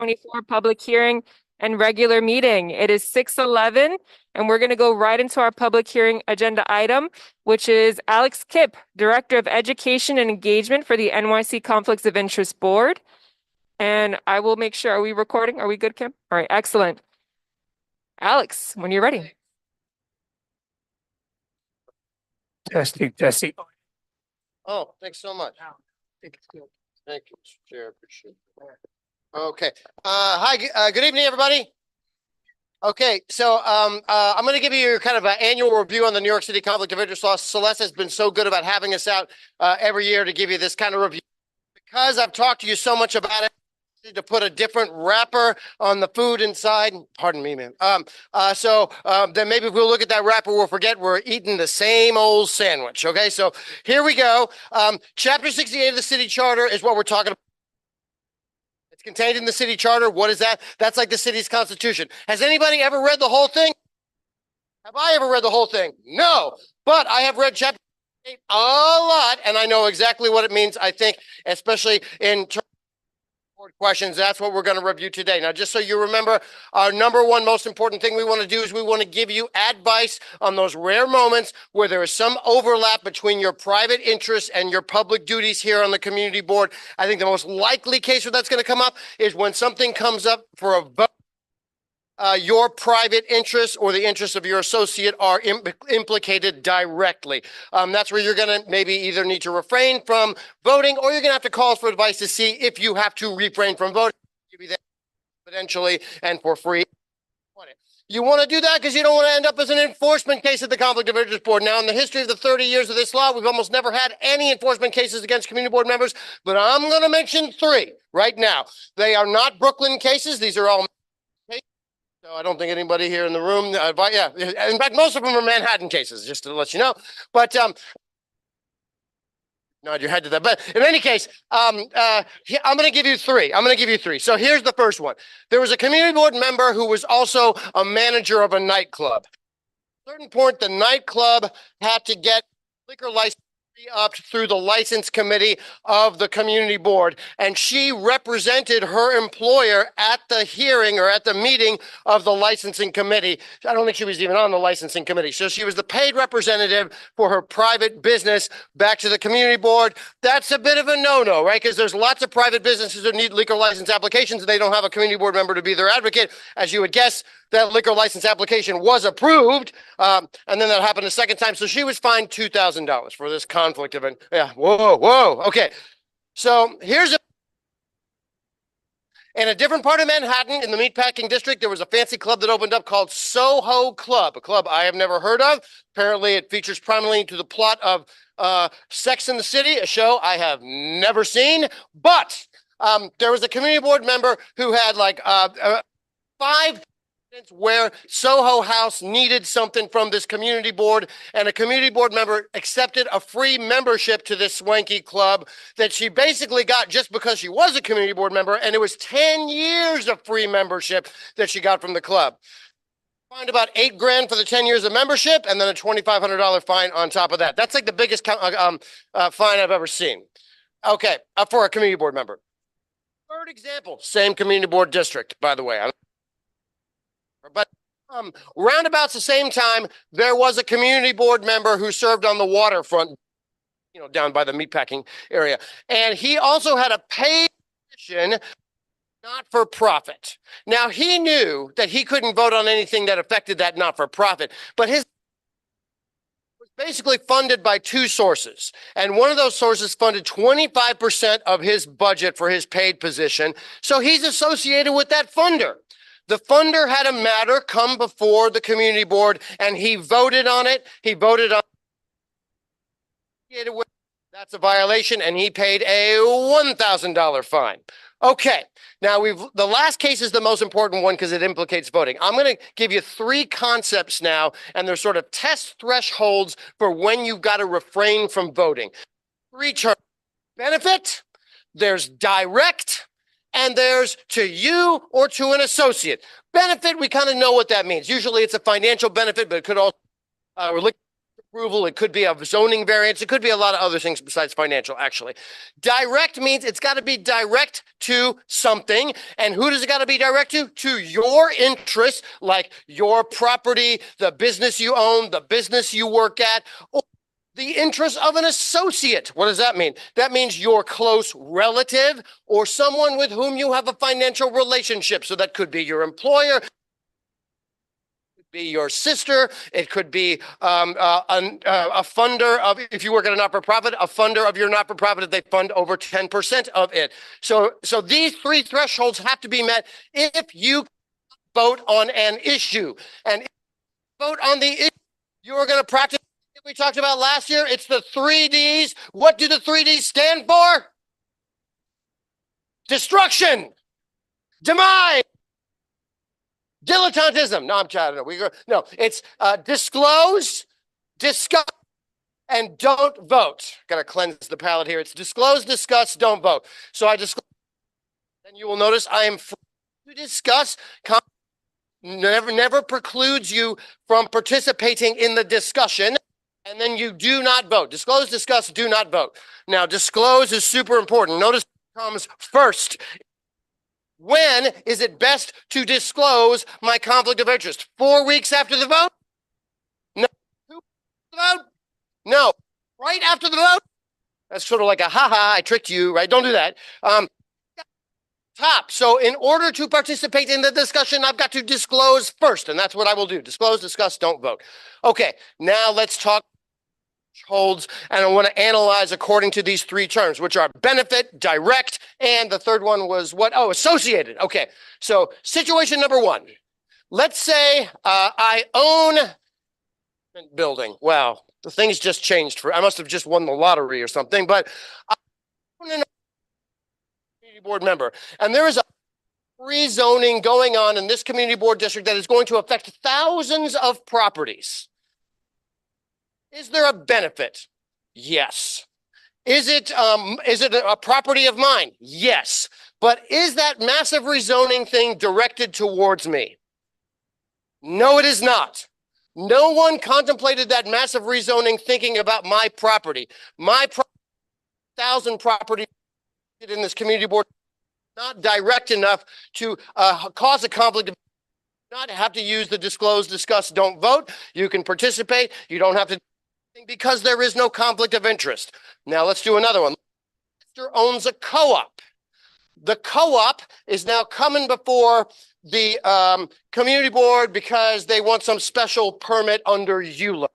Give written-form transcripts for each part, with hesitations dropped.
2024 public hearing and regular meeting. It is 6:11, and we're going to go right into our public hearing agenda item, which is Alex Kipp, Director of Education and Engagement for the NYC Conflicts of Interest Board. And I will make sure, are we recording? Are we good, Kim? All right, excellent. Alex, when you're ready. Testing. Oh, thanks so much. Thank you, Mr. Chair. Appreciate it. Okay. Hi, good evening, everybody. Okay, so I'm going to give you kind of an annual review on the New York City Conflict of Interest Law. Celeste has been so good about having us out every year to give you this kind of review. Because I've talked to you so much about it, to put a different wrapper on the food inside. Pardon me, man. Then maybe if we'll look at that wrapper, we'll forget we're eating the same old sandwich. Okay, so here we go. Chapter 68 of the city charter is what we're talking about. It's contained in the city charter. What is that? That's like the city's constitution. Has anybody ever read the whole thing? Have I ever read the whole thing? No, but I have read chapter 68 a lot, and I know exactly what it means. I think, especially in terms questions, that's what we're going to review today. Now, just so you remember, our number one most important thing we want to do is we want to give you advice on those rare moments where there is some overlap between your private interests and your public duties here on the community board. I think the most likely case where that's going to come up is when something comes up for a vote. Your private interests or the interests of your associate are implicated directly. That's where you're going to maybe either need to refrain from voting, or you're going to have to call for advice to see if you have to refrain from voting. Give you that confidentially and for free. You want to do that because you don't want to end up as an enforcement case at the Conflict of Interest Board. Now, in the history of the 30 years of this law, we've almost never had any enforcement cases against community board members, but I'm going to mention 3 right now. They are not Brooklyn cases. These are all cases. So I don't think anybody here in the room, yeah, in fact, most of them are Manhattan cases, just to let you know. But nod your head to that. But in any case, I'm going to give you 3. So here's the first one. There was a community board member who was also a manager of a nightclub. At a certain point, the nightclub had to get liquor license up through the license committee of the community board, and she represented her employer at the hearing or at the meeting of the licensing committee. I don't think she was even on the licensing committee. So she was the paid representative for her private business back to the community board. That's a bit of a no-no, right? Because there's lots of private businesses that need liquor license applications and they don't have a community board member to be their advocate. As you would guess, that liquor license application was approved, and then that happened a second time. So she was fined $2,000 for this conflict of it. Yeah, whoa. Okay, so here's in a different part of Manhattan, in the meatpacking district, there was a fancy club that opened up called Soho Club, a club I have never heard of. Apparently, it features prominently to the plot of Sex and the City, a show I have never seen. But there was a community board member who had like 5 where Soho House needed something from this community board, and a community board member accepted a free membership to this swanky club that she basically got just because she was a community board member, and it was 10 years of free membership that she got from the club. Fined about $8 grand for the 10 years of membership, and then a $2,500 fine on top of that. That's like the biggest fine I've ever seen. Okay, for a community board member. Third example, same community board district, by the way. But roundabouts the same time, there was a community board member who served on the waterfront, down by the meatpacking area. And he also had a paid position, not for profit. Now, he knew that he couldn't vote on anything that affected that not for profit, but his was basically funded by 2 sources. And one of those sources funded 25% of his budget for his paid position. So he's associated with that funder. The funder had a matter come before the community board, and he voted on it. He voted on it. That's a violation, and he paid a $1,000 fine. Okay, now the last case is the most important one because it implicates voting. I'm going to give you 3 concepts now, and they're sort of test thresholds for when you've got to refrain from voting. 3 terms: benefit, there's direct, and there's to you or to an associate. Benefit, we kind of know what that means. Usually it's a financial benefit, but it could also approval. It could be a zoning variance. It could be a lot of other things besides financial, actually. Direct means it's got to be direct to something. And who does it got to be direct to? To your interests, like your property, the business you own, the business you work at, or the interest of an associate. What does that mean? That means your close relative or someone with whom you have a financial relationship. So that could be your employer, be your sister. It could be a funder of, if you work at a not-for-profit, a funder of your not-for-profit if they fund over 10% of it. So these three thresholds have to be met if you vote on an issue. And if you vote on the issue, you are going to practice what we talked about last year. It's the 3Ds. What do the 3Ds stand for? Destruction, demise, dilettantism. No, I'm trying to. No, it's disclose, discuss, and don't vote. Got to cleanse the palate here. It's disclose, discuss, don't vote. So I disclose. Then you will notice I am free to discuss. Never precludes you from participating in the discussion. And then you do not vote. Disclose, discuss, do not vote. Now, disclose is super important. Notice it comes first. When is it best to disclose my conflict of interest? 4 weeks after the vote? No. 2 weeks after the vote? No. Right after the vote? That's sort of like a ha-ha, I tricked you, right? Don't do that. Top. So in order to participate in the discussion, I've got to disclose first, and that's what I will do. Disclose, discuss, don't vote. Okay, now let's talk holds, and I want to analyze according to these three terms, which are benefit, direct, and the third one was what? Oh, associated. Okay, so situation number one. Let's say I own a building. Wow, the thing's just changed. I must have just won the lottery or something, but I own a community board member, and there is a rezoning going on in this community board district that is going to affect thousands of properties. Is there a benefit? Yes. Is it a property of mine? Yes. But is that massive rezoning thing directed towards me? No, it is not. No one contemplated that massive rezoning thinking about my property. My 1,000 properties in this community board not direct enough to cause a conflict of not have to use the disclose, discuss, don't vote. You can participate. You don't have to, because there is no conflict of interest. Now let's do another one. Mr. owns a co-op. The co-op is now coming before the community board because they want some special permit under ULA.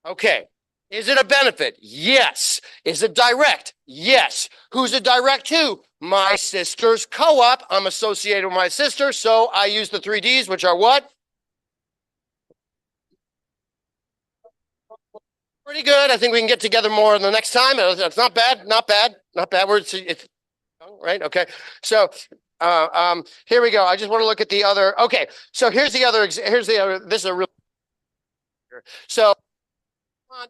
Okay. Is it a benefit? Yes. Is it direct? Yes. Who's it direct to? My sister's co-op. I'm associated with my sister, so I use the 3Ds, which are what? Pretty good. I think we can get together more the next time. It's not bad. Not bad. Not bad. It's right. Okay. So here we go. I just want to look at the other. Okay. So here's the other. This is a real. So,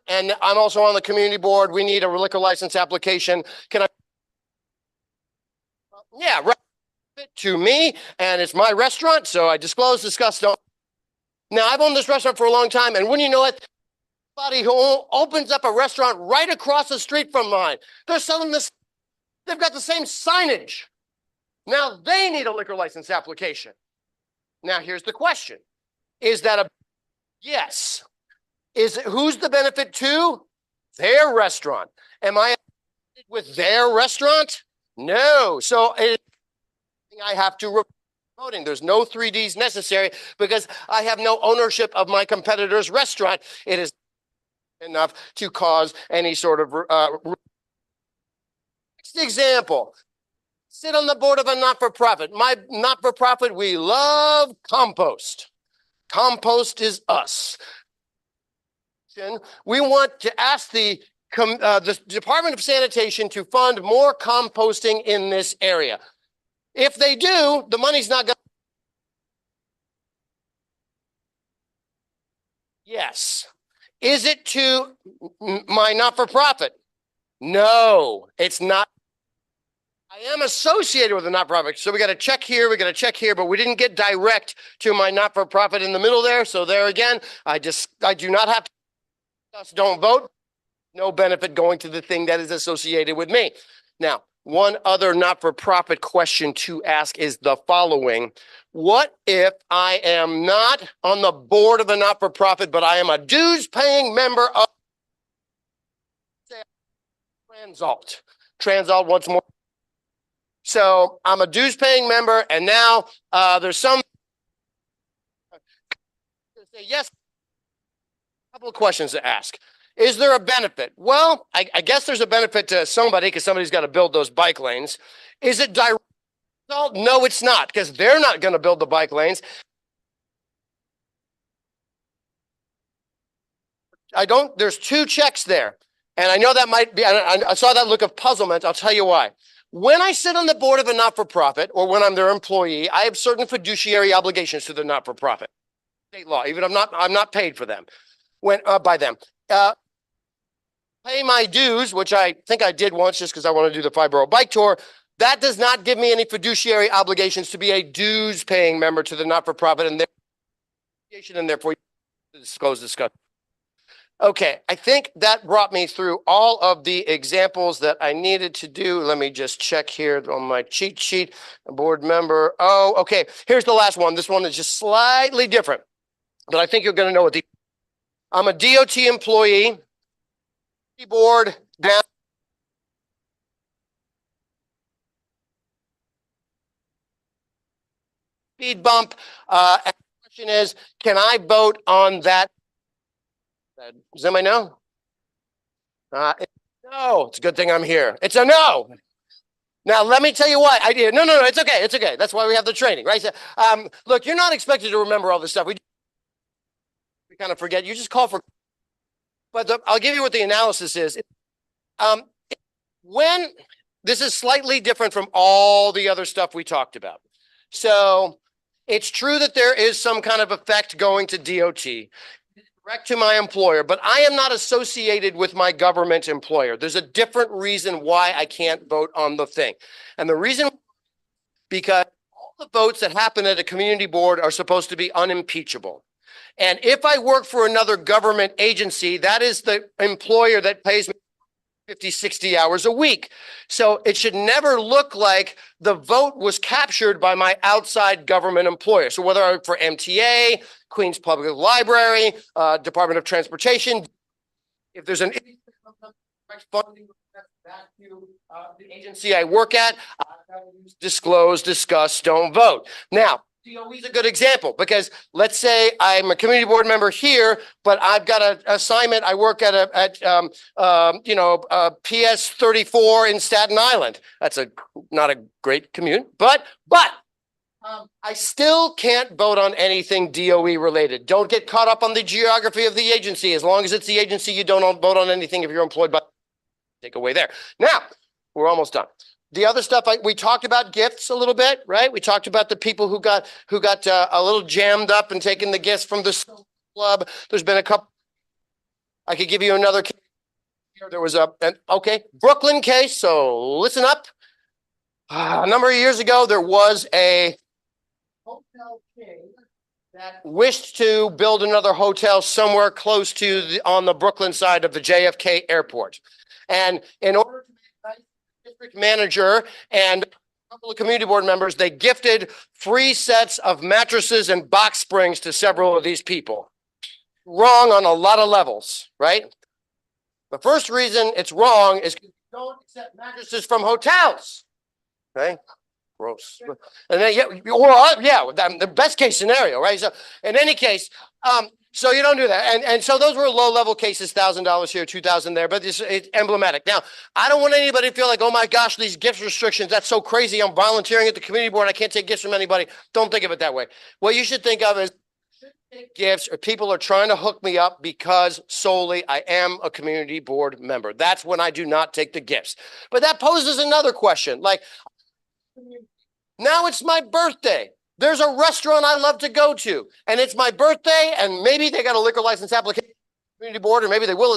and I'm also on the community board. We need a liquor license application. Can I? Yeah, right. To me, and it's my restaurant. So I disclose, discuss, don't. Now I've owned this restaurant for a long time, and wouldn't you know it? Somebody who opens up a restaurant right across the street from mine. They're selling this. They've got the same signage. Now they need a liquor license application. Now here's the question. Is that a yes? Who's the benefit to? Their restaurant. Am I with their restaurant? No. So I have to voting. There's no 3Ds necessary because I have no ownership of my competitor's restaurant. It is enough to cause any sort of next example. Sit on the board of a not-for-profit. My not-for-profit, we love compost. Compost is us. We want to ask the Department of Sanitation to fund more composting in this area. If they do, the money's not going. Yes. Is it to my not-for-profit? No, it's not. I am associated with a not-for-profit. So we got to check here, we got to check here, but we didn't get direct to my not-for-profit in the middle there. So there again, I do not have to. don't vote, no benefit going to the thing that is associated with me. Now, one other not-for-profit question to ask is the following. What if I am not on the board of a not-for-profit, but I am a dues-paying member of Transalt? Transalt once more. So I'm a dues-paying member, and now there's some say yes. A couple of questions to ask. Is there a benefit? Well, I guess there's a benefit to somebody because somebody's got to build those bike lanes. Is it direct? No, it's not, because they're not going to build the bike lanes. There's two checks there. And I know that might be, I saw that look of puzzlement. I'll tell you why. When I sit on the board of a not-for-profit or when I'm their employee, I have certain fiduciary obligations to the not-for-profit. State law, even I'm not paid for them by them. Pay my dues, which I think I did once just because I want to do the 5-borough bike tour. That does not give me any fiduciary obligations to be a dues paying member to the not-for-profit and therefore discuss. Okay, I think that brought me through all of the examples that I needed to do. Let me just check here on my cheat sheet. A board member. Oh, okay. Here's the last one. This one is just slightly different, but I think you're going to know what I'm a DOT employee. Board down. Speed bump. And the question is, can I vote on that? Does anybody know? No, it's a good thing I'm here. It's a no. Now, let me tell you what I did. No, it's okay. It's okay. That's why we have the training, right? Look, you're not expected to remember all this stuff. We kind of forget. You just call for. But I'll give you what the analysis is. When this is slightly different from all the other stuff we talked about. So it's true that there is some kind of effect going to DOT. Direct to my employer, but I am not associated with my government employer. There's a different reason why I can't vote on the thing. And the reason, because all the votes that happen at a community board are supposed to be unimpeachable. And if I work for another government agency, that is the employer that pays me 50, 60 hours a week. So it should never look like the vote was captured by my outside government employer. So whether I work for MTA, Queens Public Library, Department of Transportation, if there's an funding back to the agency I work at, disclose, discuss, don't vote. Now, DOE is a good example because let's say I'm a community board member here, but I've got an assignment. I work at PS 34 in Staten Island. That's not a great commute, but I still can't vote on anything DOE related. Don't get caught up on the geography of the agency. As long as it's the agency, you don't vote on anything if you're employed by. Take away there. Now we're almost done. The other stuff, we talked about gifts a little bit, right? We talked about the people who got a little jammed up and taking the gifts from the club. There's been a couple. I could give you another case. There was an Brooklyn case. So listen up. A number of years ago, there was a hotel chain that wished to build another hotel somewhere close to on the Brooklyn side of the JFK airport, and in order to district manager and a couple of community board members, they gifted free sets of mattresses and box springs to several of these people. Wrong on a lot of levels, right? The first reason it's wrong is because you don't accept mattresses from hotels. Okay? Gross. And then, the best case scenario, right? So in any case, so you don't do that. And so those were low-level cases, $1,000 here, $2,000 there, but it's emblematic. Now, I don't want anybody to feel like, oh my gosh, these gift restrictions, that's so crazy. I'm volunteering at the community board. I can't take gifts from anybody. Don't think of it that way. What you should think of is gifts or people are trying to hook me up because solely I am a community board member. That's when I do not take the gifts. But that poses another question. Like, now it's my birthday. There's a restaurant I love to go to, and it's my birthday, and maybe they got a liquor license application community board, or maybe they will.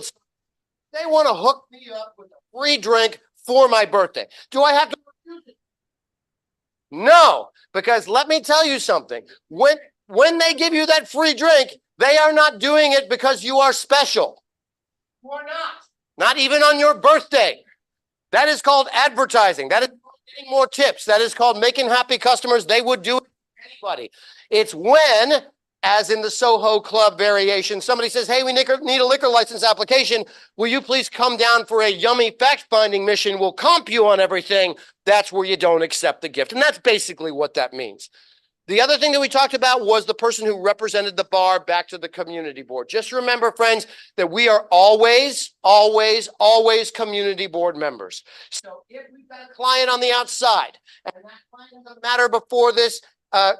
They want to hook me up with a free drink for my birthday. Do I have to refuse it? No, because let me tell you something. When they give you that free drink, they are not doing it because you are special. You are not even on your birthday. That is called advertising. That is getting more tips. That is called making happy customers. They would do it for anybody. It's when, as in the Soho Club variation, somebody says, hey, we need a liquor license application. Will you please come down for a yummy fact-finding mission? We'll comp you on everything. That's where you don't accept the gift. And that's basically what that means. The other thing that we talked about was the person who represented the bar back to the community board. Just remember, friends, that we are always, always, always community board members. So if we've got a client on the outside and that client doesn't matter before this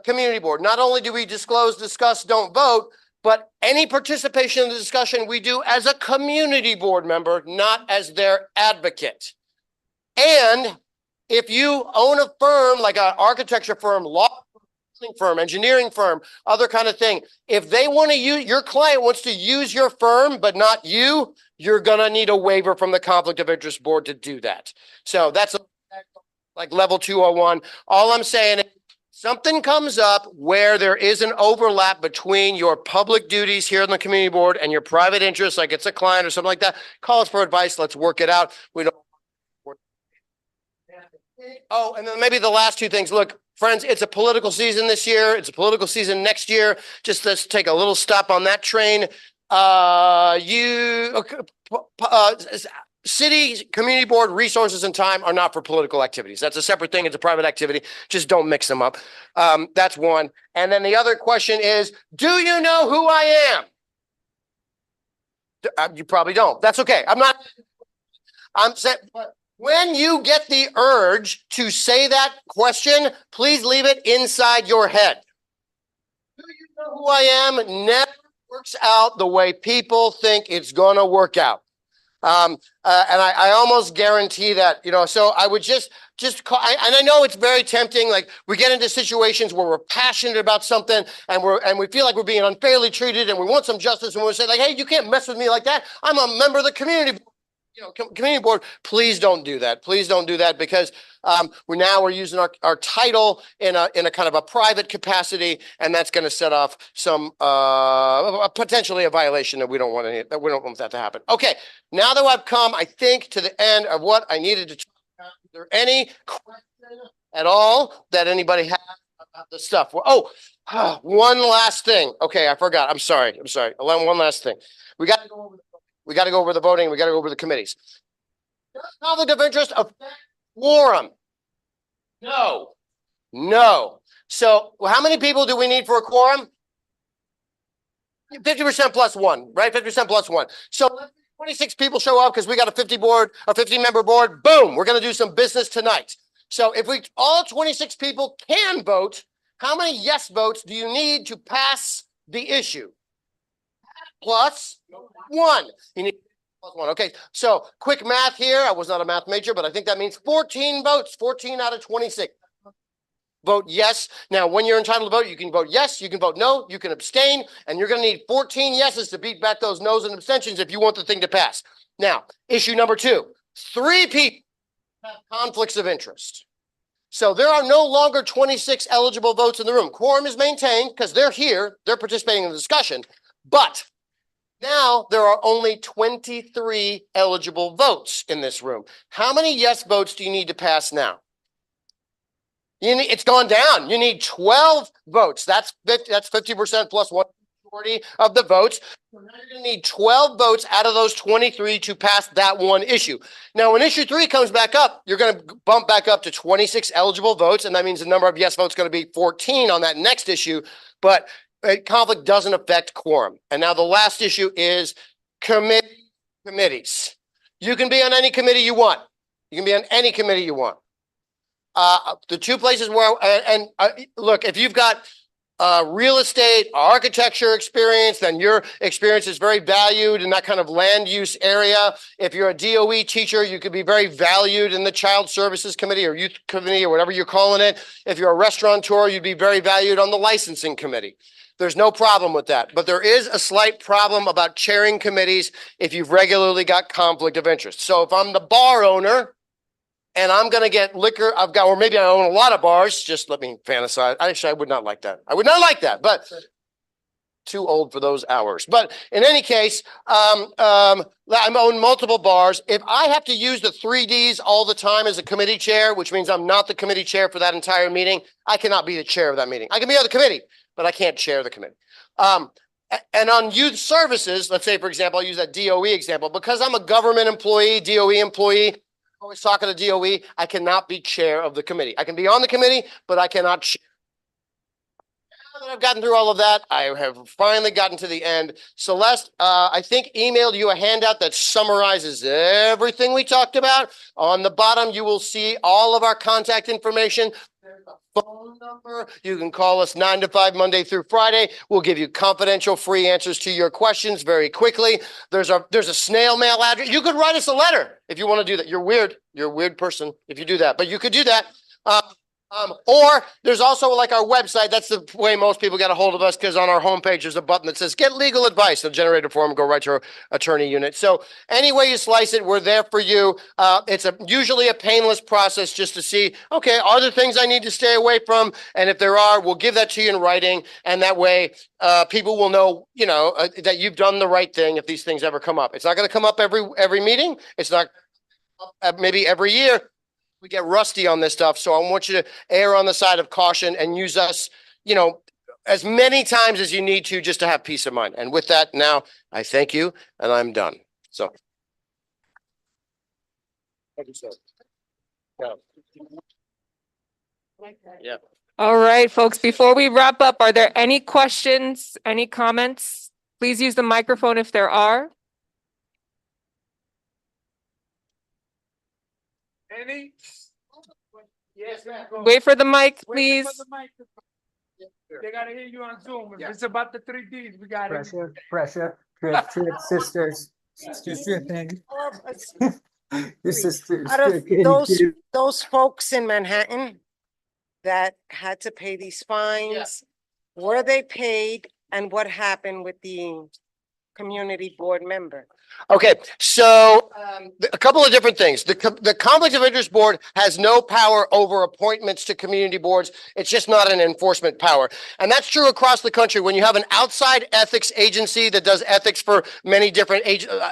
community board, not only do we disclose, discuss, don't vote, but any participation in the discussion we do as a community board member, not as their advocate. And if you own a firm like an architecture firm, law firm, engineering firm, other kind of thing. If they want to use, your client wants to use your firm, but not you, you're going to need a waiver from the conflict of interest board to do that. So that's like level 201. All I'm saying is something comes up where there is an overlap between your public duties here on the community board and your private interests, like it's a client or something like that. Call us for advice. Let's work it out. We don't. Oh, and then maybe the last two things. Look, friends, it's a political season this year. It's a political season next year. Just let's take a little stop on that train. City community board resources and time are not for political activities. That's a separate thing. It's a private activity. Just don't mix them up. That's one. And then the other question is, do you know who I am? You probably don't. That's okay. I'm saying, when you get the urge to say that question, please leave it inside your head. Do you know who I am? Never works out the way people think it's going to work out. And I almost guarantee that, so I would just call, and I know it's very tempting. Like we get into situations where we're passionate about something and we feel like we're being unfairly treated and we want some justice and we say like, hey, you can't mess with me like that. I'm a member of the community community board. Please don't do that. Please don't do that because we're using our title in a kind of a private capacity, and that's going to set off some potentially a violation that we don't want that to happen. Okay, now that I've come, I think, to the end of what I needed to talk about. Is there any question at all that anybody has about the stuff? One last thing. Okay, I forgot. I'm sorry. One last thing. We got to go over the voting. We got to go over the committees. Does conflict of interest affect quorum? No. So how many people do we need for a quorum? 50% plus one, right? 50% plus one. So 26 people show up because we got a 50 member board. Boom. We're going to do some business tonight. So if all 26 people can vote, how many yes votes do you need to pass the issue? Plus one. You need plus one. Okay, so quick math here. I was not a math major, but I think that means 14 votes, 14 out of 26. Vote yes. Now, when you're entitled to vote, you can vote yes, you can vote no, you can abstain, and you're going to need 14 yeses to beat back those no's and abstentions if you want the thing to pass. Now, issue number 2, 3 people have conflicts of interest. So there are no longer 26 eligible votes in the room. Quorum is maintained because they're here, they're participating in the discussion, but now there are only 23 eligible votes in this room. How many yes votes do you need to pass now? It's gone down. You need 12 votes. That's 50% plus 1/40 of the votes. So now you're going to need 12 votes out of those 23 to pass that one issue. Now, when issue 3 comes back up, you're going to bump back up to 26 eligible votes, and that means the number of yes votes is going to be 14 on that next issue. But conflict doesn't affect quorum. And now the last issue is committees. You can be on any committee you want. You can be on any committee you want. The two places where, look, if you've got real estate, architecture experience, then your experience is very valued in that kind of land use area. If you're a DOE teacher, you could be very valued in the child services committee or youth committee or whatever you're calling it. If you're a restaurateur, you'd be very valued on the licensing committee. There's no problem with that, but there is a slight problem about chairing committees if you've regularly got conflict of interest. So if I'm the bar owner and I'm going to get liquor, or maybe I own a lot of bars, just let me fantasize. Actually, I would not like that. I would not like that, but too old for those hours. But in any case, I own multiple bars. If I have to use the 3Ds all the time as a committee chair, which means I'm not the committee chair for that entire meeting, I cannot be the chair of that meeting. I can be on the committee, but I can't chair the committee. And on youth services, let's say, for example, I'll use that DOE example. Because I'm a government employee, DOE employee, always talking to DOE, I cannot be chair of the committee. I can be on the committee, but I cannot chair. Now that I've gotten through all of that, I have finally gotten to the end. Celeste, I think emailed you a handout that summarizes everything we talked about. On the bottom, you will see all of our contact information. There's a phone number. You can call us 9 to 5 Monday through Friday. We'll give you confidential free answers to your questions very quickly. There's a snail mail address. You could write us a letter if you want to do that. You're weird. You're a weird person if you do that, but you could do that. Or there's also like our website. That's the way most people get a hold of us, because on our homepage, there's a button that says get legal advice. They'll generate a form, go right to our attorney unit. So any way you slice it, we're there for you. It's usually a painless process just to see, okay, are there things I need to stay away from? And if there are, we'll give that to you in writing. And that way people will know, that you've done the right thing if these things ever come up. It's not going to come up every meeting. It's not maybe every year. We get rusty on this stuff. So I want you to err on the side of caution and use us, as many times as you need to, just to have peace of mind. And with that, now I thank you and I'm done. So. Thank you, sir. Yeah. All right, folks, before we wrap up, are there any questions, any comments? Please use the microphone if there are. Any? Yes, ma'am. Wait for the mic, please. They gotta hear you on Zoom. If it's about the 3Ds, we got it. Pressure, trip, sisters. Stripping. Your sister, Out of those folks in Manhattan that had to pay these fines, were they paid, and what happened with the community board member? Okay, so a couple of different things. The Conflict of Interest Board has no power over appointments to community boards. It's just not an enforcement power. And that's true across the country. When you have an outside ethics agency that does ethics for many different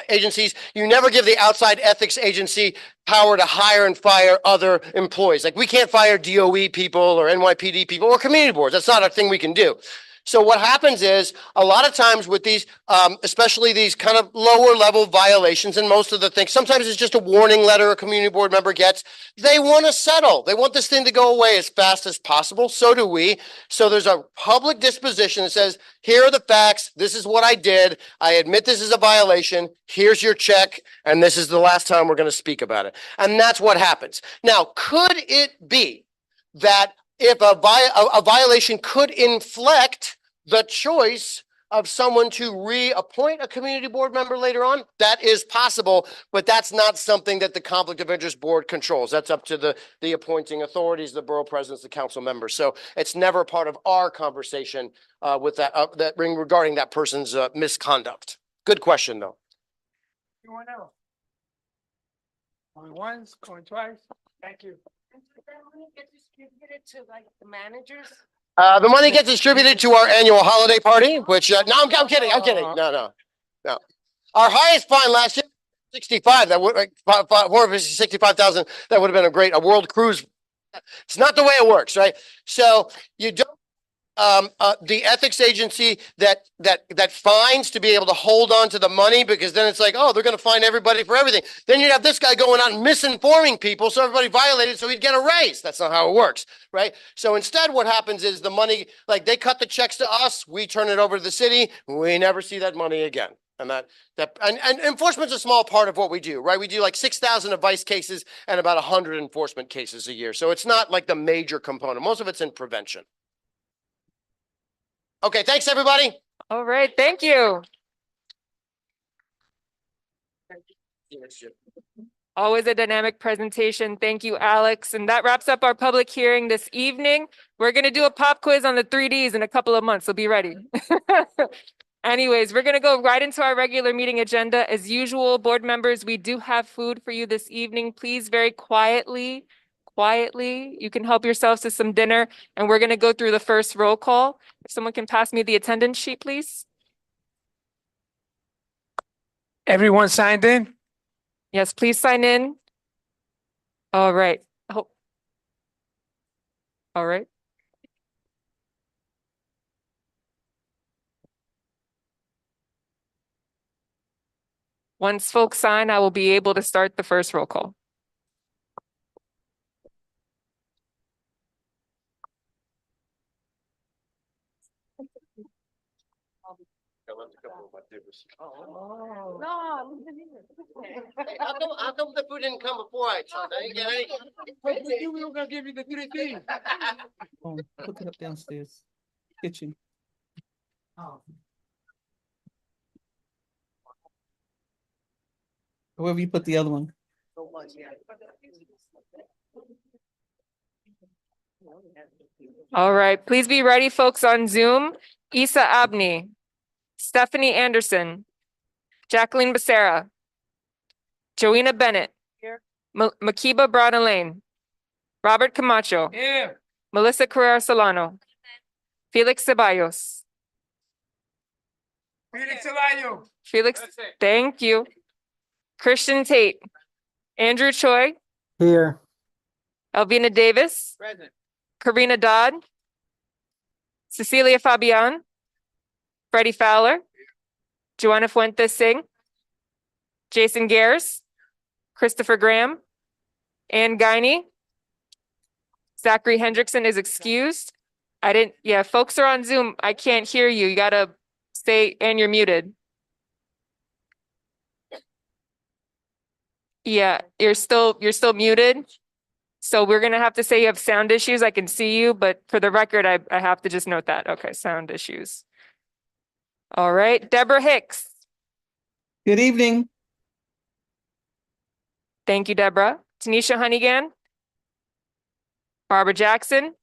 agencies, you never give the outside ethics agency power to hire and fire other employees. Like we can't fire DOE people or NYPD people or community boards. That's not a thing we can do. So what happens is a lot of times with these, especially these kind of lower level violations, and most of the things, sometimes it's just a warning letter a community board member gets. They want to settle. They want this thing to go away as fast as possible. So do we. So there's a public disposition that says, here are the facts. This is what I did. I admit this is a violation. Here's your check. And this is the last time we're going to speak about it. And that's what happens. Now, could it be that if a violation could inflect the choice of someone to reappoint a community board member later on? That is possible, but that's not something that the Conflict of Interest Board controls. That's up to the appointing authorities, the borough presidents, the council members. So it's never part of our conversation with that regarding that person's misconduct. Good question, though. Anyone else? Going once, going twice. Thank you. That money get distributed to like the managers? The money gets distributed to our annual holiday party, which, no, I'm kidding. No. Our highest fine last year, 65, that would, 465,000, that would have been a world cruise. It's not the way it works, right? So you don't, the ethics agency that fines to be able to hold on to the money, because then it's like, oh, they're going to fine everybody for everything. Then you'd have this guy going out and misinforming people, so everybody violated, so he'd get a raise. That's not how it works, right? So instead, what happens is the money, like they cut the checks to us, we turn it over to the city, we never see that money again. And and enforcement's a small part of what we do, right? We do like 6,000 advice cases and about 100 enforcement cases a year. So it's not like the major component. Most of it's in prevention. Okay, thanks, everybody. All right, thank you. Always a dynamic presentation. Thank you, Alex. And that wraps up our public hearing this evening. We're going to do a pop quiz on the 3Ds in a couple of months, so be ready. Anyways, we're going to go right into our regular meeting agenda. As usual, board members, we do have food for you this evening. Please very quietly quietly. You can help yourselves to some dinner, and we're going to go through the first roll call. If someone can pass me the attendance sheet, please. Everyone signed in? Yes, please sign in. All right. Oh. All right. Once folks sign, I will be able to start the first roll call. Hey, how come the food didn't come before I didn't get any? We were gonna give you the 3D. Put it up downstairs, kitchen. Wherever you put the other one. All right, please be ready, folks on Zoom. Isa Abni, Stephanie Anderson, Jacqueline Becerra, Joanna Bennett, Makiba Brown Elaine, Robert Camacho, Here. Melissa Carrera Solano, Felix Ceballos. Felix Ceballos. Felix, thank you. Christian Tate, Andrew Choi, Here. Elvina Davis, Present. Karina Dodd, Cecilia Fabian, Freddie Fowler, Joanna Fuentes Singh, Jason Gares, Christopher Graham, Ann Guiney, Zachary Hendrickson is excused. Folks are on Zoom. I can't hear you. You gotta stay, and you're muted. Yeah, you're still muted. So we're gonna have to say you have sound issues. I can see you, but for the record, I have to just note that. Okay, sound issues. All right, Deborah Hicks. Good evening. Thank you, Deborah. Tanisha Honeygan. Barbara Jackson.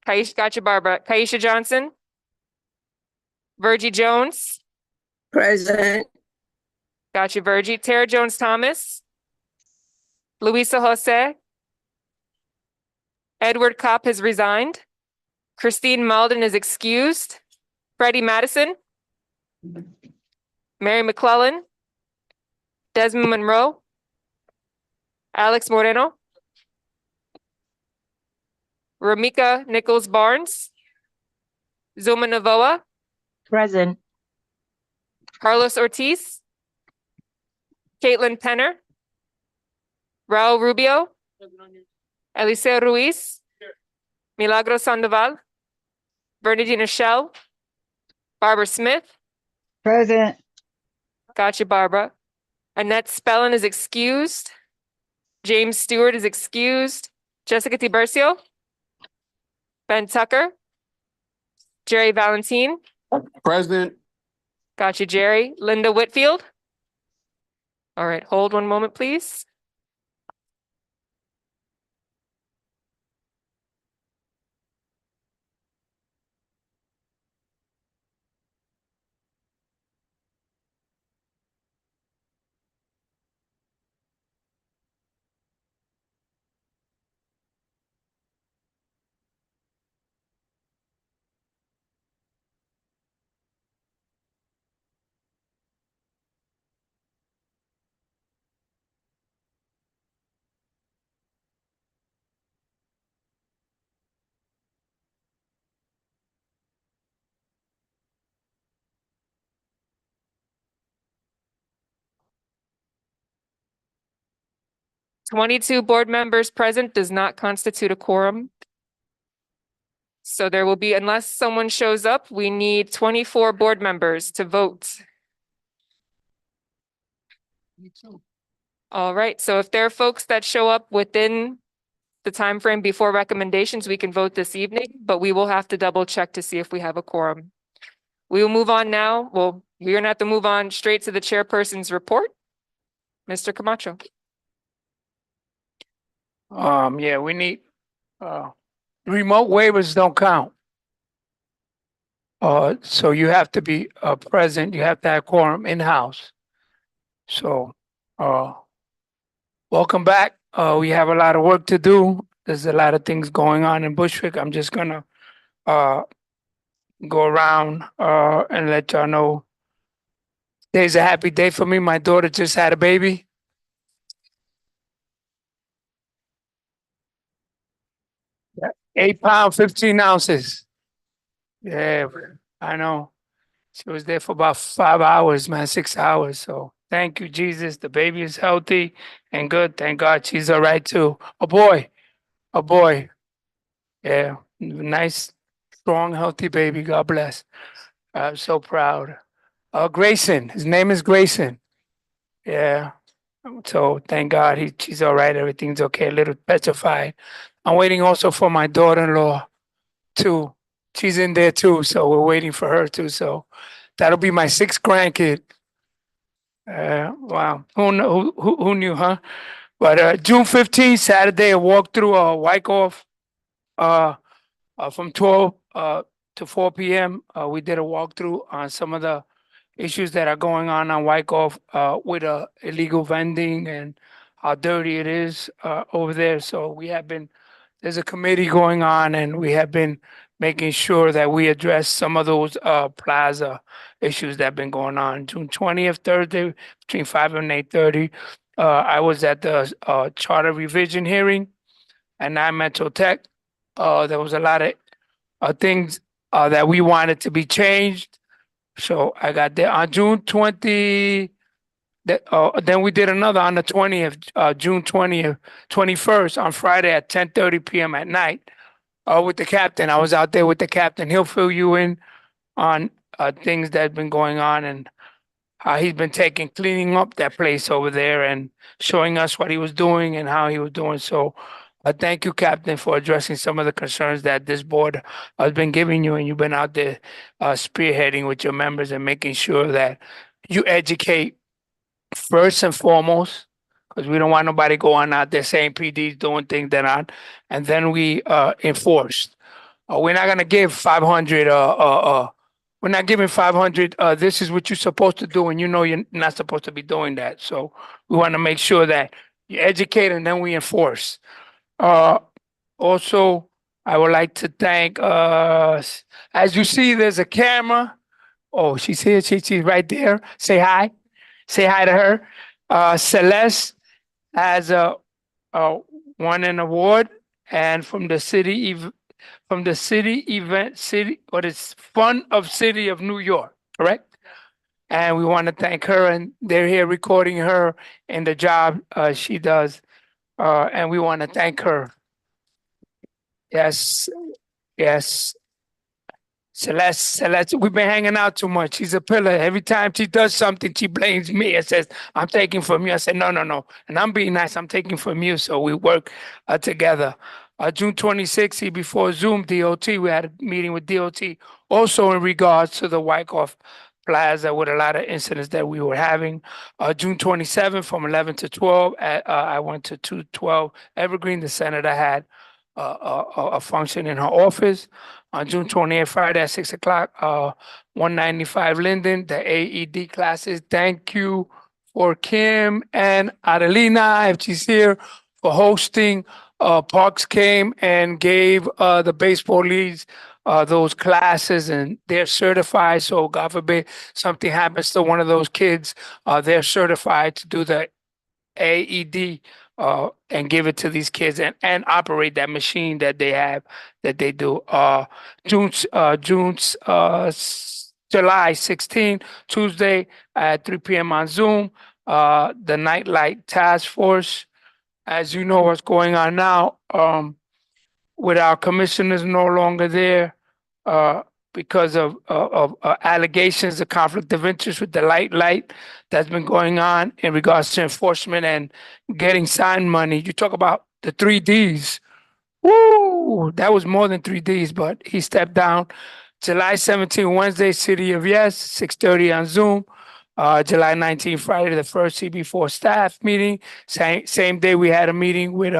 Gotcha, Barbara. Kaisha Johnson. Virgie Jones. Present. Gotcha, Virgie. Tara Jones Thomas. Luisa Jose. Edward Kopp has resigned. Christine Malden is excused. Freddie Madison. Mary McClellan. Desmond Monroe. Alex Moreno. Ramika Nichols Barnes. Zuma Navoa. Present. Carlos Ortiz. Caitlin Penner. Raul Rubio. Eliseo Ruiz. Milagro Sandoval. Bernardina Shell. Barbara Smith. Present. Gotcha, Barbara. Annette Spellin is excused. James Stewart is excused. Jessica Tiburcio. Ben Tucker. Jerry Valentine. President. Gotcha, Jerry. Linda Whitfield. All right, hold one moment, please. "22 board members present does not constitute a quorum. So there will be, unless someone shows up, we need 24 board members to vote. Me too. All right, so if there are folks that show up within the time frame before recommendations, we can vote this evening, but we will have to double check to see if we have a quorum. We will move on now. Well, we're gonna have to move on straight to the chairperson's report. Mr. Camacho. Yeah, we need, remote waivers don't count. So you have to be, present, you have to have quorum in-house. So, welcome back, We have a lot of work to do. There's a lot of things going on in Bushwick. I'm just gonna uh go around and let y'all know. Today's a happy day for me. My daughter just had a baby. 8 pound, 15 ounces. Yeah, I know. She was there for about 5 hours, man, 6 hours. So thank you, Jesus. The baby is healthy and good. Thank God she's all right too. A boy, a boy. Yeah, nice, strong, healthy baby. God bless. I'm so proud. Grayson, his name is Grayson. Yeah. So thank God she's all right. Everything's okay. A little petrified. I'm waiting also for my daughter-in-law too. She's in there too. So we're waiting for her too. So that'll be my sixth grandkid. Wow. Who knew, huh? But June 15th, Saturday, a walkthrough Wyckoff uh, from 12 to 4 p.m. We did a walkthrough on some of the issues that are going on Wyckoff with illegal vending and how dirty it is over there. So there's a committee going on, and we have been making sure that we address some of those plaza issues that have been going on. June 20th, Thursday, between 5 and 8:30, I was at the charter revision hearing at Metro Tech. There was a lot of things that we wanted to be changed. So I got there on June 20. Then we did another on the 20th, June 20th, 21st on Friday at 10:30 p.m. at night with the captain. I was out there with the captain. He'll fill you in on things that have been going on and how he's been cleaning up that place over there and showing us what he was doing and how he was doing. So thank you, Captain, for addressing some of the concerns that this board has been giving you, and you've been out there spearheading with your members and making sure that you educate first and foremost, because we don't want nobody going out there saying PD's doing things they're not, and then we enforce. We're not gonna give 500. We're not giving 500. This is what you're supposed to do, and you know you're not supposed to be doing that. So we want to make sure that you educate and then we enforce. Uh, Also, I would like to thank. As you see, there's a camera. Oh, she's here. She's right there. Say hi. Say hi to her. Celeste has won an award, and from the city event city what is Fun of City of New York, correct? And we want to thank her, and they're here recording her in the job she does, and we want to thank her. Yes, yes. Celeste, we've been hanging out too much. She's a pillar. Every time she does something, she blames me and says, I'm taking from you. I said, no. And I'm being nice. I'm taking from you. So we work together. June 26th, CB4 Zoom DOT. We had a meeting with DOT also in regards to the Wyckoff Plaza with a lot of incidents that we were having. June 27th from 11 to 12, I went to 212 Evergreen. The senator had a function in her office. On June 28th, Friday at 6 o'clock, 195 Linden, the AED classes. Thank you for Kim and Adelina, if she's here, for hosting. Parks came and gave the baseball leagues those classes, and they're certified. So God forbid something happens to one of those kids, they're certified to do the AED and give it to these kids and operate that machine that they have that they do. July 16, Tuesday at 3 p.m. on Zoom. The Nightlight Task Force, as you know what's going on now, with our commissioners no longer there, because of allegations of conflict of interest with the light that's been going on in regards to enforcement and getting sign money. You talk about the 3Ds. Woo! That was more than 3Ds, but he stepped down. July 17, Wednesday, City of Yes, 6:30 on Zoom. July 19, Friday, the first CB4 staff meeting. Same day, we had a meeting with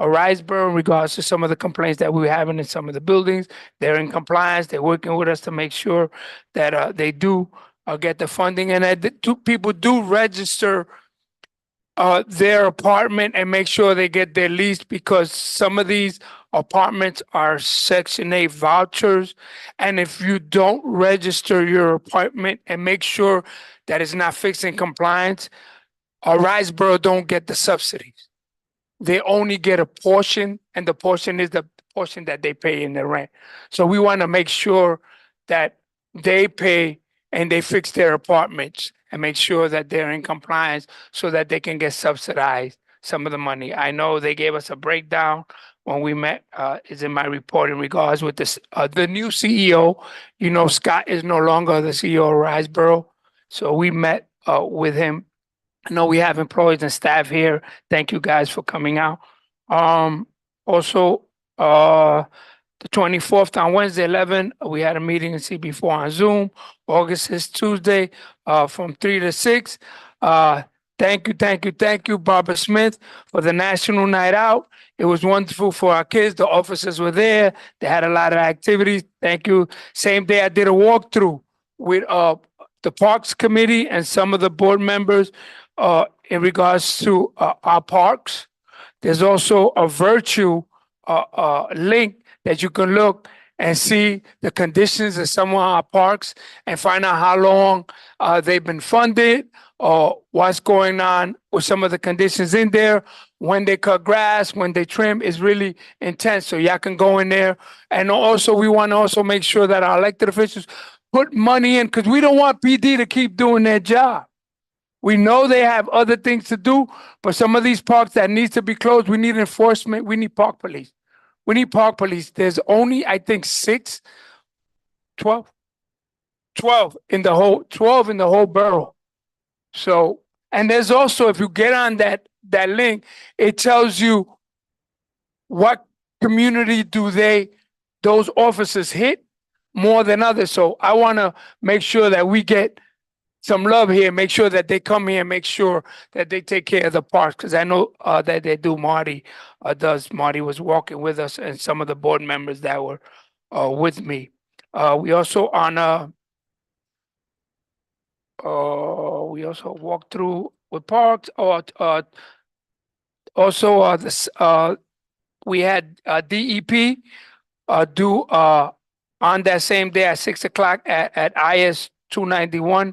Riseborough in regards to some of the complaints that we were having in some of the buildings. They're in compliance. They're working with us to make sure that they do get the funding, and that people do register their apartment and make sure they get their lease, because some of these apartments are Section 8 vouchers. And if you don't register your apartment and make sure that it's not fixed in compliance, Riseboro don't get the subsidies. They only get a portion, and the portion is the portion that they pay in the rent. So we want to make sure that they pay and they fix their apartments and make sure that they're in compliance so that they can get subsidized some of the money. I know they gave us a breakdown when we met, is in my report in regards with this, the new CEO. You know, Scott is no longer the CEO of Riseboro. So we met, with him. I know we have employees and staff here. Thank you guys for coming out. Also, the 24th on Wednesday, 11, we had a meeting in CB4 on Zoom. August is Tuesday, from 3 to 6. Thank you, Barbara Smith, for the National Night Out. It was wonderful for our kids. The officers were there. They had a lot of activities. Thank you. Same day, I did a walkthrough with the Parks Committee and some of the board members in regards to our parks. There's also a virtual link that you can look and see the conditions of some of our parks and find out how long they've been funded or what's going on with some of the conditions in there. When they cut grass, when they trim, is really intense. So y'all can go in there. And also, we want to also make sure that our elected officials put money in, because we don't want PD to keep doing their job. We know they have other things to do, but some of these parks that needs to be closed, we need enforcement. We need park police. We need park police. There's only, I think, 12 in the whole borough. So, and there's also, if you get on that link, it tells you what community do those officers hit more than others. So I want to make sure that we get some love here, make sure that they come here and make sure that they take care of the parks, because I know that they do. Marty was walking with us, and some of the board members that were with me. We also walked through with parks. We had DEP do on that same day at 6 o'clock at IS 291.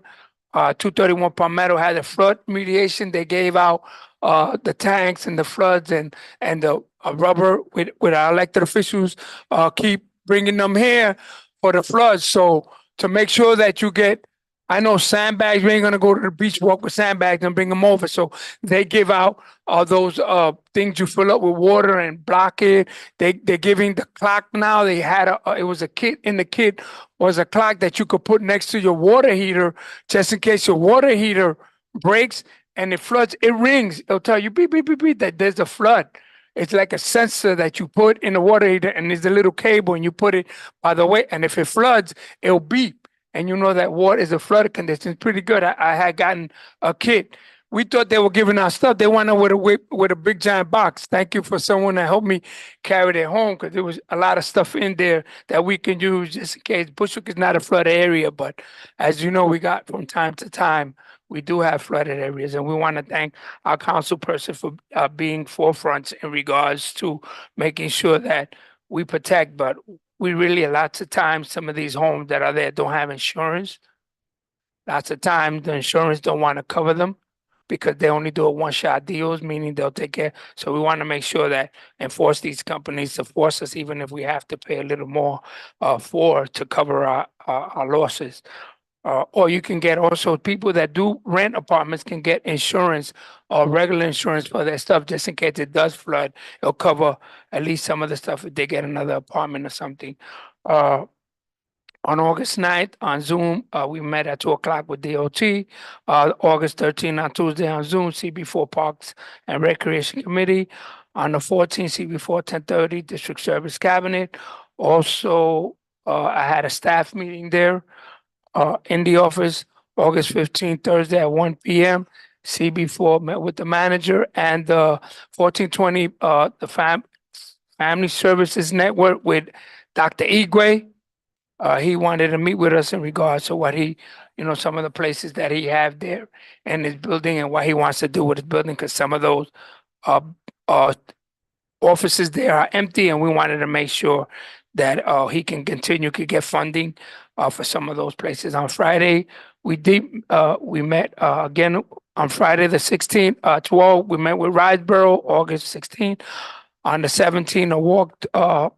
231 Palmetto had a flood mediation. They gave out the tanks and the floods and the rubber with our elected officials. Keep bringing them here for the floods. So to make sure that you get, I know sandbags, we ain't gonna go to the beach, walk with sandbags and bring them over. So they give out those things you fill up with water and block it. They're giving the clock now. They had it was a kit. In the kit was a clock that you could put next to your water heater, just in case your water heater breaks and it floods. It rings. It'll tell you beep, beep, beep, beep, that there's a flood. It's like a sensor that you put in the water heater, and there's a little cable, and you put it by the way. And if it floods, it'll beep. And you know that water is a flood condition. It's pretty good. I had gotten a kit. We thought they were giving out stuff. They went out with a big giant box. Thank you for someone that helped me carry it home, because there was a lot of stuff in there that we can use just in case. Bushwick is not a flooded area, but as you know, we got from time to time, we do have flooded areas, and we want to thank our council person for being forefront in regards to making sure that we protect. But we really, lots of times, some of these homes that are there don't have insurance. Lots of times the insurance don't want to cover them because they only do a one-shot deals, meaning they'll take care. So we want to make sure that enforce these companies to force us, even if we have to pay a little more to cover our losses. Or you can get also people that do rent apartments can get insurance or regular insurance for their stuff, just in case it does flood. It'll cover at least some of the stuff if they get another apartment or something. On August 9th on Zoom, we met at 2 o'clock with DOT. August 13th on Tuesday on Zoom, CB4 Parks and Recreation Committee. On the 14th, CB4 10:30 District Service Cabinet. Also, I had a staff meeting there in the office. August 15th, Thursday at 1 p.m. CB4 met with the manager, and 1420 the Family Services Network with Dr. Igwe. he wanted to meet with us in regards to what he, some of the places that he have there in his building and what he wants to do with his building, because some of those uh, uh, offices there are empty, and we wanted to make sure that he can continue to get funding for some of those places. On Friday, we met again on Friday the 16th, 12. We met with Riseboro, August 16th. On the 17th,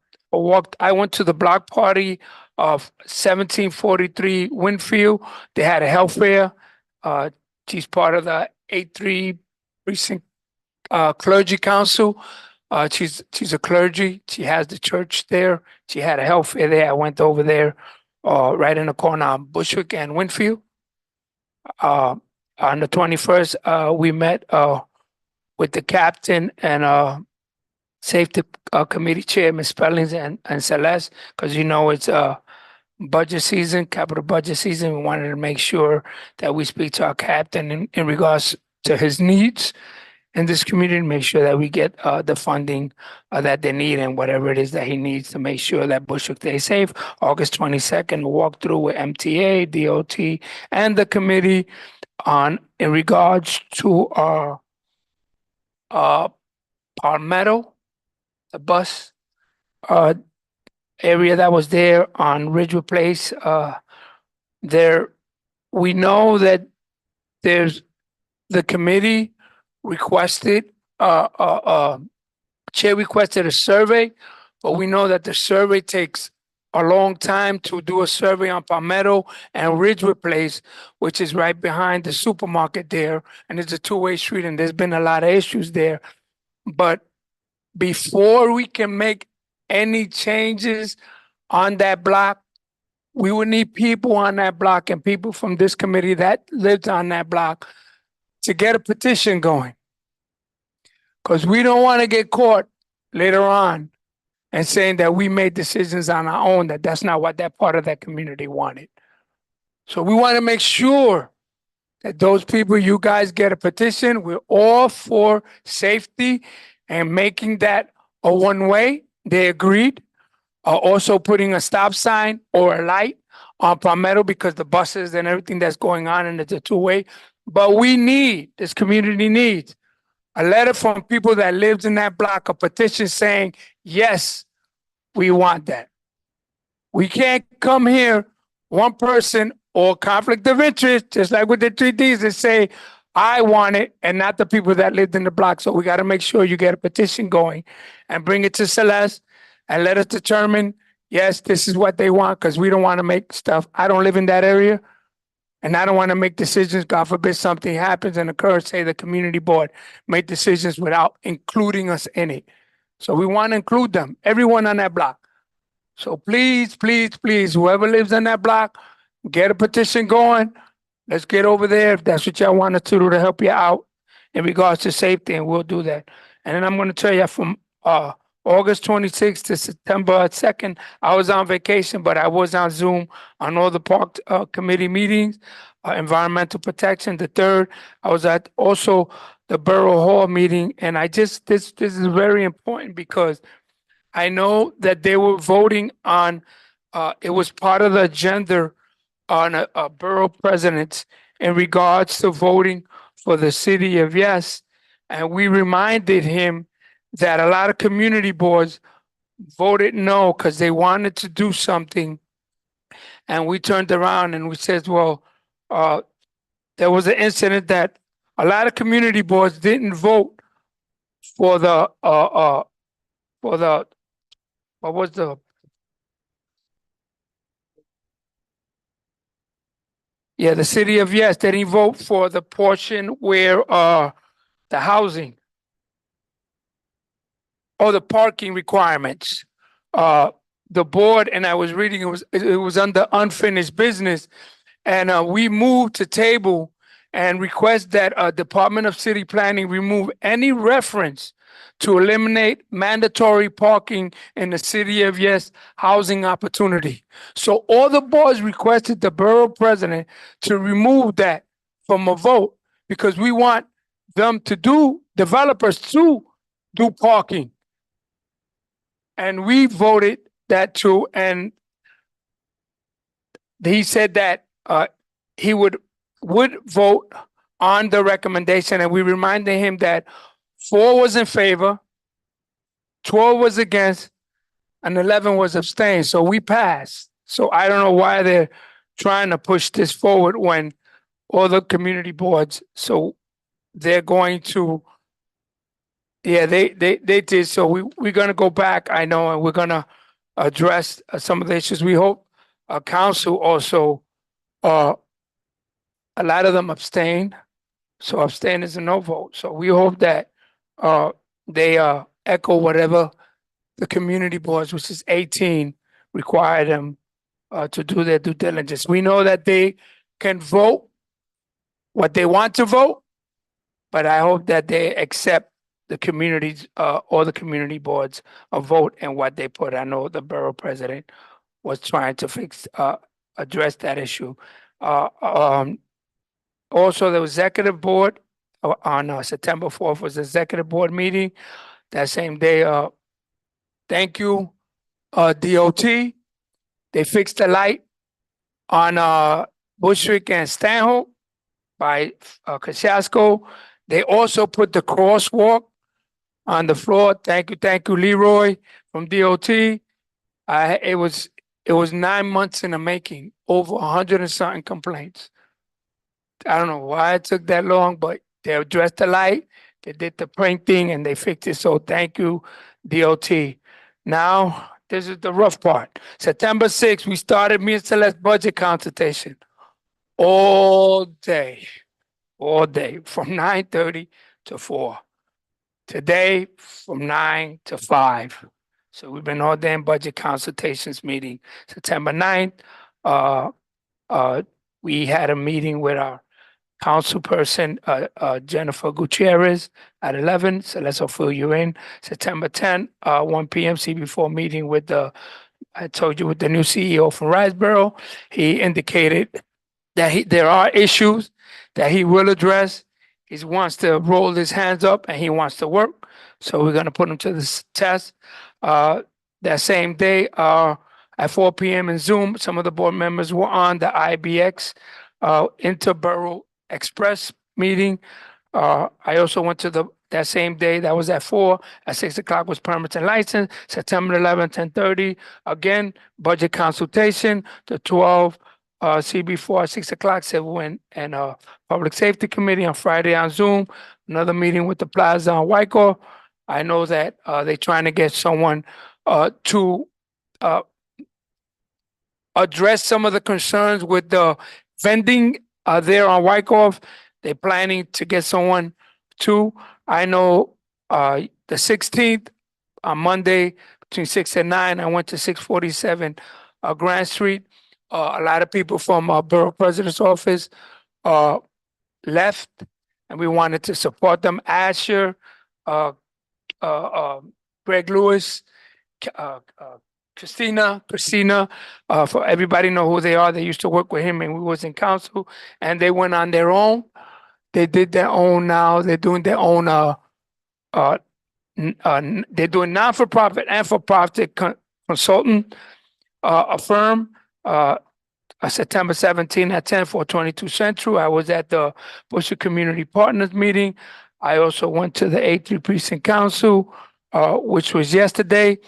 I went to the block party of 1743 Winfield. They had a health fair. She's part of the 83 precinct clergy council. She's a clergy. She has the church there. She had a health fair there. I went over there, right in the corner on Bushwick and Winfield. On the 21st, we met with the captain and safety committee chair, Ms. Spellings and Celeste, because it's budget season, capital budget season. We wanted to make sure that we speak to our captain in regards to his needs in this community, make sure that we get the funding that they need and whatever it is that he needs to make sure that Bushwick stays safe. August 22nd, walk through with MTA, DOT, and the committee in regards to our Palmetto, the bus area that was there on Ridgewood Place. There, we know that there's the committee requested, chair requested a survey, but we know that the survey takes a long time to do a survey on Palmetto and Ridgewood Place, which is right behind the supermarket there, and it's a two-way street, and there's been a lot of issues there. But before we can make any changes on that block, we would need people on that block and people from this committee that lives on that block to get a petition going. Because we don't want to get caught later on and saying that we made decisions on our own, that's not what that part of that community wanted. So we want to make sure that those people, you guys get a petition. We're all for safety and making that a one-way. They agreed. Also putting a stop sign or a light on Palmetto because the buses and everything that's going on, and it's a two-way. But this community needs a letter from people that lives in that block, a petition saying, yes, we want that. We can't come here, one person or conflict of interest, just like with the 3Ds, and say, I want it, and not the people that lived in the block. So we got to make sure you get a petition going and bring it to Celeste and let us determine, yes, this is what they want, because we don't want to make stuff. I don't live in that area. And I don't want to make decisions, God forbid something happens and occurs, say the community board made decisions without including us in it. So we want to include them, everyone on that block. So please, please, please, whoever lives on that block, get a petition going. Let's get over there if that's what y'all want us to do to help you out in regards to safety, and we'll do that. And then I'm going to tell you from August 26th to September 2nd, I was on vacation, but I was on Zoom on all the park committee meetings, environmental protection. The 3rd, I was at also the Borough Hall meeting, and this is very important because I know that they were voting on, it was part of the agenda on a borough president in regards to voting for the city of Yes, and we reminded him that a lot of community boards voted no because they wanted to do something. And we turned around and we said, well, there was an incident that a lot of community boards didn't vote for the, what was the, yeah, the city of Yes, they didn't vote for the portion where the housing, or the parking requirements. The board, and I was reading, it was under unfinished business. And we moved to table and request that Department of City Planning remove any reference to eliminate mandatory parking in the city of Yes housing opportunity. So all the boards requested the borough president to remove that from a vote because we want them to developers to do parking. And we voted that too. And he said that he would vote on the recommendation, and we reminded him that 4 was in favor, 12 was against, and 11 was abstained. So we passed. So I don't know why they're trying to push this forward when all the community boards. So they're going to. Yeah, they did. So we're gonna go back. I know, and we're gonna address some of the issues. We hope council also. A lot of them abstain. So abstain is a no vote. So we hope that they echo whatever the community boards, which is 18, require them to do their due diligence. We know that they can vote what they want to vote, but I hope that they accept the communities or the community boards vote and what they put. I know the borough president was trying to address that issue. Also, the executive board on September 4th was the executive board meeting. That same day, thank you, DOT. They fixed the light on Bushwick and Stanhope by Kosciuszko. They also put the crosswalk on the floor. Thank you, Leroy from DOT. It was 9 months in the making, over 100 and something complaints. I don't know why it took that long, but they addressed the light, they did the painting, and they fixed it. So thank you, DOT. Now, this is the rough part. September 6th, we started me and Celeste budget consultation all day, from 9:30 to 4. Today, from 9 to 5. So we've been all day in budget consultations meeting. September 9th, we had a meeting with our councilperson, Jennifer Gutierrez at 11. So let's fill you in. September 10th, 1 p.m. CB4 meeting with I told you, with the new CEO from Riseboro. He indicated that there are issues that he will address. He wants to roll his hands up and he wants to work. So we're going to put him to this test. That same day, at 4 p.m. in Zoom, some of the board members were on the IBX Interborough Express meeting. I also went to that same day, that was at 4, at 6 o'clock was permits and license, September 11th, 10:30. Again, budget consultation, the 12, CB4 at 6 o'clock, Civil and Public Safety Committee on Friday on Zoom, another meeting with the Plaza on Wyckoff. I know that they're trying to get someone to address some of the concerns with the vending there on Wyckoff. They're planning to get someone to. I know the 16th on Monday between 6 and 9, I went to 647 Grand Street. A lot of people from Borough President's office left, and we wanted to support them. Asher, Greg Lewis, Christina, for everybody know who they are. They used to work with him and we was in council, and they went on their own. They did their own now. They're doing their own, they're doing non-for-profit and for-profit consultant, a firm, September 17 at 10, 422 Central. I was at the Bushwick Community Partners meeting. I also went to the A3 Precinct Council, which was yesterday.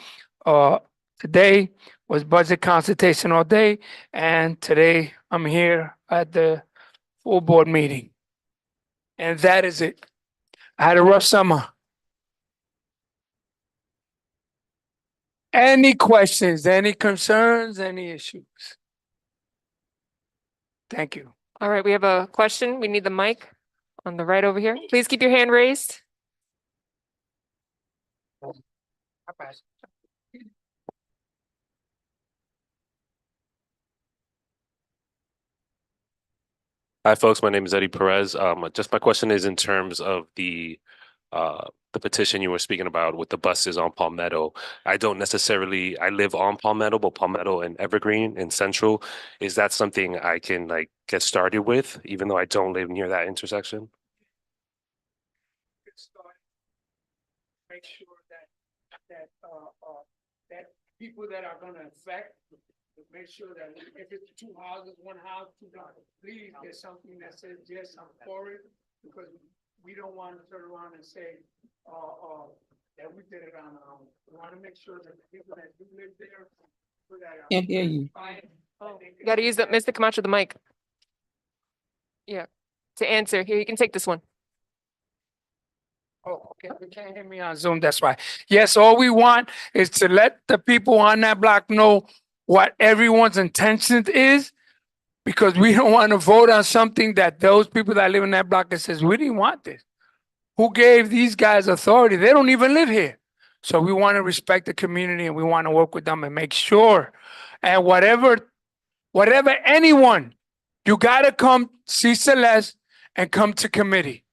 Today was budget consultation all day, and today I'm here at the full board meeting. And that is it. I had a rough summer. Any questions, any concerns, any issues? Thank you. All right, we have a question. We need the mic on the right over here. Please keep your hand raised. Hi, folks. My name is Eddie Perez. Just my question is in terms of the petition you were speaking about with the buses on Palmetto. I live on Palmetto, but Palmetto and Evergreen in Central, is that something I can like get started with, even though I don't live near that intersection? Make sure that people that are gonna affect Make sure that if it's two houses, one house, two houses, please get something that says, yes, I'm for it. Because we don't want to turn around and say, that we did it on our own. We want to make sure that the people that do live there. Can't hear you. You gotta use the, Mr. Camacho, the mic. Yeah, to answer. Here, you can take this one. Oh, okay, you can't hear me on Zoom, that's why. Yes, all we want is to let the people on that block know what everyone's intention is. Because we don't want to vote on something that those people that live in that block that says, we didn't want this. Who gave these guys authority? They don't even live here. So we want to respect the community and we want to work with them and make sure. And whatever anyone, you gotta come see Celeste and come to committee.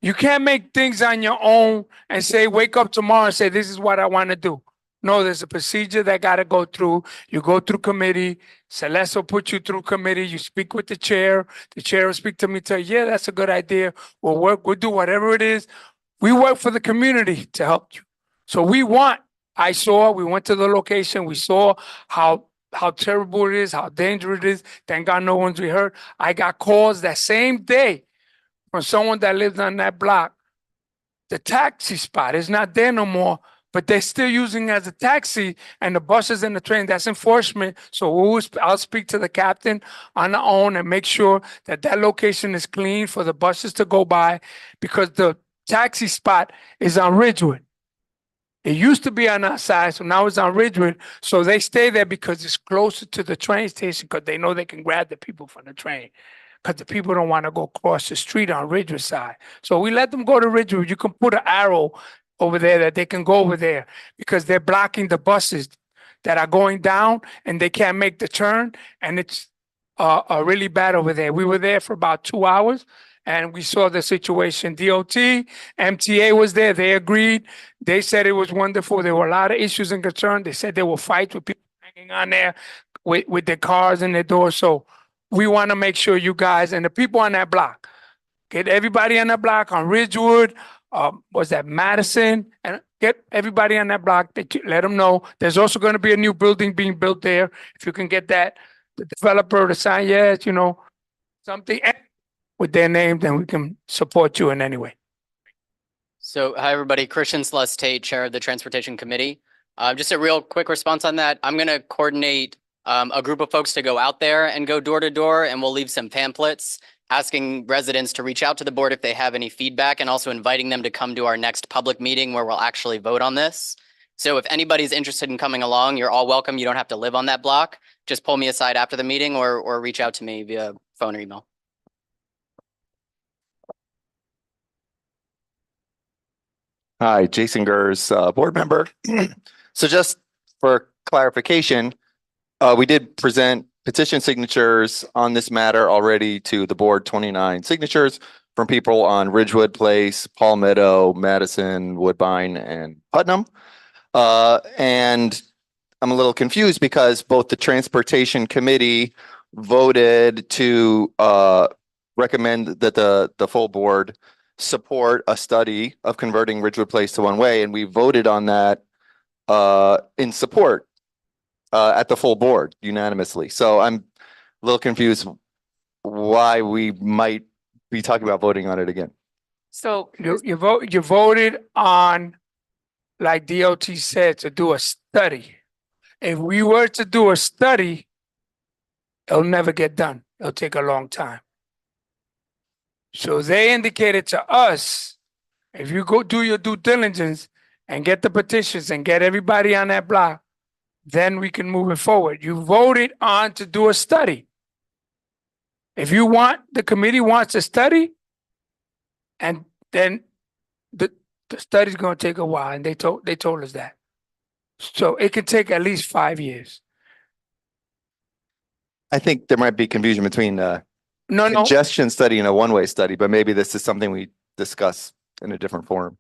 You can't make things on your own and say, wake up tomorrow and say, this is what I want to do. No, there's a procedure that gotta go through. You go through committee. Celeste will put you through committee. You speak with the chair. The chair will speak to me, tell you, yeah, that's a good idea. We'll work, we'll do whatever it is. We work for the community to help you. So we went to the location. We saw how terrible it is, how dangerous it is. Thank God no one's hurt. I got calls that same day from someone that lives on that block. The taxi spot is not there no more, but they're still using it as a taxi and the buses and the train, that's enforcement. So I'll speak to the captain on the own and make sure that that location is clean for the buses to go by because the taxi spot is on Ridgewood. It used to be on our side, so now it's on Ridgewood. So they stay there because it's closer to the train station because they know they can grab the people from the train. Because the people don't want to go across the street on Ridgewood side. So we let them go to Ridgewood. You can put an arrow over there that they can go over there because they're blocking the buses that are going down and they can't make the turn. And it's really bad over there. We were there for about 2 hours and we saw the situation. DOT, MTA was there. They agreed. They said it was wonderful. There were a lot of issues and concerns. They said there were fights with people hanging on there with their cars and their doors. So we want to make sure you guys and the people on that block, get everybody on that block on Ridgewood, was that Madison, and get everybody on that block that you let them know. There's also going to be a new building being built there. If you can get that, the developer to sign, yes, you know, something with their name, then we can support you in any way. So, hi, everybody. Christian Celeste Tate, Chair of the Transportation Committee. Just a real quick response on that. I'm going to coordinate a group of folks to go out there and go door to door, and we'll leave some pamphlets asking residents to reach out to the board if they have any feedback, and also inviting them to come to our next public meeting where we'll actually vote on this. So if anybody's interested in coming along, you're all welcome. You don't have to live on that block. Just pull me aside after the meeting or reach out to me via phone or email. Hi, Jason Gers, board member. So just for clarification, we did present petition signatures on this matter already to the board, 29 signatures from people on Ridgewood Place, Palmetto, Madison, Woodbine, and Putnam. And I'm a little confused because both the Transportation Committee voted to recommend that the full board support a study of converting Ridgewood Place to one-way, and we voted on that in support at the full board unanimously. So I'm a little confused why we might be talking about voting on it again. So You voted on, like DOT said, to do a study. If we were to do a study, it'll never get done. It'll take a long time. So they indicated to us, if you go do your due diligence and get the petitions and get everybody on that block, then we can move it forward. You voted on to do a study. If you want, the committee wants a study, and then the study's gonna take a while, and they told us that. So it could take at least 5 years. I think there might be confusion between No. congestion study and a one-way study, but maybe this is something we discuss in a different forum.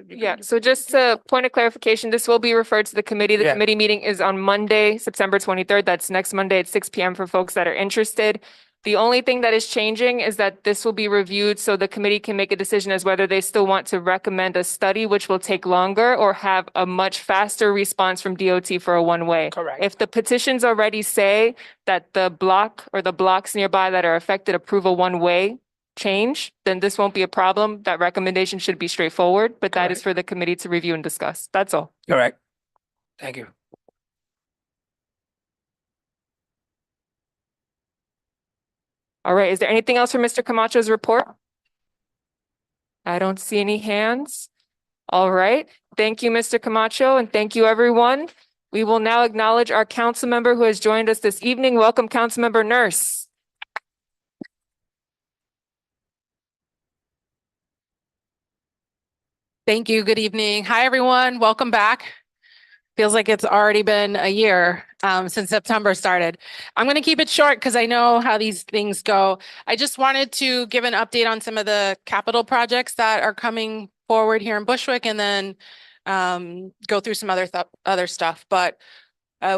Yeah, so just a point of clarification, this will be referred to the committee. The Yeah. committee meeting is on Monday, September 23rd. That's next Monday at 6 p.m. for folks that are interested. The only thing that is changing is that this will be reviewed so the committee can make a decision as whether they still want to recommend a study, which will take longer, or have a much faster response from DOT for a one-way. Correct. If the petitions already say that the block or the blocks nearby that are affected approve a one-way change, then this won't be a problem. That recommendation should be straightforward, but that is Correct. for the committee to review and discuss. That's all. Correct. Thank you. All right, is there anything else for Mr. Camacho's report? I don't see any hands. All right, thank you, Mr. Camacho, and thank you, everyone. We will now acknowledge our council member who has joined us this evening. Welcome, Councilmember Nurse. Thank you. Good evening. Hi, everyone. Welcome back. Feels like it's already been a year since September started. I'm going to keep it short because I know how these things go. I just wanted to give an update on some of the capital projects that are coming forward here in Bushwick, and then go through some other stuff. But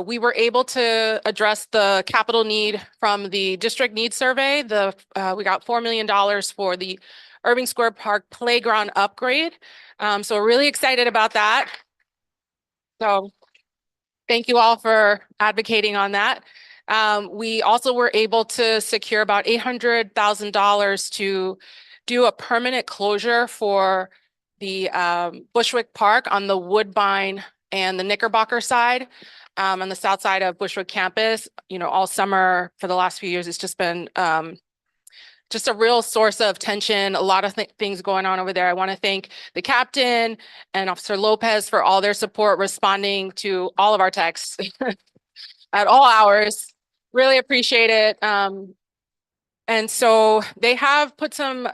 we were able to address the capital need from the district needs survey. We got $4 million for the Irving Square Park playground upgrade. So we're really excited about that. So thank you all for advocating on that. We also were able to secure about $800,000 to do a permanent closure for the Bushwick Park on the Woodbine and the Knickerbocker side. On the south side of Bushwick campus, all summer for the last few years, it's just been just a real source of tension, a lot of things going on over there. I want to thank the captain and Officer Lopez for all their support responding to all of our texts at all hours. Really appreciate it. And so they have put some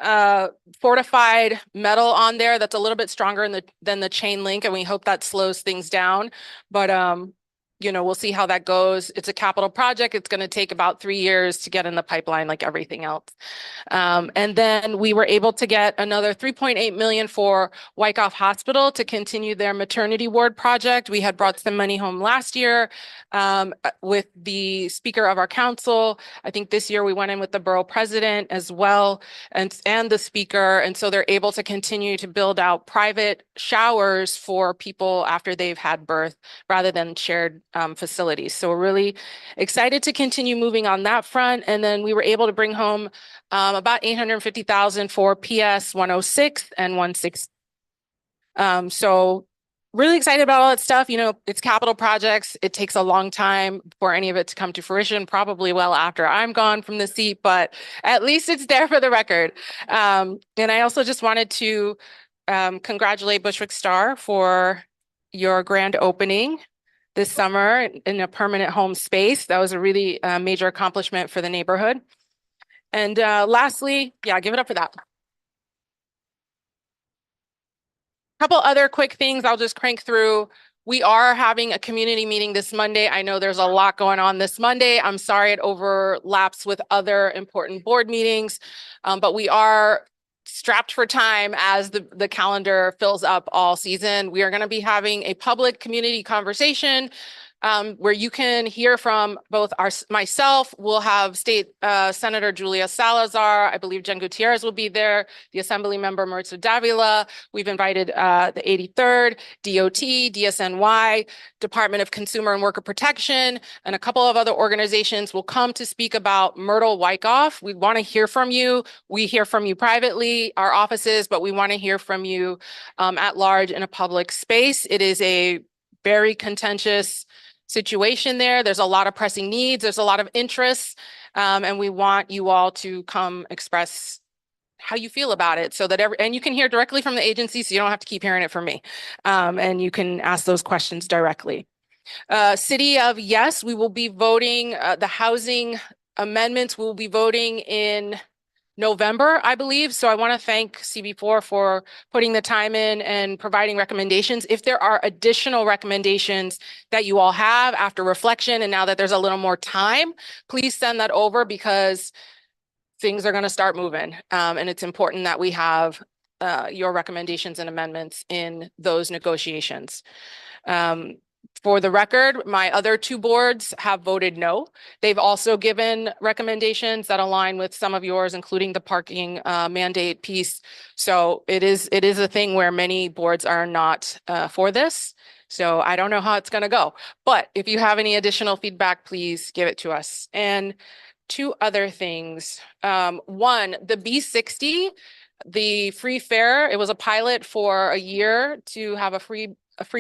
fortified metal on there that's a little bit stronger than the chain link, and we hope that slows things down. But we'll see how that goes. It's a capital project. It's going to take about 3 years to get in the pipeline like everything else. And then we were able to get another 3.8 million for Wyckoff Hospital to continue their maternity ward project. We had brought some money home last year with the speaker of our council. I think this year we went in with the borough president as well, and the speaker. And so they're able to continue to build out private showers for people after they've had birth rather than shared facilities. So we're really excited to continue moving on that front. And then we were able to bring home about 850,000 for PS 106 and 160. So really excited about all that stuff. It's capital projects. It takes a long time for any of it to come to fruition, probably well after I'm gone from the seat, but at least it's there for the record. And I also just wanted to congratulate Bushwick Star for your grand opening this summer in a permanent home space. That was a really major accomplishment for the neighborhood. And lastly, give it up for that. Couple other quick things I'll just crank through. We are having a community meeting this Monday. I know there's a lot going on this Monday. I'm sorry it overlaps with other important board meetings, but we are strapped for time as the calendar fills up all season. We are going to be having a public community conversation where you can hear from both myself. We'll have State Senator Julia Salazar. I believe Jen Gutierrez will be there. The Assembly Member Maritza Davila. We've invited the 83rd, DOT, DSNY, Department of Consumer and Worker Protection, and a couple of other organizations will come to speak about Myrtle Wyckoff. We want to hear from you. We hear from you privately, our offices, but we want to hear from you at large in a public space. It is a very contentious situation there. There's a lot of pressing needs. There's a lot of interests. And we want you all to come express how you feel about it so that and you can hear directly from the agency, so you don't have to keep hearing it from me. And you can ask those questions directly. City of Yes, we will be voting the housing amendments. We'll be voting in November, I believe. So I want to thank CB4 for putting the time in and providing recommendations. If there are additional recommendations that you all have after reflection and now that there's a little more time, please send that over because things are going to start moving. And it's important that we have your recommendations and amendments in those negotiations. For the record, my other two boards have voted no. They've also given recommendations that align with some of yours, including the parking mandate piece. So it is a thing where many boards are not for this. So I don't know how it's going to go. But if you have any additional feedback, please give it to us. And two other things. One, the B60, the free fare, it was a pilot for a year to have a free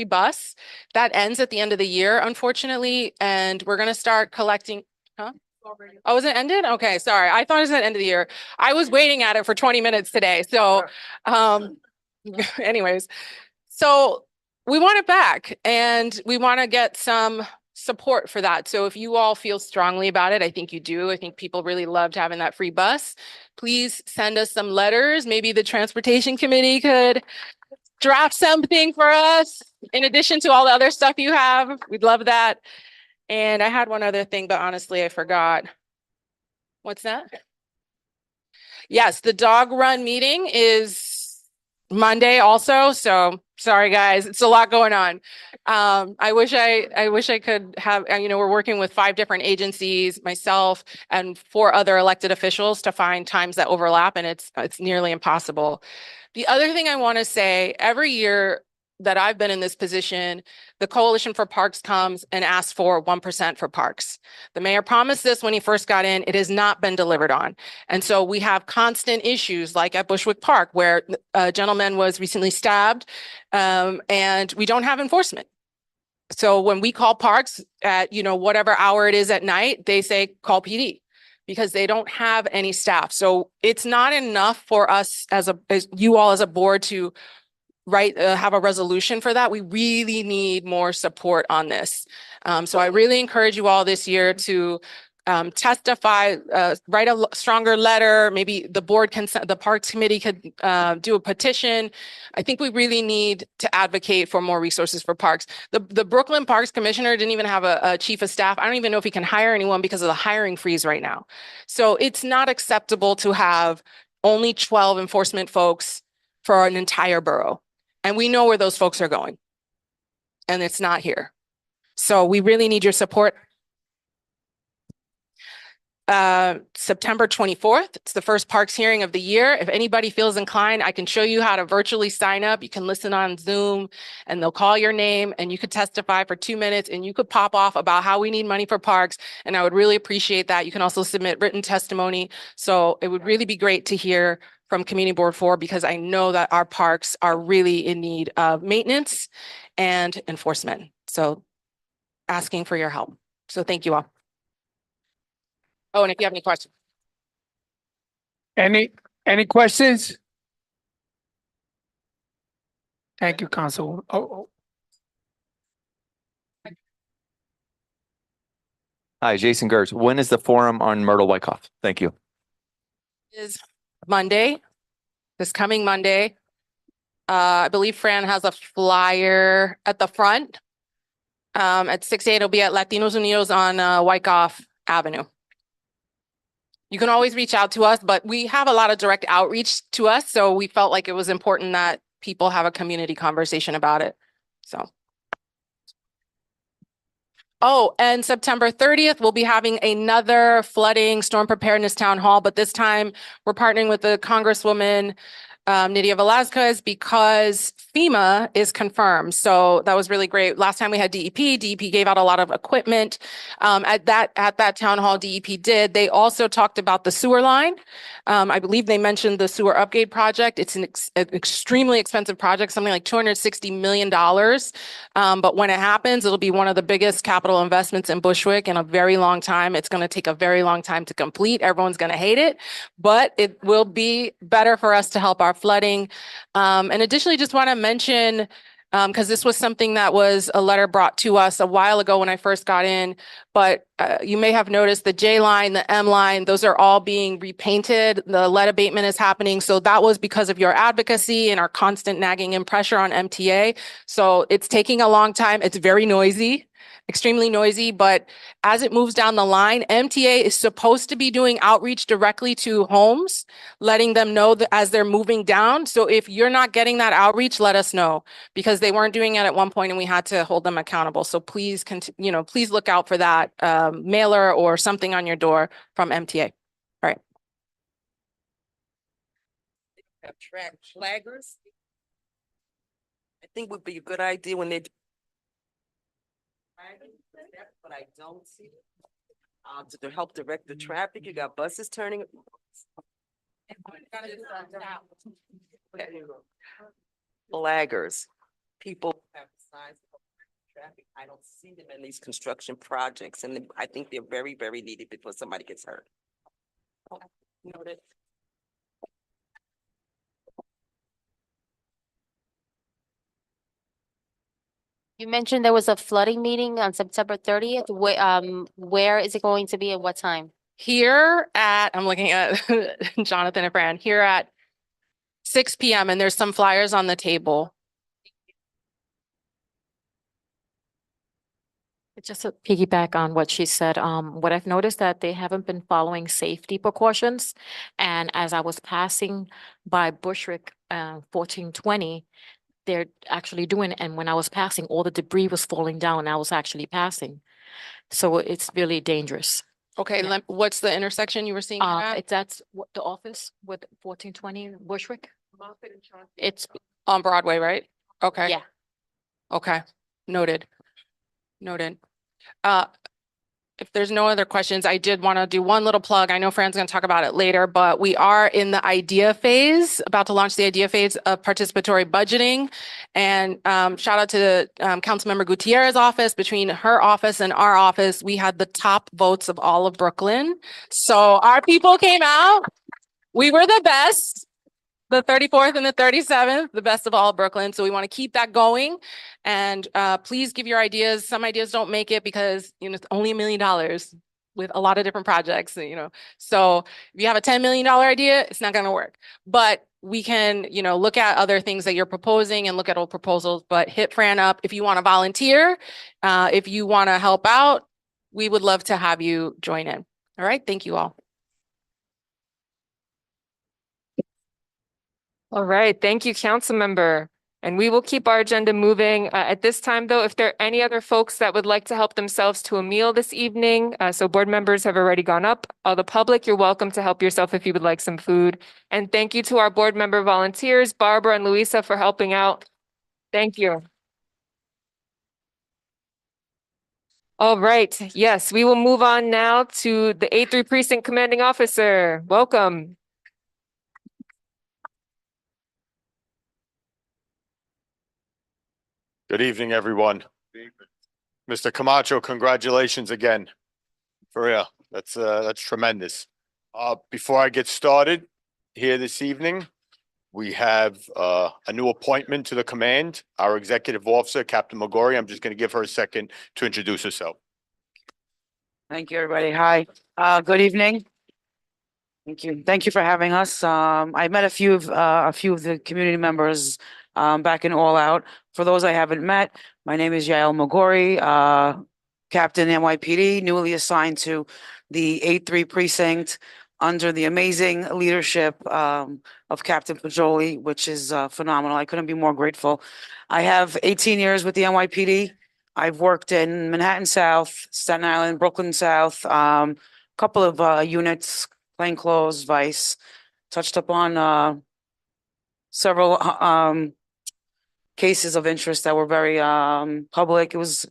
bus that ends at the end of the year, unfortunately, and we're going to start collecting. Huh? Oh, is it ended? Okay, sorry. I thought it was at the end of the year. I was waiting at it for 20 minutes today. So, anyways, so we want it back and we want to get some support for that. So if you all feel strongly about it, I think you do. I think people really loved having that free bus. Please send us some letters. Maybe the transportation committee could draft something for us in addition to all the other stuff you have. We'd love that. And I had one other thing, but honestly, I forgot. What's that? Yes, the dog run meeting is Monday also. So sorry, guys, it's a lot going on. I wish I could have, we're working with 5 different agencies, myself and 4 other elected officials to find times that overlap, and it's nearly impossible. The other thing I want to say, every year that I've been in this position, the Coalition for Parks comes and asks for 1% for parks. The mayor promised this when he first got in. It has not been delivered on. And so we have constant issues like at Bushwick Park, where a gentleman was recently stabbed, and we don't have enforcement. So when we call parks at, whatever hour it is at night, they say, call PD, because they don't have any staff. So it's not enough for us as you all as a board to have a resolution for that. We really need more support on this. So I really encourage you all this year to testify, write a stronger letter. Maybe the board the Parks Committee could do a petition. I think we really need to advocate for more resources for parks. The Brooklyn Parks Commissioner didn't even have a chief of staff. I don't even know if he can hire anyone because of the hiring freeze right now. So it's not acceptable to have only 12 enforcement folks for an entire borough. And we know where those folks are going. And it's not here. So we really need your support. September 24th, it's the first parks hearing of the year. If anybody feels inclined, I can show you how to virtually sign up. You can listen on Zoom and they'll call your name and you could testify for 2 minutes and you could pop off about how we need money for parks. And I would really appreciate that. You can also submit written testimony. So it would really be great to hear from Community Board 4, because I know that our parks are really in need of maintenance and enforcement. So asking for your help. So thank you all. Oh, and if you have any questions. Any questions? Thank you, Council. Hi, Jason Gers. When is the forum on Myrtle Wyckoff? Thank you. Is Monday, this coming Monday. I believe Fran has a flyer at the front. At 6 a.m. it'll be at Latinos Unidos on Wyckoff Avenue. You can always reach out to us, but we have a lot of direct outreach to us. So we felt like it was important that people have a community conversation about it. So. Oh, and September 30th, we'll be having another flooding storm preparedness town hall, but this time we're partnering with the Congresswoman Nydia Velazquez, because FEMA is confirmed. So that was really great. Last time we had DEP gave out a lot of equipment at that town hall. DEP did. They also talked about the sewer line. I believe they mentioned the sewer upgrade project. It's an extremely expensive project, something like $260 million. But when it happens, it'll be one of the biggest capital investments in Bushwick in a very long time. It's going to take a very long time to complete. Everyone's going to hate it, but it will be better for us to help our flooding. And additionally, just want to mention, because this was something that was a letter brought to us a while ago when I first got in, but you may have noticed the J line, the M line, those are all being repainted. The lead abatement is happening. So that was because of your advocacy and our constant nagging and pressure on MTA. So it's taking a long time. It's very noisy. extremely noisy, but as it moves down the line, MTA is supposed to be doing outreach directly to homes, letting them know that as they're moving down. So if you're not getting that outreach, let us know, because they weren't doing it at one point and we had to hold them accountable. So please, please look out for that mailer or something on your door from MTA. All right. Have track flaggers. I think would be a good idea when they. But I don't see it. To help direct the traffic, you got buses turning. Flaggers, people have signs of traffic. I don't see them in these construction projects, and I think they're very, very needed before somebody gets hurt. Noted. You mentioned there was a flooding meeting on September 30th. Where is it going to be and what time? Here at, I'm looking at Jonathan and Fran, here at 6 p.m. and there's some flyers on the table. Just to piggyback on what she said, what I've noticed that they haven't been following safety precautions. And as I was passing by Bushwick, 1420, they're actually doing it. And when I was passing, all the debris was falling down and I was actually passing. So it's really dangerous. Okay, Yeah. What's the intersection you were seeing? That's what the office with 1420 Bushwick. It's on Broadway, right? Okay. Yeah. Okay, noted. Noted. If there's no other questions, I did want to do one little plug. I know Fran's going to talk about it later, but we are in the idea phase, about to launch the idea phase of participatory budgeting. And shout out to Councilmember Gutierrez's office. Between her office and our office, we had the top votes of all of Brooklyn. So our people came out. We were the best. The 34th and the 37th, the best of all of Brooklyn. So we want to keep that going. And please give your ideas. Some ideas don't make it because, it's only $1 million with a lot of different projects, So if you have a $10 million idea, it's not going to work. But we can, look at other things that you're proposing and look at old proposals, but hit Fran up if you want to volunteer. If you want to help out, we would love to have you join in. All right. Thank you all. All right, thank you, council member. And we will keep our agenda moving. At this time, though, if there are any other folks that would like to help themselves to a meal this evening, so board members have already gone up. All the public, you're welcome to help yourself if you would like some food. And thank you to our board member volunteers, Barbara and Luisa, for helping out. Thank you. All right, yes, we will move on now to the 8-3 Precinct Commanding Officer. Welcome. Good evening, everyone. Mr. Camacho, congratulations again. For real, that's tremendous. Before I get started here this evening, we have a new appointment to the command, our executive officer, Captain Magori. I'm just going to give her a second to introduce herself. Thank you, everybody. Hi, good evening. Thank you. Thank you for having us. I met a few of the community members back in All Out. For those I haven't met, my name is Yael Magori, Captain NYPD, newly assigned to the 8-3 precinct under the amazing leadership of Captain Pajoli, which is phenomenal. I couldn't be more grateful. I have 18 years with the NYPD. I've worked in Manhattan South, Staten Island, Brooklyn South, couple of units, plainclothes, vice, touched upon several cases of interest that were very public. It was a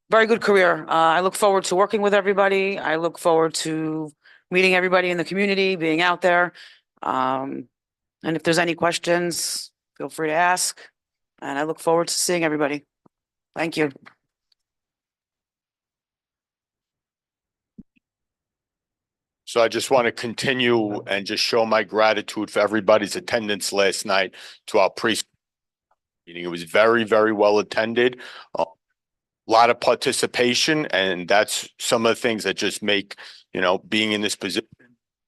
very good career. I look forward to working with everybody. I look forward to meeting everybody in the community, being out there. And if there's any questions, feel free to ask. And I look forward to seeing everybody. Thank you. So I just want to continue and just show my gratitude for everybody's attendance last night to our precinct meeting. It was very, very well attended. A lot of participation, and that's some of the things that just make, being in this position.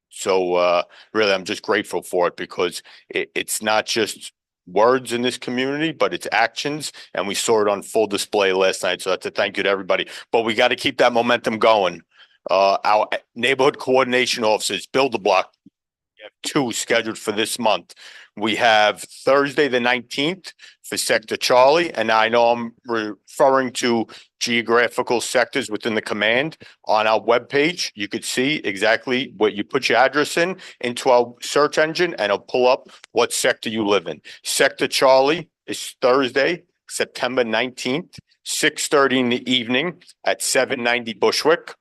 So really, I'm just grateful for it because it's not just words in this community, but it's actions. And we saw it on full display last night. So that's a thank you to everybody. But we got to keep that momentum going. Our neighborhood coordination officers, Build the Block, we have 2 scheduled for this month. We have Thursday, the 19th for Sector Charlie. And I know I'm referring to geographical sectors within the command. On our webpage, you could see exactly what you put your address in into our search engine, and it'll pull up what sector you live in. Sector Charlie is Thursday, September 19th, 6:30 in the evening at 790 Bushwick.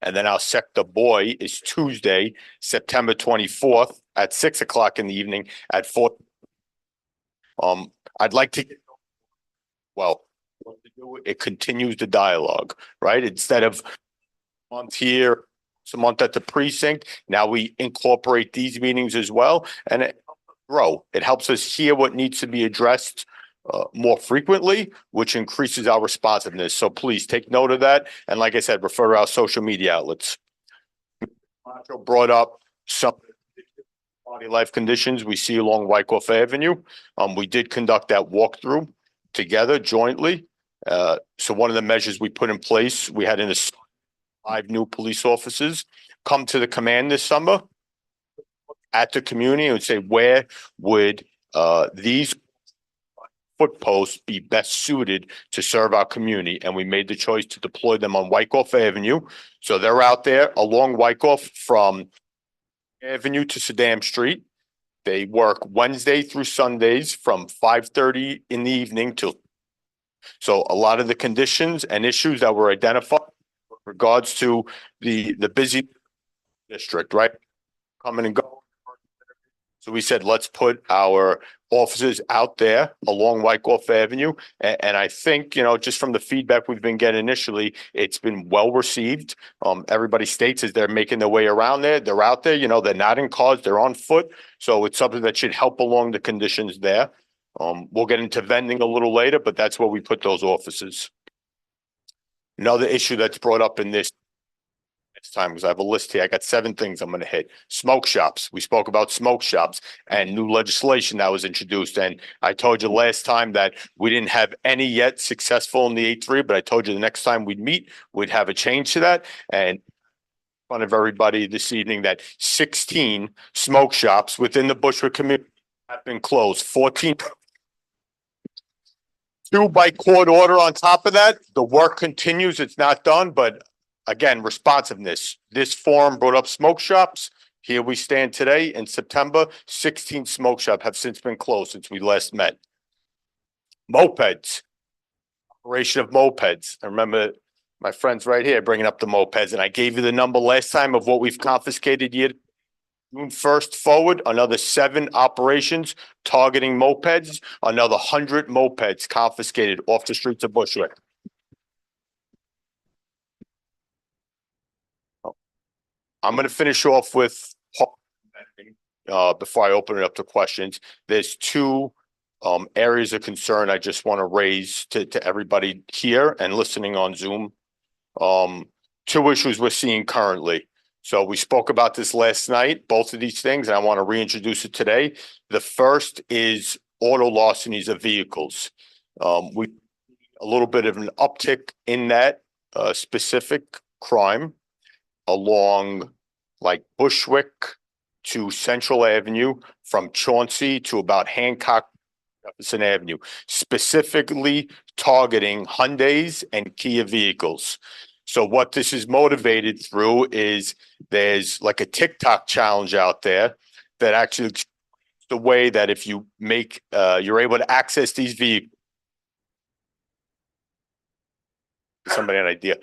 And then our sector boy is Tuesday, September 24th at 6 o'clock in the evening at 4. I'd like to, well, what to do, it continues the dialogue, right? Instead of a month here, it's a month at the precinct. Now we incorporate these meetings as well, and it grow. It helps us hear what needs to be addressed more frequently, which increases our responsiveness. So please take note of that. And like I said, refer to our social media outlets. Macho brought up some quality of life conditions we see along Wyckoff Avenue. We did conduct that walkthrough together jointly. So one of the measures we put in place, we had 5 new police officers come to the command this summer at the community and say, where would these foot posts be best suited to serve our community? And we made the choice to deploy them on Wyckoff Avenue. So they're out there along Wyckoff from Avenue to Saddam Street. They work Wednesday through Sundays from 5:30 in the evening till. So a lot of the conditions and issues that were identified with regards to the busy district, right? Coming and going. So we said, let's put our officers out there along Wyckoff Avenue. And I think, you know, just from the feedback we've been getting initially, it's been well received. Everybody states as they're making their way around there, they're out there, you know, they're not in cars, they're on foot. So it's something that should help along the conditions there. We'll get into vending a little later, but that's where we put those officers. Another issue that's brought up in this time, because I have a list here. I got 7 things I'm going to hit. Smoke shops. We spoke about smoke shops and new legislation that was introduced. And I told you last time that we didn't have any yet successful in the A3, but I told you the next time we'd meet, we'd have a change to that. And in front of everybody this evening that 16 smoke shops within the Bushwick community have been closed. 14. 2 by court order on top of that. The work continues. It's not done, but again, responsiveness. This forum brought up smoke shops. Here we stand today in September. 16 smoke shops have since been closed since we last met. Mopeds. Operation of mopeds. I remember my friends right here bringing up the mopeds, and I gave you the number last time of what we've confiscated yet. June 1st forward, another 7 operations targeting mopeds, another 100 mopeds confiscated off the streets of Bushwick. I'm going to finish off with before I open it up to questions. There's 2 areas of concern I just want to raise to everybody here and listening on Zoom. 2 issues we're seeing currently. So we spoke about this last night, both of these things, and I want to reintroduce it today. The first is auto larcenies of vehicles. We a little bit of an uptick in that specific crime along like Bushwick to Central Avenue, from Chauncey to about Hancock Jefferson Avenue, specifically targeting Hyundais and Kia vehicles. So what this is motivated through is there's like a TikTok challenge out there that actually the way that if you make you're able to access these vehicles. Somebody an idea.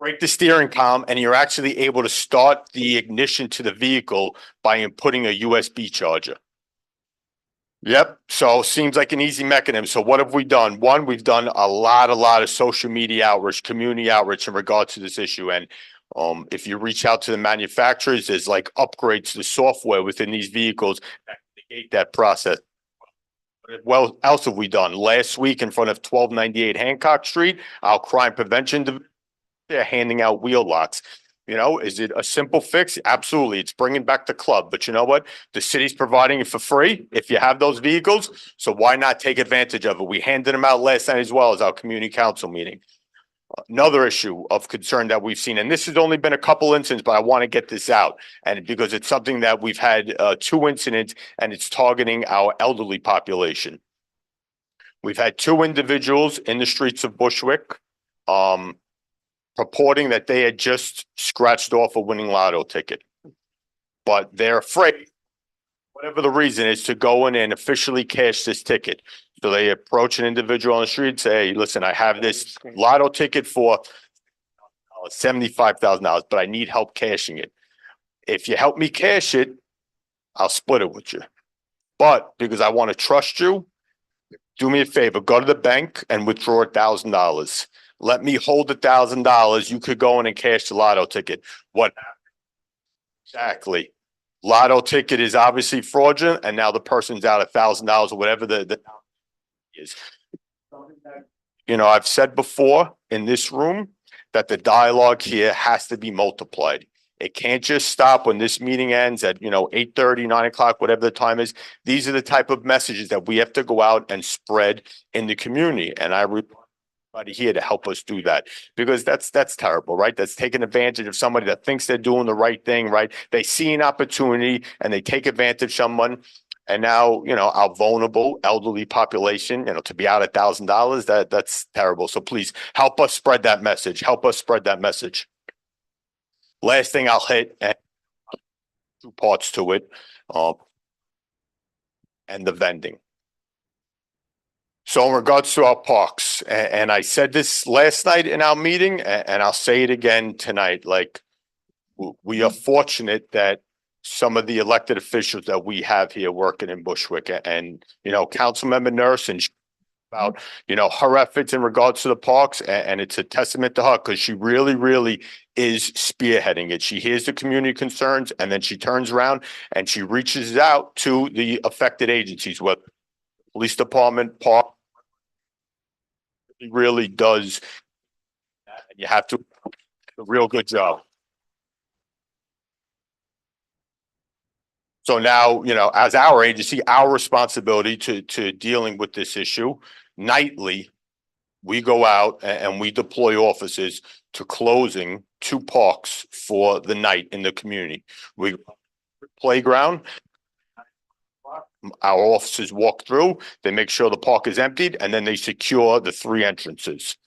Break the steering column, and you're actually able to start the ignition to the vehicle by inputting a USB charger. Yep. So seems like an easy mechanism. So what have we done? One, we've done a lot of social media outreach, community outreach in regards to this issue. And if you reach out to the manufacturers, there's like upgrades to the software within these vehicles that negate that process. What else have we done? Last week in front of 1298 Hancock Street, our crime prevention, they're handing out wheel locks. You know, is it a simple fix? Absolutely. It's bringing back the club. But you know what? The city's providing it for free if you have those vehicles. So why not take advantage of it? We handed them out last night as well as our community council meeting. Another issue of concern that we've seen, and this has only been a couple incidents, but I want to get this out. And because it's something that we've had 2 incidents and it's targeting our elderly population. We've had 2 individuals in the streets of Bushwick, purporting that they had just scratched off a winning lotto ticket. But they're afraid, whatever the reason is, to go in and officially cash this ticket. So they approach an individual on the street and say, hey, listen, I have this lotto ticket for $75,000, but I need help cashing it. If you help me cash it, I'll split it with you. But because I want to trust you, do me a favor, go to the bank and withdraw $1,000. Let me hold $1,000. You could go in and cash the lotto ticket. What? Exactly. Lotto ticket is obviously fraudulent, and now the person's out $1,000 or whatever the is. You know, I've said before in this room that the dialogue here has to be multiplied. It can't just stop when this meeting ends at, 8:30, 9 o'clock, whatever the time is. These are the type of messages that we have to go out and spread in the community. And I everybody here to help us do that, because that's terrible, right? That's taking advantage of somebody that thinks they're doing the right thing, right? They see an opportunity and they take advantage of someone. And now, our vulnerable elderly population, to be out $1,000, that's terrible. So please help us spread that message. Help us spread that message. Last thing I'll hit, and 2 parts to it, and the vending. So in regards to our parks, and I said this last night in our meeting, and I'll say it again tonight, like, we are fortunate that some of the elected officials that we have here working in Bushwick, and, Councilmember Nurse and about, her efforts in regards to the parks, and it's a testament to her because she really, really is spearheading it. She hears the community concerns and then she turns around and she reaches out to the affected agencies, whether police department, park. He really does. And you have to do a real good job. So now, as our agency, our responsibility to dealing with this issue nightly, we go out and we deploy officers to closing 2 parks for the night in the community. We playground. Our officers walk through, they make sure the park is emptied, and then they secure the 3 entrances.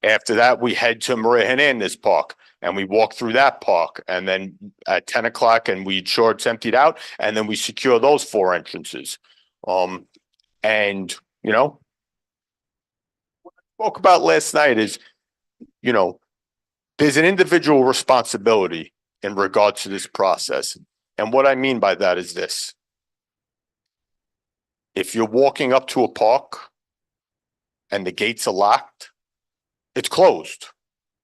After that, we head to Maria Hernandez Park and we walk through that park, and then at 10 o'clock and we ensure it's emptied out, and then we secure those 4 entrances. And what I spoke about last night is, there's an individual responsibility in regards to this process. And what I mean by that is this. If you're walking up to a park and the gates are locked, it's closed,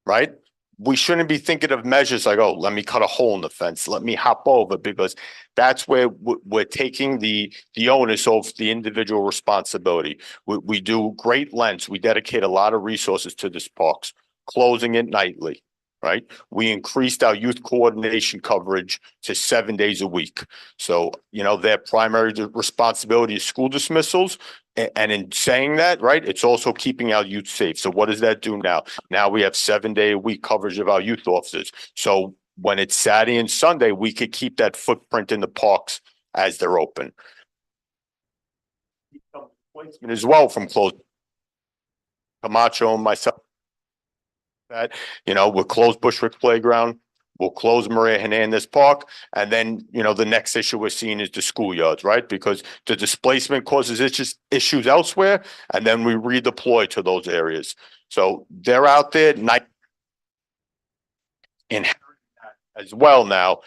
right? We shouldn't be thinking of measures like, oh, let me cut a hole in the fence, let me hop over, because that's where we're taking the onus of the individual responsibility. We do great lengths. We dedicate a lot of resources to this parks, closing it nightly, right? We increased our youth coordination coverage to 7 days a week. So, their primary responsibility is school dismissals. And in saying that, right, it's also keeping our youth safe. So what does that do now? Now we have 7-day-a-week coverage of our youth officers. So when it's Saturday and Sunday, we could keep that footprint in the parks as they're open. As well from closing. Camacho and myself. That, we'll close Bushwick Playground, we'll close Maria Hernandez Park, and then, the next issue we're seeing is the schoolyards, right? Because the displacement causes issues elsewhere, and then we redeploy to those areas. So they're out there night in as well now.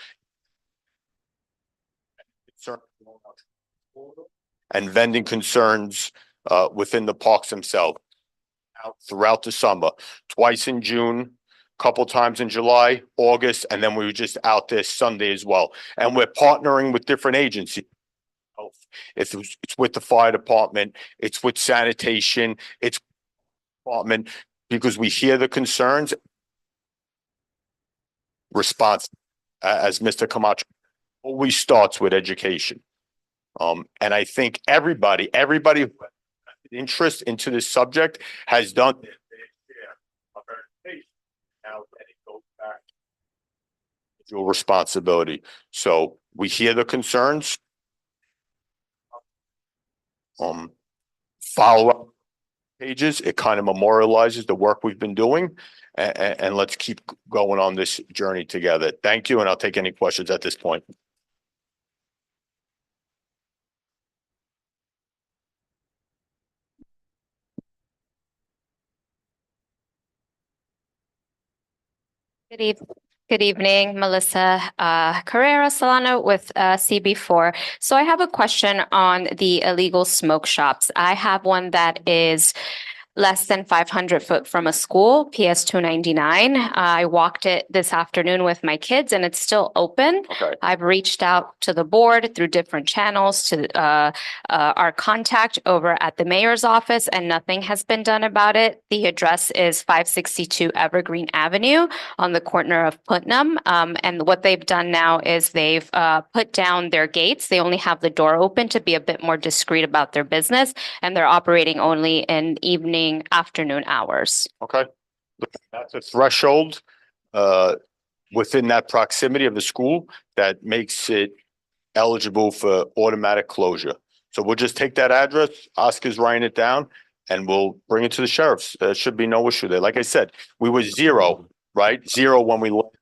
And vending concerns within the parks themselves. Throughout the summer, twice in June, couple times in July, August, and then we were just out there Sunday as well. And we're partnering with different agencies. It's with the fire department, it's with sanitation, it's department, because we hear the concerns. response, as Mr. Camacho always starts with education. And I think everybody who has interest into this subject has done their share of education. Now then it goes back to your responsibility. So we hear the concerns. Follow up pages. It kind of memorializes the work we've been doing, and let's keep going on this journey together. Thank you, and I'll take any questions at this point. Good evening, Melissa Carrera Solano with CB4. So I have a question on the illegal smoke shops. I have one that is less than 500 foot from a school, PS 299. I walked it this afternoon with my kids and it's still open. Okay. I've reached out to the board through different channels to our contact over at the mayor's office and nothing has been done about it. The address is 562 Evergreen Avenue on the corner of Putnam. And what they've done now is they've put down their gates. They only have the door open to be a bit more discreet about their business and they're operating only in evening, afternoon hours. Okay. That's a threshold within that proximity of the school that makes it eligible for automatic closure. So we'll just take that address, Oscar's writing it down, and we'll bring it to the sheriff's. There should be no issue there. Like I said, we were 0, right? 0 when we left.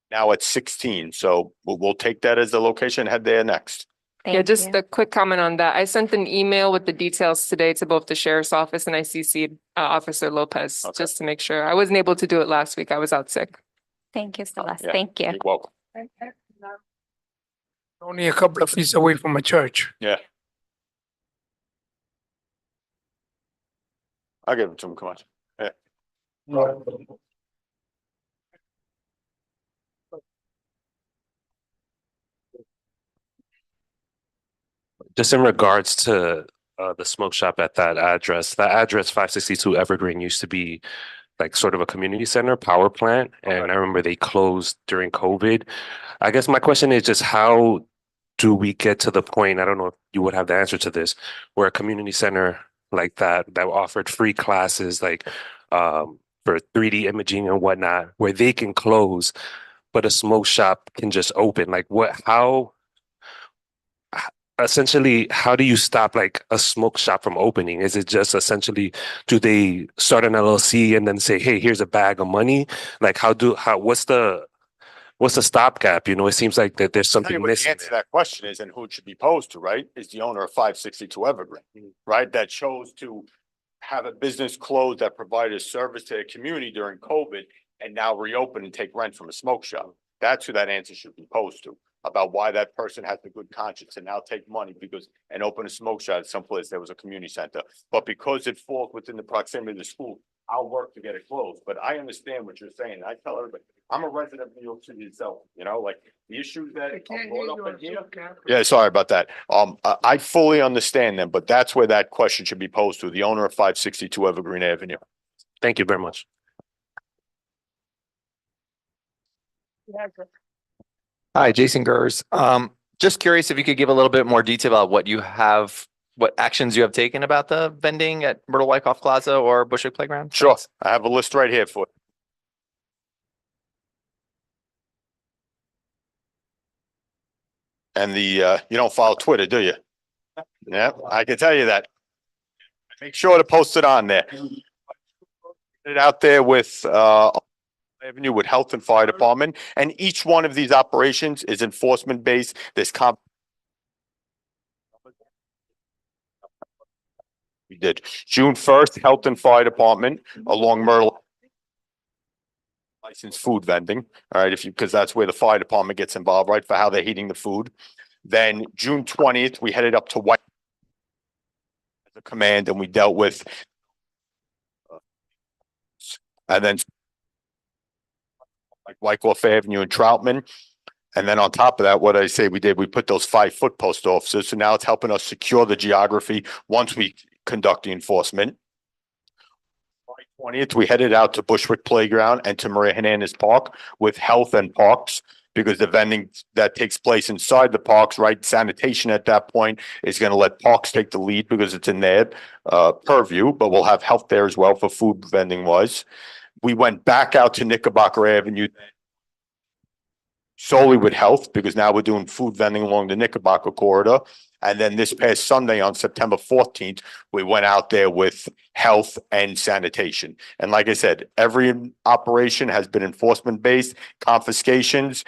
Now it's 16. So we'll take that as the location, head there next. Yeah, just a quick comment on that. I sent an email with the details today to both the sheriff's office and I CC'd Officer Lopez just to make sure. I wasn't able to do it last week. I was out sick. Thank you, Celeste. Yeah, Thank you. You're welcome. Only a couple of feet away from a church. Yeah. I'll give it to him. Come on. Yeah. Just in regards to the smoke shop at that address 562 Evergreen used to be like sort of a community center power plant. And I remember they closed during COVID. I guess my question is just how do we get to the point, I don't know if you would have the answer to this, where a community center like that offered free classes like for 3D imaging and whatnot, where they can close, but a smoke shop can just open? Like essentially, how do you stop like a smoke shop from opening? Is it just essentially, do they start an LLC and then say, hey, here's a bag of money? Like what's the stopgap? You know, it seems like that there's something What the missing. answer to that question is, and who it should be posed to, right, is the owner of 562 Evergreen, right? That chose to have a business close that provided a service to the community during COVID and now reopen and take rent from a smoke shop. That's who that answer should be posed to, about why that person has the good conscience and now take money and open a smoke shop at someplace there was a community center. But because it falls within the proximity of the school, I'll work to get it closed. But I understand what you're saying. I tell everybody, I'm a resident of New York City itself, you know, like the issues that are brought up in here. Yeah, sorry about that. I fully understand them, but that's where that question should be posed to the owner of 562 Evergreen Avenue. Thank you very much. Hi, Jason Gers. Just curious if you could give a little bit more detail about what actions you have taken about the vending at Myrtle Wyckoff Plaza or Bushwick Playground? Sure. Thanks. I have a list right here for you. And you don't follow Twitter, do you? Yeah, I can tell you that. Make sure to post it on there. It out there with Avenue with Health and Fire Department, and each one of these operations is enforcement based. We did June 1st, Health and Fire Department along Myrtle. Licensed food vending, all right, because that's where the fire department gets involved, right, for how they're heating the food. Then June 20th, we headed up to White as a command, and we dealt with and then like Wyckoff Avenue and Troutman. And then on top of that, what I say we did, we put those 5-foot post officers. So now it's helping us secure the geography once we conduct the enforcement. 20th, we headed out to Bushwick Playground and to Maria Hernandez Park with Health and Parks, because the vending that takes place inside the parks, right, sanitation at that point is going to let parks take the lead because it's in their purview, but we'll have health there as well for food vending wise. We went back out to Knickerbocker Avenue solely with health, because now we're doing food vending along the Knickerbocker corridor. And then this past Sunday on September 14th, we went out there with health and sanitation. And like I said, every operation has been enforcement based, confiscations.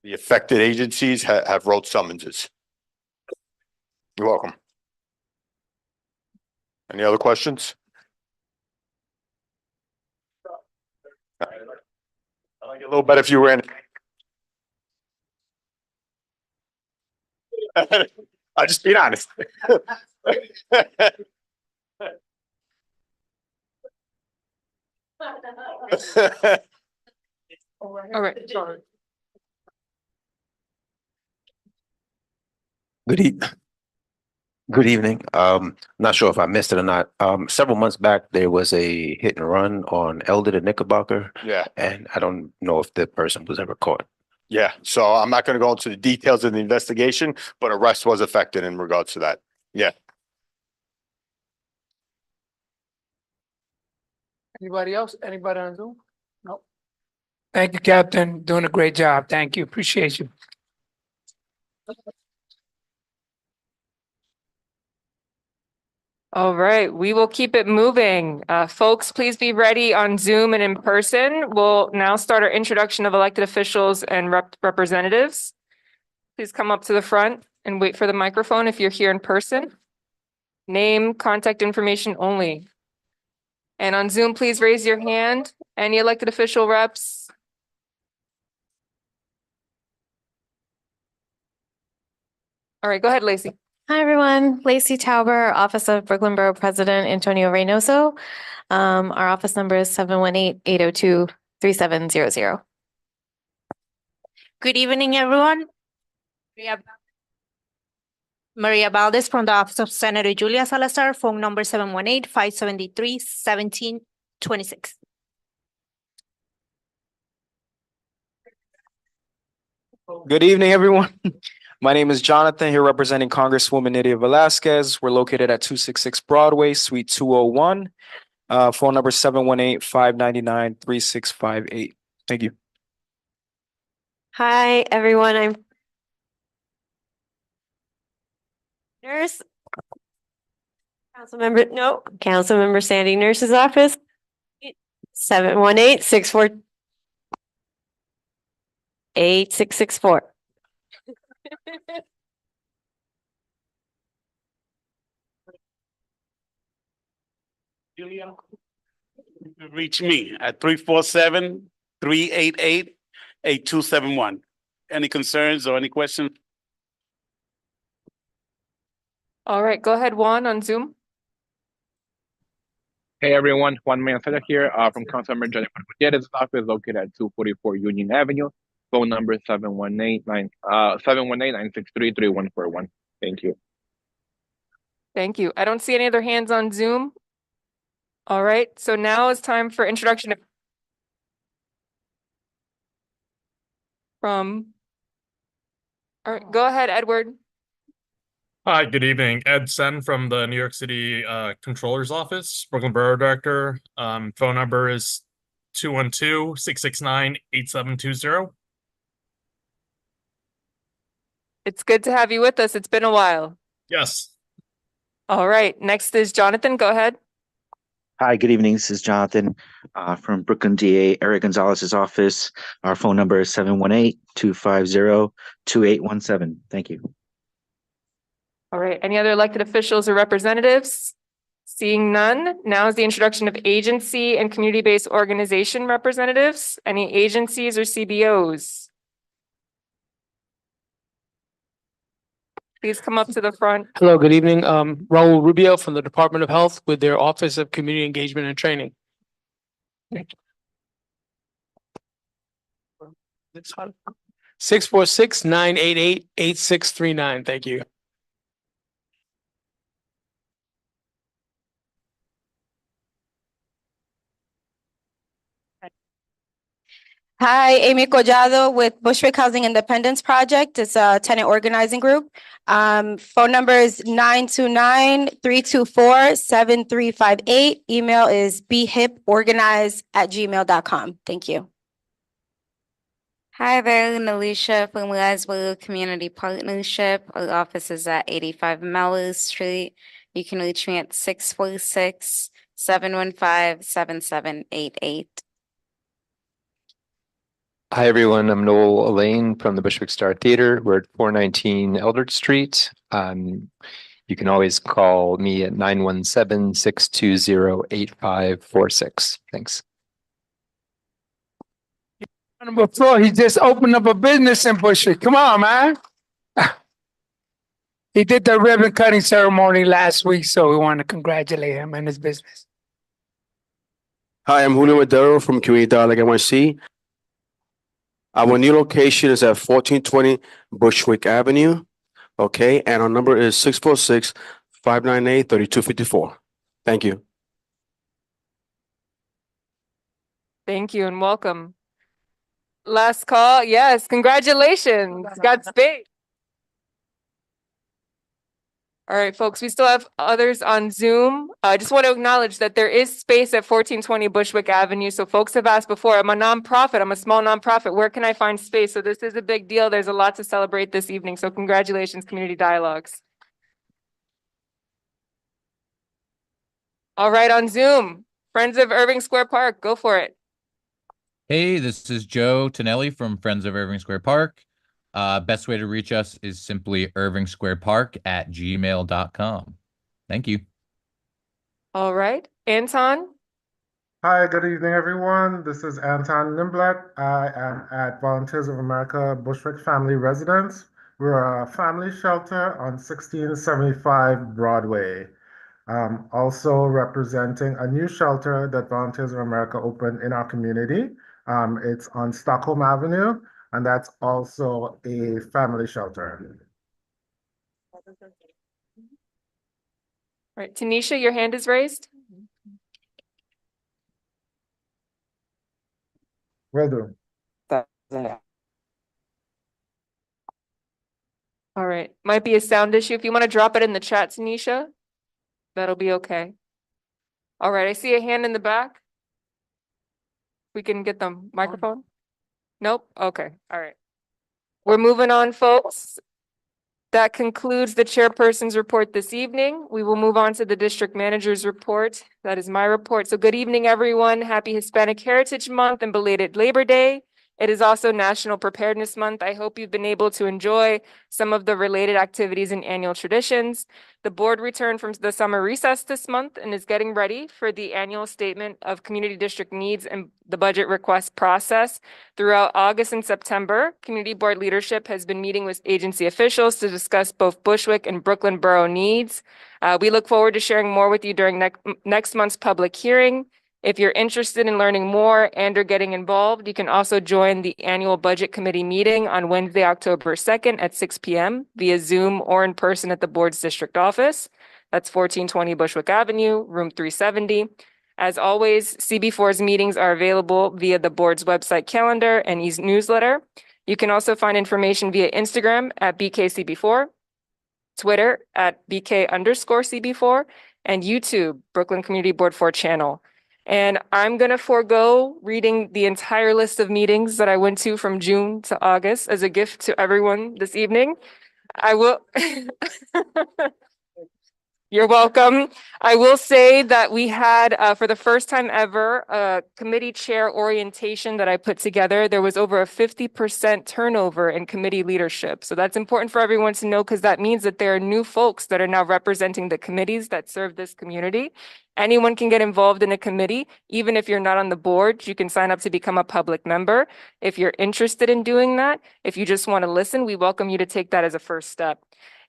The affected agencies have wrote summonses. You're welcome. Any other questions? I like it a little better if you ran. I'll just be honest. All right. Good evening. Not sure if I missed it or not. Several months back, there was a hit and run on Elder to Knickerbocker. Yeah. And I don't know if the person was ever caught. Yeah, so I'm not going to go into the details of the investigation, but arrest was affected in regards to that. Yeah. Anybody else? Anybody on Zoom? No. Thank you, Captain. Doing a great job. Thank you. Appreciate you. All right, we will keep it moving. Folks, please be ready on Zoom and in person. We'll now start our introduction of elected officials and representatives. Please come up to the front and wait for the microphone if you're here in person. Name, contact information only. And on Zoom, please raise your hand. Any elected official reps? All right, go ahead, Lacey. Hi, everyone. Lacey Tauber, Office of Brooklyn Borough President Antonio Reynoso. Our office number is 718-802-3700. Good evening, everyone. Maria Valdez from the Office of Senator Julia Salazar, phone number 718-573-1726. Good evening, everyone. My name is Jonathan, here representing Congresswoman Nydia Velasquez. We're located at 266 Broadway, Suite 201. Phone number 718-599-3658. Thank you. Hi, everyone. I'm Nurse. Councilmember Sandy Nurse's office. 718-648-8664. Julia, you can reach me at 347-388-8271. Any concerns or any questions? All right, go ahead, Juan, on Zoom. Hey everyone, Juan Mancera here from Councilmember Jennifer Gutierrez's office located at 244 Union Avenue. Phone number 718-963-3141. Thank you. Thank you. I don't see any other hands on Zoom. All right, so now it's time for introduction from. All right, go ahead, Edward. Hi, good evening. Ed Sen from the New York City Controller's Office, Brooklyn Borough Director. Phone number is 212-669-8720. It's good to have you with us. It's been a while. Yes. All right, next is Jonathan. Go ahead. Hi, good evening. This is Jonathan from Brooklyn DA Eric Gonzalez's office. Our phone number is 718-250-2817. Thank you. All right, any other elected officials or representatives? Seeing none, now is the introduction of agency and community-based organization representatives. Any agencies or CBOs? Please come up to the front. Hello, good evening. Raul Rubio from the Department of Health with their Office of Community Engagement and Training. Thank you. 646-988-8639. Thank you. Hi, Amy Collado with Bushwick Housing Independence Project. It's a tenant organizing group. Phone number is 929-324-7358. Email is bhiporganize@gmail.com. Thank you. Hi there, Alicia from Laswell Community Partnership. Our office is at 85 Mellow Street. You can reach me at 646-715-7788. Hi, everyone. I'm Noel Elaine from the Bushwick Star Theater. We're at 419 Eldred Street. You can always call me at 917-620-8546. Thanks. Before he just opened up a business in Bushwick. Come on, man. He did the ribbon cutting ceremony last week, so we want to congratulate him and his business. Hi, I'm Julio Madero from Community Dialogue NYC. Our new location is at 1420 Bushwick Avenue. Okay, and our number is 646-598-3254. Thank you. Thank you and welcome. Last call. Yes, congratulations. Got space. All right, folks, we still have others on Zoom. I just want to acknowledge that there is space at 1420 Bushwick Avenue. So folks have asked before, I'm a nonprofit, I'm a small nonprofit. Where can I find space? So this is a big deal. There's a lot to celebrate this evening. So congratulations, Community Dialogues. All right, on Zoom, Friends of Irving Square Park, go for it. Hey, this is Joe Tonelli from Friends of Irving Square Park. Best way to reach us is simply irvingsquarepark@gmail.com. Thank you. All right, Anton. Hi, good evening, everyone. This is Anton Nimblet. I am at Volunteers of America Bushwick Family Residence. We're a family shelter on 1675 Broadway. Also representing a new shelter that Volunteers of America opened in our community. It's on Stockholm Avenue, and that's also a family shelter. All right, Tanisha, your hand is raised. Will do. All right, might be a sound issue. If you want to drop it in the chat, Tanisha, that'll be okay. All right, I see a hand in the back. We can get the microphone. Nope. Okay. All right. We're moving on, folks. That concludes the chairperson's report this evening. We will move on to the district manager's report. That is my report. So good evening, everyone. Happy Hispanic Heritage Month and belated Labor Day. It is also National Preparedness Month. I hope you've been able to enjoy some of the related activities and annual traditions. The board returned from the summer recess this month and is getting ready for the annual statement of community district needs and the budget request process. Throughout August and September, community board leadership has been meeting with agency officials to discuss both Bushwick and Brooklyn borough needs. We look forward to sharing more with you during next month's public hearing. If you're interested in learning more and or getting involved, you can also join the annual budget committee meeting on Wednesday, October 2nd at 6 p.m. via Zoom or in person at the board's district office. That's 1420 Bushwick Avenue, room 370. As always, CB4's meetings are available via the board's website calendar and newsletter. You can also find information via Instagram at BKCB4, Twitter at BK_CB4, and YouTube, Brooklyn Community Board 4 channel. And I'm going to forego reading the entire list of meetings that I went to from June to August as a gift to everyone this evening. I will. You're welcome. I will say that we had, for the first time ever, a committee chair orientation that I put together. There was over a 50% turnover in committee leadership. So that's important for everyone to know because that means that there are new folks that are now representing the committees that serve this community. Anyone can get involved in a committee, even if you're not on the board. You can sign up to become a public member. If you're interested in doing that, if you just want to listen, we welcome you to take that as a first step.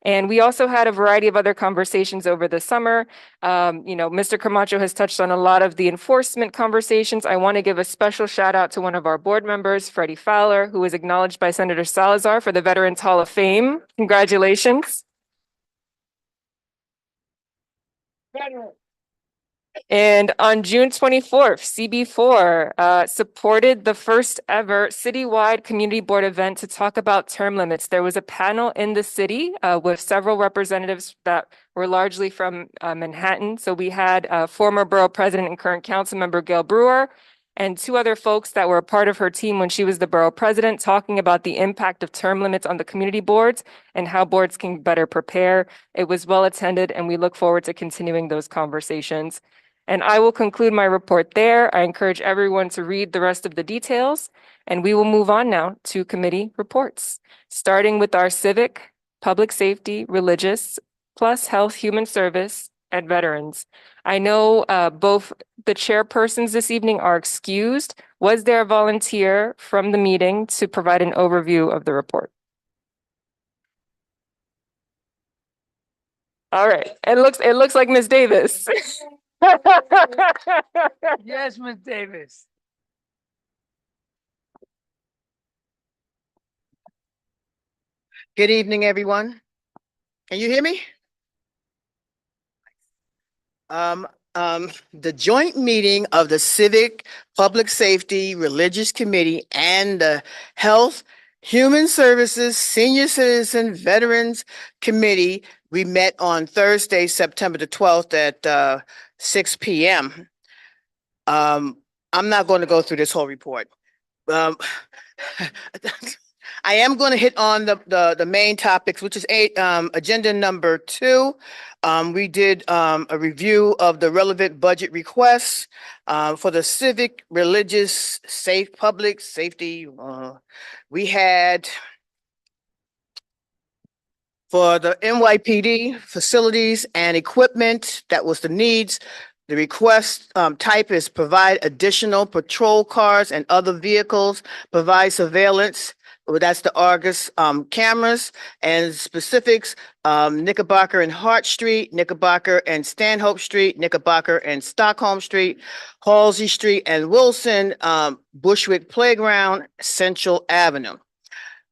And we also had a variety of other conversations over the summer. Mr. Camacho has touched on a lot of the enforcement conversations. I want to give a special shout out to one of our board members, Freddie Fowler, who was acknowledged by Senator Salazar for the Veterans Hall of Fame. Congratulations. And on June 24th, CB4 supported the first ever citywide community board event to talk about term limits. There was a panel in the city with several representatives that were largely from Manhattan. So we had former borough president and current council member Gail Brewer and two other folks that were a part of her team when she was the borough president, talking about the impact of term limits on the community boards and how boards can better prepare. It was well attended, and we look forward to continuing those conversations. And I will conclude my report there. I encourage everyone to read the rest of the details, and we will move on now to committee reports, starting with our civic, public safety, religious, plus health, human service, and veterans. I know both the chairpersons this evening are excused. Was there a volunteer from the meeting to provide an overview of the report? All right, it looks like Ms. Davis. Yes, Ms. Davis. Good evening, everyone. Can you hear me? The joint meeting of the Civic, Public Safety, Religious Committee and the Health, Human Services, Senior Citizen, Veterans Committee, we met on Thursday, September the 12th at 6 p.m. I'm not going to go through this whole report. I am going to hit on the main topics, which is agenda number 2. We did a review of the relevant budget requests for the civic, religious, public safety. We had for the NYPD facilities and equipment, that was the needs. The request type is provide additional patrol cars and other vehicles, provide surveillance. Well, that's the Argus cameras, and specifics, Knickerbocker and Hart Street, Knickerbocker and Stanhope Street, Knickerbocker and Stockholm Street, Halsey Street and Wilson, Bushwick Playground, Central Avenue.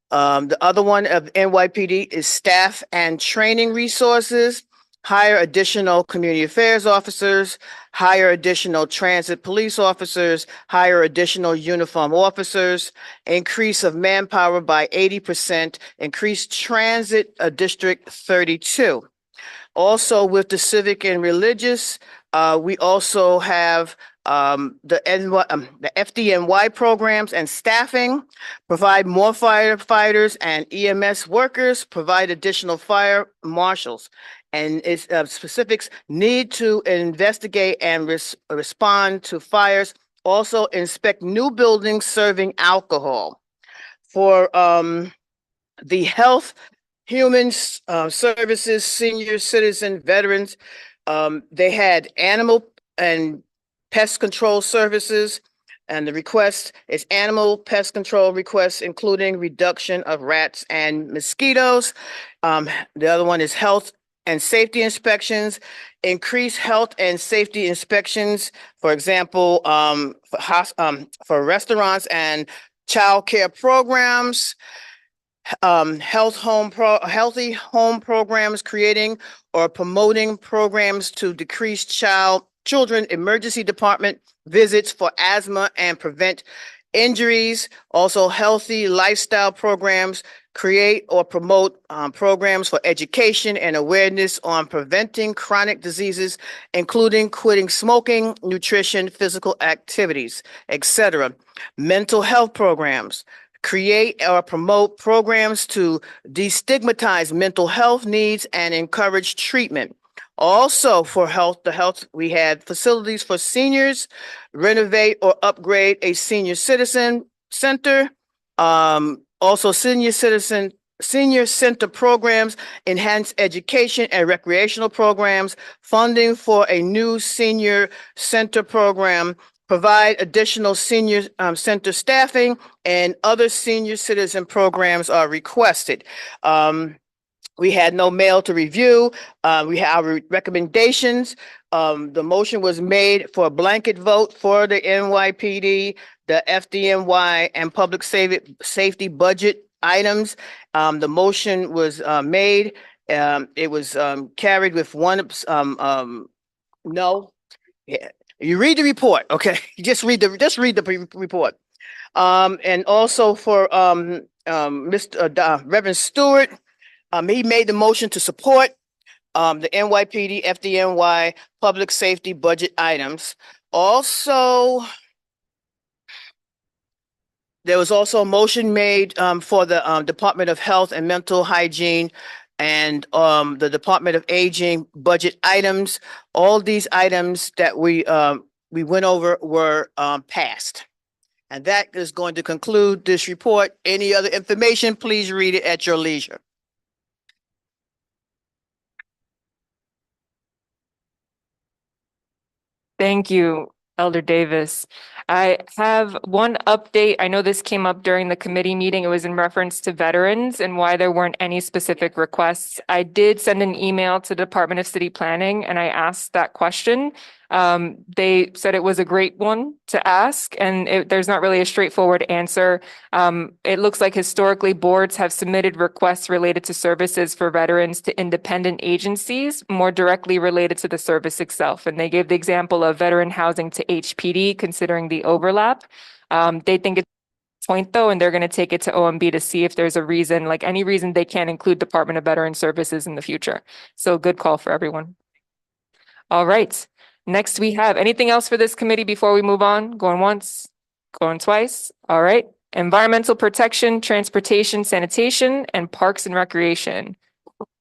The other one of NYPD is staff and training resources, hire additional community affairs officers, hire additional transit police officers, hire additional uniform officers, increase of manpower by 80%, increase transit District 32. Also with the civic and religious, we also have the FDNY programs and staffing, provide more firefighters and EMS workers, provide additional fire marshals. And its specifics need to investigate and respond to fires, also inspect new buildings serving alcohol. For the health, human services, senior citizen, veterans, they had animal and pest control services, and the request is animal pest control requests, including reduction of rats and mosquitoes. The other one is health and safety inspections, increase health and safety inspections, for example, for restaurants and child care programs, healthy home programs, creating or promoting programs to decrease children emergency department visits for asthma and prevent injuries. Also healthy lifestyle programs, create or promote programs for education and awareness on preventing chronic diseases, including quitting smoking, nutrition, physical activities, etc. Mental health programs, create or promote programs to destigmatize mental health needs and encourage treatment. Also for the health, we had facilities for seniors, renovate or upgrade a senior citizen center. Also senior center programs, enhance education and recreational programs, funding for a new senior center program, provide additional senior center staffing, and other senior citizen programs are requested. We had no mail to review. We have our recommendations. The motion was made for a blanket vote for the NYPD, the FDNY, and public safety budget items. The motion was made. It was carried with one no. Yeah, you read the report, okay? Just read the report. And also for Mr. Reverend Stewart, he made the motion to support the NYPD FDNY public safety budget items. Also, there was also a motion made for the Department of Health and Mental Hygiene and the Department of Aging budget items. All these items that we went over were passed. And that is going to conclude this report. Any other information, please read it at your leisure. Thank you, Elder Davis. I have one update. I know this came up during the committee meeting. It was in reference to veterans and why there weren't any specific requests. I did send an email to the Department of City Planning and I asked that question. They said it was a great one to ask and there's not really a straightforward answer. It looks like historically boards have submitted requests related to services for veterans to independent agencies, more directly related to the service itself. And they gave the example of veteran housing to HPD, considering the overlap. They think it's a point though, and they're going to take it to OMB to see if there's a reason, like any reason they can't include Department of Veteran Services in the future. So good call for everyone. All right. Next, we have anything else for this committee before we move on? Going once, going twice. All right. Environmental protection, transportation, sanitation, and parks and recreation.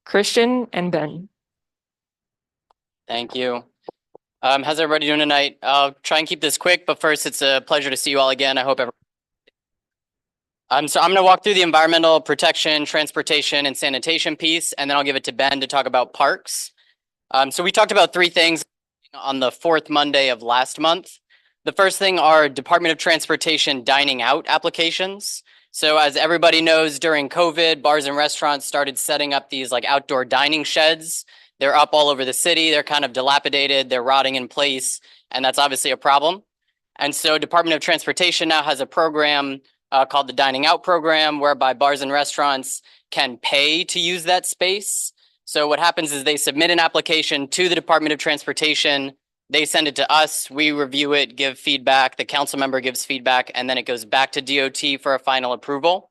Christian and Ben. Thank you. How's everybody doing tonight? I'll try and keep this quick, but first, it's a pleasure to see you all again. I hope everyone. So I'm going to walk through the environmental protection, transportation, and sanitation piece, and then I'll give it to Ben to talk about parks. So we talked about three things on the fourth Monday of last month. The first thing are Department of Transportation dining out applications. So as everybody knows, during COVID, bars and restaurants started setting up these like outdoor dining sheds. They're up all over the city. They're kind of dilapidated. They're rotting in place. And that's obviously a problem. And so Department of Transportation now has a program called the Dining Out Program, whereby bars and restaurants can pay to use that space. So what happens is they submit an application to the Department of Transportation. They send it to us. We review it, give feedback. The council member gives feedback, and then it goes back to DOT for a final approval.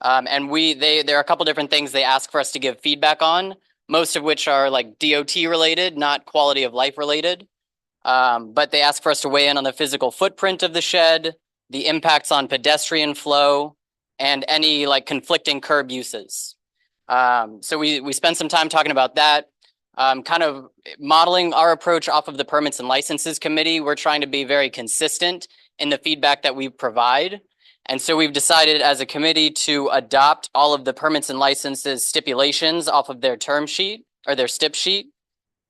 And there are a couple different things they ask for us to give feedback on, most of which are like DOT related, not quality of life related. But they ask for us to weigh in on the physical footprint of the shed, the impacts on pedestrian flow, and any like conflicting curb uses. So we spent some time talking about that, kind of modeling our approach off of the Permits and Licenses Committee. We're trying to be very consistent in the feedback that we provide. And so we've decided as a committee to adopt all of the permits and licenses stipulations off of their term sheet or their stip sheet.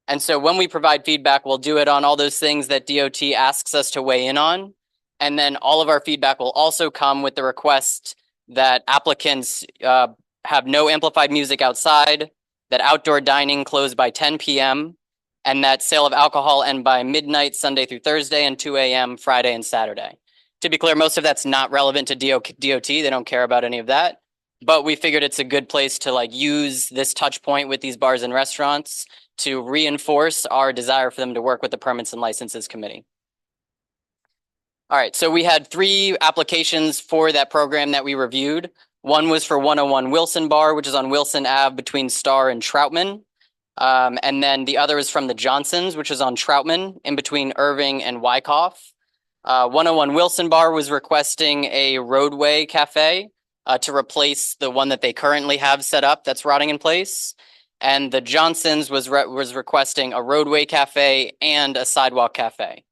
And so when we provide feedback, we'll do it on all those things that DOT asks us to weigh in on. And then all of our feedback will also come with the request that applicants have no amplified music outside, that outdoor dining closed by 10 p.m., and that sale of alcohol end by midnight, Sunday through Thursday, and 2 a.m. Friday and Saturday. To be clear, most of that's not relevant to DOT. They don't care about any of that. But we figured it's a good place to like use this touch point with these bars and restaurants to reinforce our desire for them to work with the Permits and Licenses Committee. All right, so we had 3 applications for that program that we reviewed. One was for 101 Wilson Bar, which is on Wilson Ave between Star and Troutman. And then the other is from the Johnsons, which is on Troutman in between Irving and Wyckoff. 101 Wilson Bar was requesting a roadway cafe to replace the one that they currently have set up that's rotting in place. And the Johnsons was requesting a roadway cafe and a sidewalk cafe.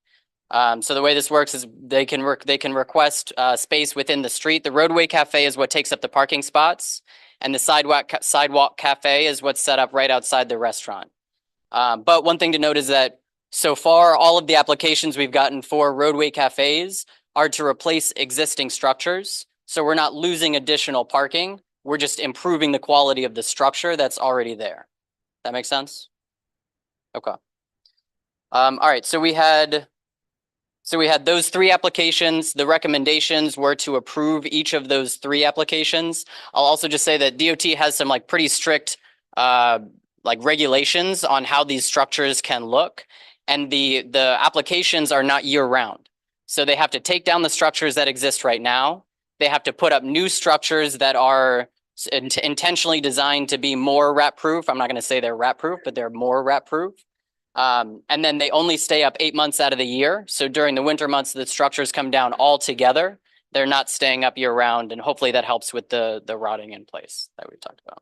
So the way this works is they can request space within the street. The roadway cafe is what takes up the parking spots, and the sidewalk cafe is what's set up right outside the restaurant. But one thing to note is that so far, all of the applications we've gotten for roadway cafes are to replace existing structures. So we're not losing additional parking. We're just improving the quality of the structure that's already there. That makes sense? Okay. All right, so we had those 3 applications. The recommendations were to approve each of those 3 applications. I'll also just say that DOT has some like pretty strict like regulations on how these structures can look. and the applications are not year round. So they have to take down the structures that exist right now. They have to put up new structures that are intentionally designed to be more rat proof. I'm not going to say they're rat proof, but they're more rat proof. And then they only stay up 8 months out of the year. So during the winter months, the structures come down all together. They're not staying up year round, and hopefully that helps with the rotting in place that we talked about.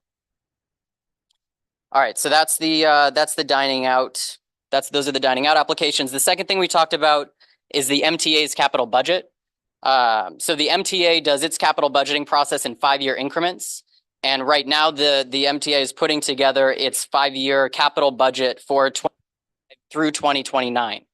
All right, so that's the dining out. Those are the dining out applications. The second thing we talked about is the MTA's capital budget. So the MTA does its capital budgeting process in 5-year increments. And right now the MTA is putting together its 5-year capital budget for through 2029.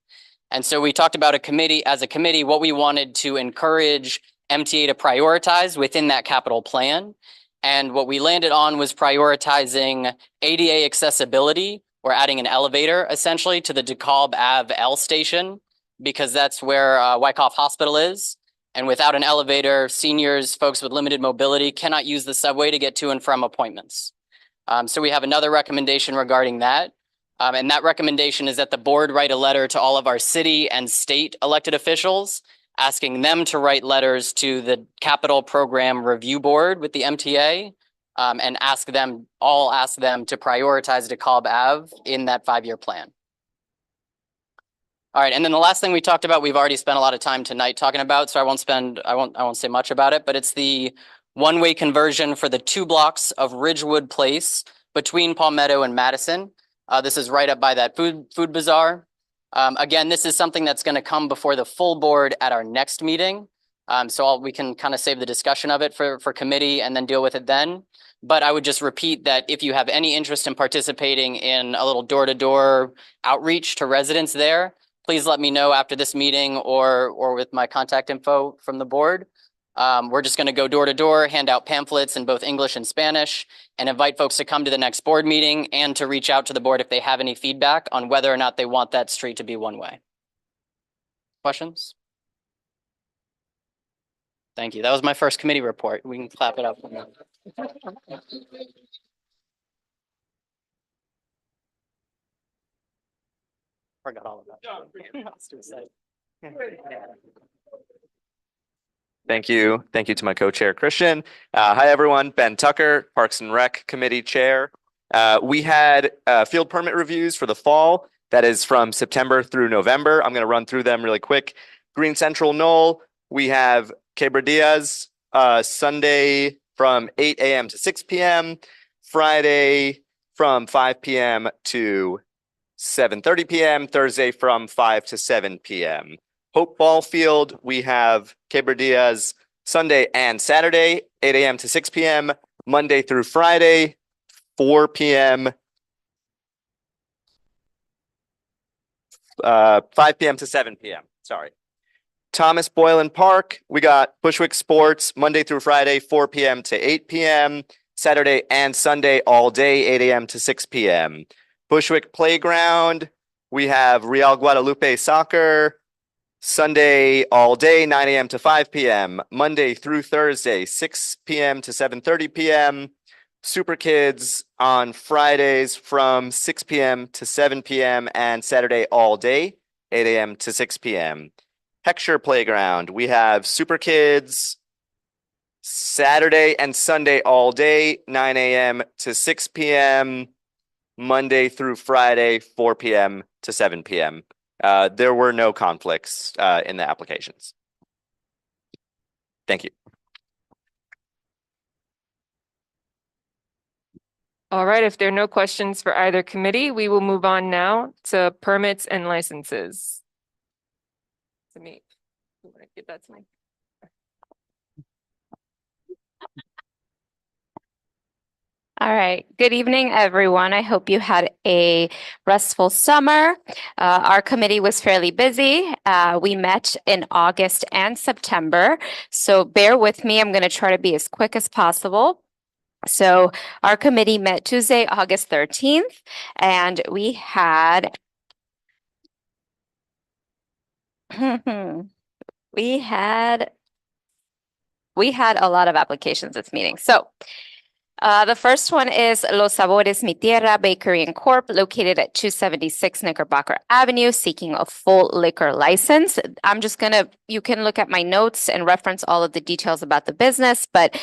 And so we talked about as a committee, what we wanted to encourage MTA to prioritize within that capital plan. And what we landed on was prioritizing ADA accessibility, or adding an elevator essentially to the DeKalb Ave L station, because that's where Wyckoff Hospital is. And without an elevator, seniors, folks with limited mobility cannot use the subway to get to and from appointments. So we have another recommendation regarding that. And that recommendation is that the board write a letter to all of our city and state elected officials, asking them to write letters to the Capital Program Review Board with the MTA, and ask them to prioritize DeKalb Ave in that 5-year plan. All right, and then the last thing we talked about, we've already spent a lot of time tonight talking about, so I won't say much about it, but it's the one-way conversion for the 2 blocks of Ridgewood Place between Palmetto and Madison. This is right up by that food bazaar. Again, this is something that's going to come before the full board at our next meeting. So we can kind of save the discussion of it for committee and then deal with it then. But I would just repeat that if you have any interest in participating in a little door-to-door outreach to residents there, please let me know after this meeting or with my contact info from the board. We're just going to go door to door, hand out pamphlets in both English and Spanish, and invite folks to come to the next board meeting and to reach out to the board if they have any feedback on whether or not they want that street to be one way. Questions? Thank you. That was my first committee report. We can clap it up. Forgot all about that. Thank you. Thank you to my co-chair, Christian. Hi, everyone. Ben Tucker, Parks and Rec Committee Chair. We had field permit reviews for the fall. That is from September through November. I'm going to run through them really quick. Green Central Knoll, we have Quebradillas, Sunday from 8 a.m. to 6 p.m. Friday from 5 p.m. to 7:30 p.m. Thursday from 5 to 7 p.m. Hope Ball Field, we have Quebradillas Sunday and Saturday, 8 a.m. to 6 p.m. Monday through Friday, 4 p.m. 5 p.m. to 7 p.m. Sorry. Thomas Boylan Park, we got Bushwick Sports Monday through Friday, 4 p.m. to 8 p.m. Saturday and Sunday all day, 8 a.m. to 6 p.m. Bushwick Playground, we have Real Guadalupe Soccer, Sunday all day, 9 a.m. to 5 p.m. Monday through Thursday, 6 p.m. to 7:30 p.m. Super Kids on Fridays from 6 p.m. to 7 p.m. and Saturday all day, 8 a.m. to 6 p.m. Heckscher Playground, we have Super Kids Saturday and Sunday all day, 9 a.m. to 6 p.m. Monday through Friday, 4 p.m. to 7 p.m. There were no conflicts in the applications. Thank you. All right, if there are no questions for either committee, we will move on now to permits and licenses. To me, you want to give that to me? All right. Good evening, everyone. I hope you had a restful summer. Our committee was fairly busy. We met in August and September. So bear with me. I'm going to try to be as quick as possible. So our committee met Tuesday, August 13th, and we had we had a lot of applications this meeting. So The first one is Los Sabores Mi Tierra Bakery and Corp. Located at 276 Knickerbocker Avenue, seeking a full liquor license. You can look at my notes and reference all of the details about the business, but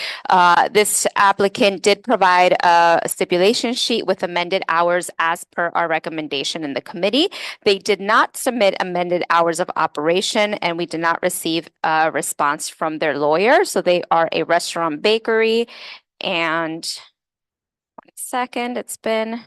this applicant did provide a stipulation sheet with amended hours as per our recommendation in the committee. They did not submit amended hours of operation, and we did not receive a response from their lawyer. So they are a restaurant bakery. And 1 second, it's been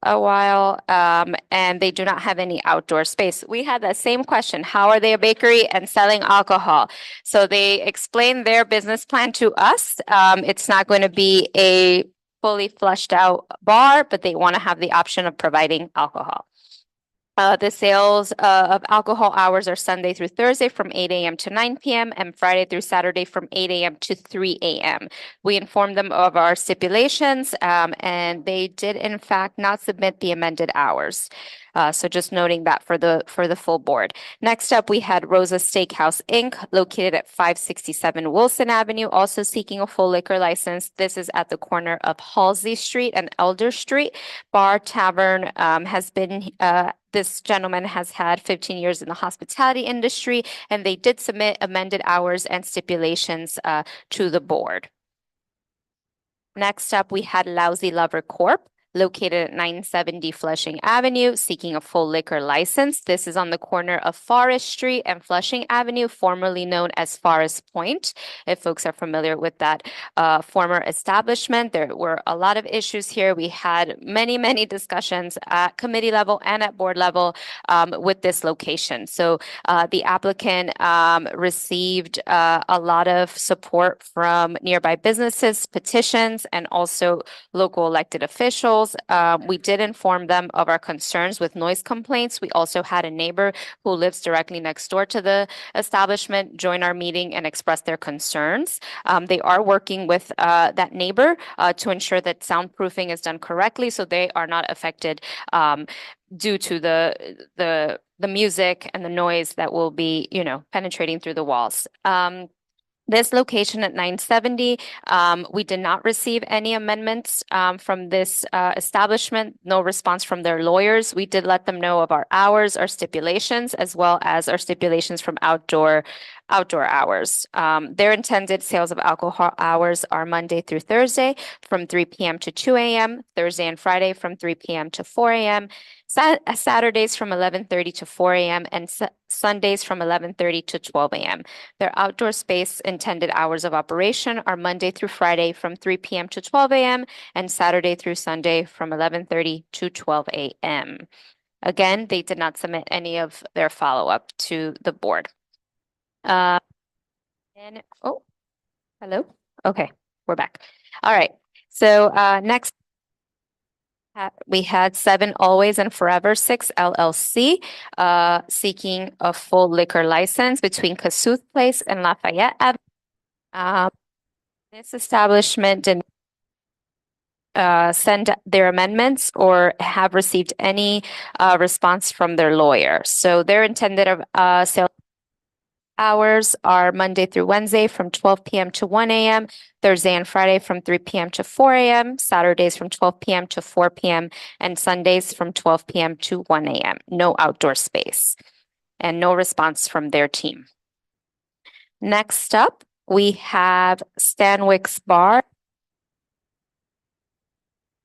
a while, and they do not have any outdoor space. We had that same question. How are they a bakery and selling alcohol? So they explained their business plan to us. It's not going to be a fully fleshed out bar, but they want to have the option of providing alcohol. The sales of alcohol hours are Sunday through Thursday from 8 a.m. to 9 p.m. and Friday through Saturday from 8 a.m. to 3 a.m. We informed them of our stipulations, and they did in fact not submit the amended hours. So just noting that for the full board. Next up, we had Rosa Steakhouse Inc., located at 567 Wilson Avenue, also seeking a full liquor license. This is at the corner of Halsey Street and Elder Street. Bar Tavern has been this gentleman has had 15 years in the hospitality industry, and they did submit amended hours and stipulations to the board. Next up, we had Lousy Lover Corp., located at 970 Flushing Avenue, seeking a full liquor license. This is on the corner of Forest Street and Flushing Avenue, formerly known as Forest Point. If folks are familiar with that former establishment, there were a lot of issues here. We had many discussions at committee level and at board level with this location. So the applicant received a lot of support from nearby businesses, petitions, and also local elected officials. We did inform them of our concerns with noise complaints. We also had a neighbor who lives directly next door to the establishment join our meeting and express their concerns. They are working with that neighbor to ensure that soundproofing is done correctly, so they are not affected due to the music and the noise that will be, penetrating through the walls. This location at 970, we did not receive any amendments from this establishment, no response from their lawyers. We did let them know of our hours, our stipulations, as well as our stipulations from outdoor hours. Their intended sales of alcohol hours are Monday through Thursday from 3 p.m. to 2 a.m., Thursday and Friday from 3 p.m. to 4 a.m., Saturdays from 11:30 to 4 a.m., and Sundays from 11:30 to 12 a.m. Their outdoor space intended hours of operation are Monday through Friday from 3 p.m. to 12 a.m. and Saturday through Sunday from 11:30 to 12 a.m. Again, they did not submit any of their follow-up to the board. Hello? Okay, we're back. All right. So next, we had 7 Always and Forever 6 LLC seeking a full liquor license between Kasuth Place and Lafayette Avenue. This establishment did send their amendments or have received any response from their lawyer. So their intended sales hours are Monday through Wednesday from 12 p.m. to 1 a.m., Thursday and Friday from 3 p.m. to 4 a.m., Saturdays from 12 p.m. to 4 p.m., and Sundays from 12 p.m. to 1 a.m. No outdoor space and no response from their team. Next up, we have Stanwick's Bar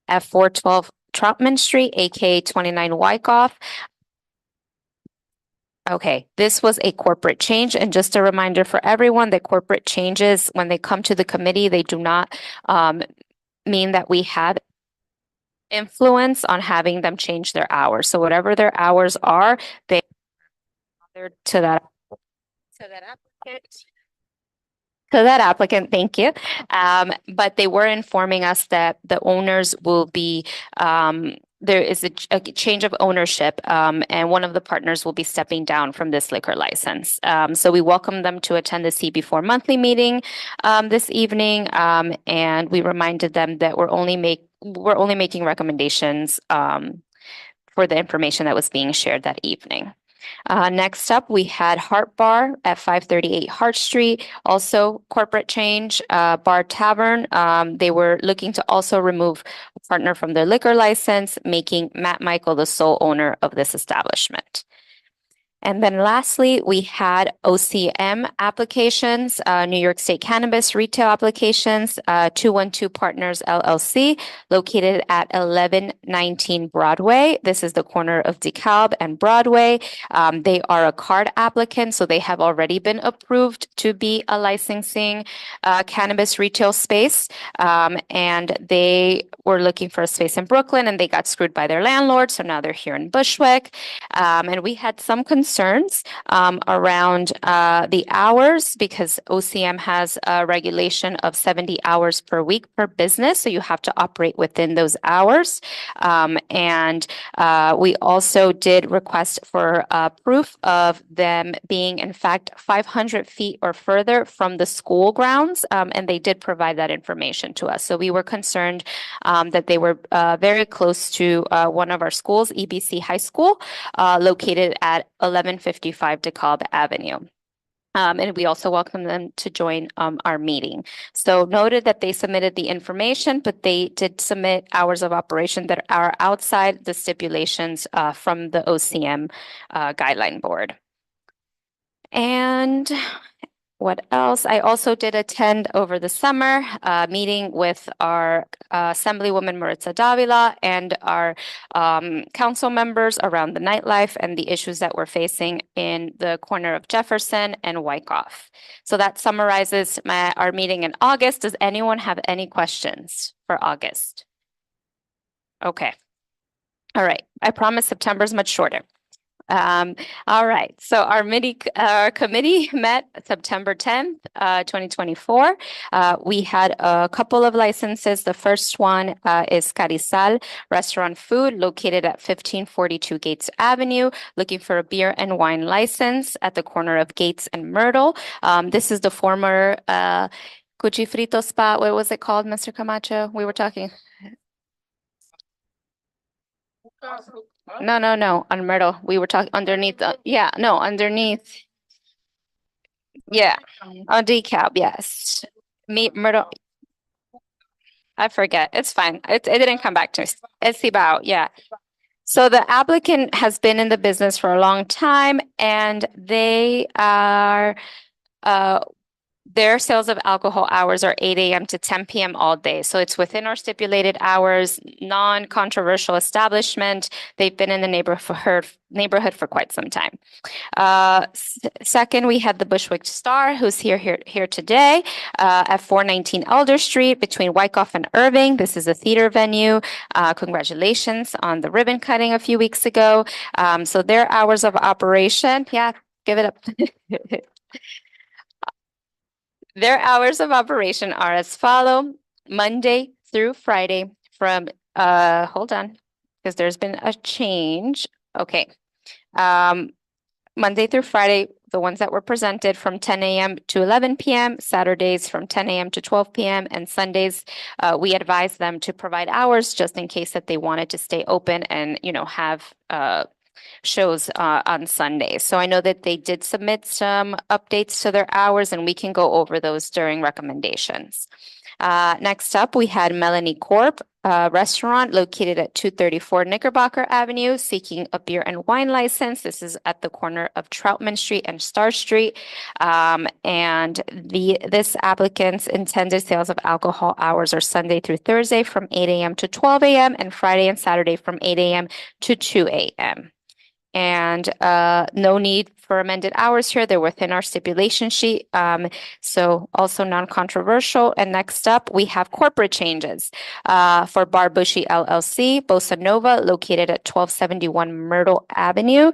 at 412 Troutman Street, aka 29 Wyckoff. Okay, this was a corporate change, and just a reminder for everyone that corporate changes, when they come to the committee, they do not mean that we had influence on having them change their hours. So whatever their hours are, they to that applicant, thank you. But they were informing us that the owners will be there is a change of ownership, and one of the partners will be stepping down from this liquor license. So we welcome them to attend the CB4 monthly meeting this evening, and we reminded them that we're only making recommendations for the information that was being shared that evening. Next up, we had Heart Bar at 538 Hart Street, also corporate change, Bar Tavern. They were looking to also remove a partner from their liquor license, making Matt Michael the sole owner of this establishment. And then lastly, we had OCM applications, New York State Cannabis Retail Applications, 212 Partners LLC, located at 1119 Broadway. This is the corner of DeKalb and Broadway. They are a card applicant, so they have already been approved to be a licensing cannabis retail space. And they were looking for a space in Brooklyn, and they got screwed by their landlord, so now they're here in Bushwick. And we had some concerns around the hours, because OCM has a regulation of 70 hours per week per business, so you have to operate within those hours. And we also did request for proof of them being, in fact, 500 feet or further from the school grounds, and they did provide that information to us. So we were concerned that they were very close to one of our schools, EBC High School, located at 1155 DeKalb Avenue. And we also welcome them to join our meeting. So noted that they submitted the information, but they did submit hours of operation that are outside the stipulations from the OCM guideline board. And what else? I also did attend over the summer a meeting with our Assemblywoman Maritza Davila and our council members around the nightlife and the issues that we're facing in the corner of Jefferson and Wyckoff. So that summarizes our meeting in August. Does anyone have any questions for August? Okay. All right. I promise September is much shorter. All right, so our committee met September 10th, 2024. We had a couple of licenses. The first one is Carizal Restaurant Food, located at 1542 Gates Avenue, looking for a beer and wine license at the corner of Gates and Myrtle. This is the former Cuchifrito spot. What was it called, Mr. Camacho? We were talking. No, on Myrtle. We were talking underneath. Underneath. Yeah, on DeKalb, yes. Myrtle. I forget. It's fine. It didn't come back to me. It's CB4, yeah. So the applicant has been in the business for a long time, and they are their sales of alcohol hours are 8 a.m. to 10 p.m. all day. So it's within our stipulated hours, non-controversial establishment. They've been in the neighborhood for quite some time. Second, we had the Bushwick Star, who's here today at 419 Elder Street between Wyckoff and Irving. This is a theater venue. Congratulations on the ribbon cutting a few weeks ago. So their hours of operation, yeah, give it up. Their hours of operation are as follow: Monday through Friday from, hold on, because there's been a change. Okay. Monday through Friday, the ones that were presented from 10 a.m. to 11 p.m., Saturdays from 10 a.m. to 12 p.m., and Sundays, we advise them to provide hours just in case that they wanted to stay open and, have shows on Sundays. So I know that they did submit some updates to their hours, and we can go over those during recommendations. Next up, we had Melanie Corp, restaurant located at 234 Knickerbocker Avenue, seeking a beer and wine license. This is at the corner of Troutman Street and Star Street. And this applicant's intended sales of alcohol hours are Sunday through Thursday from 8 a.m. to 12 a.m. and Friday and Saturday from 8 a.m. to 2 a.m. And no need for amended hours here. They're within our stipulation sheet. So also non-controversial. And next up, we have corporate changes for Bar Bushy LLC, Bossa Nova, located at 1271 Myrtle Avenue,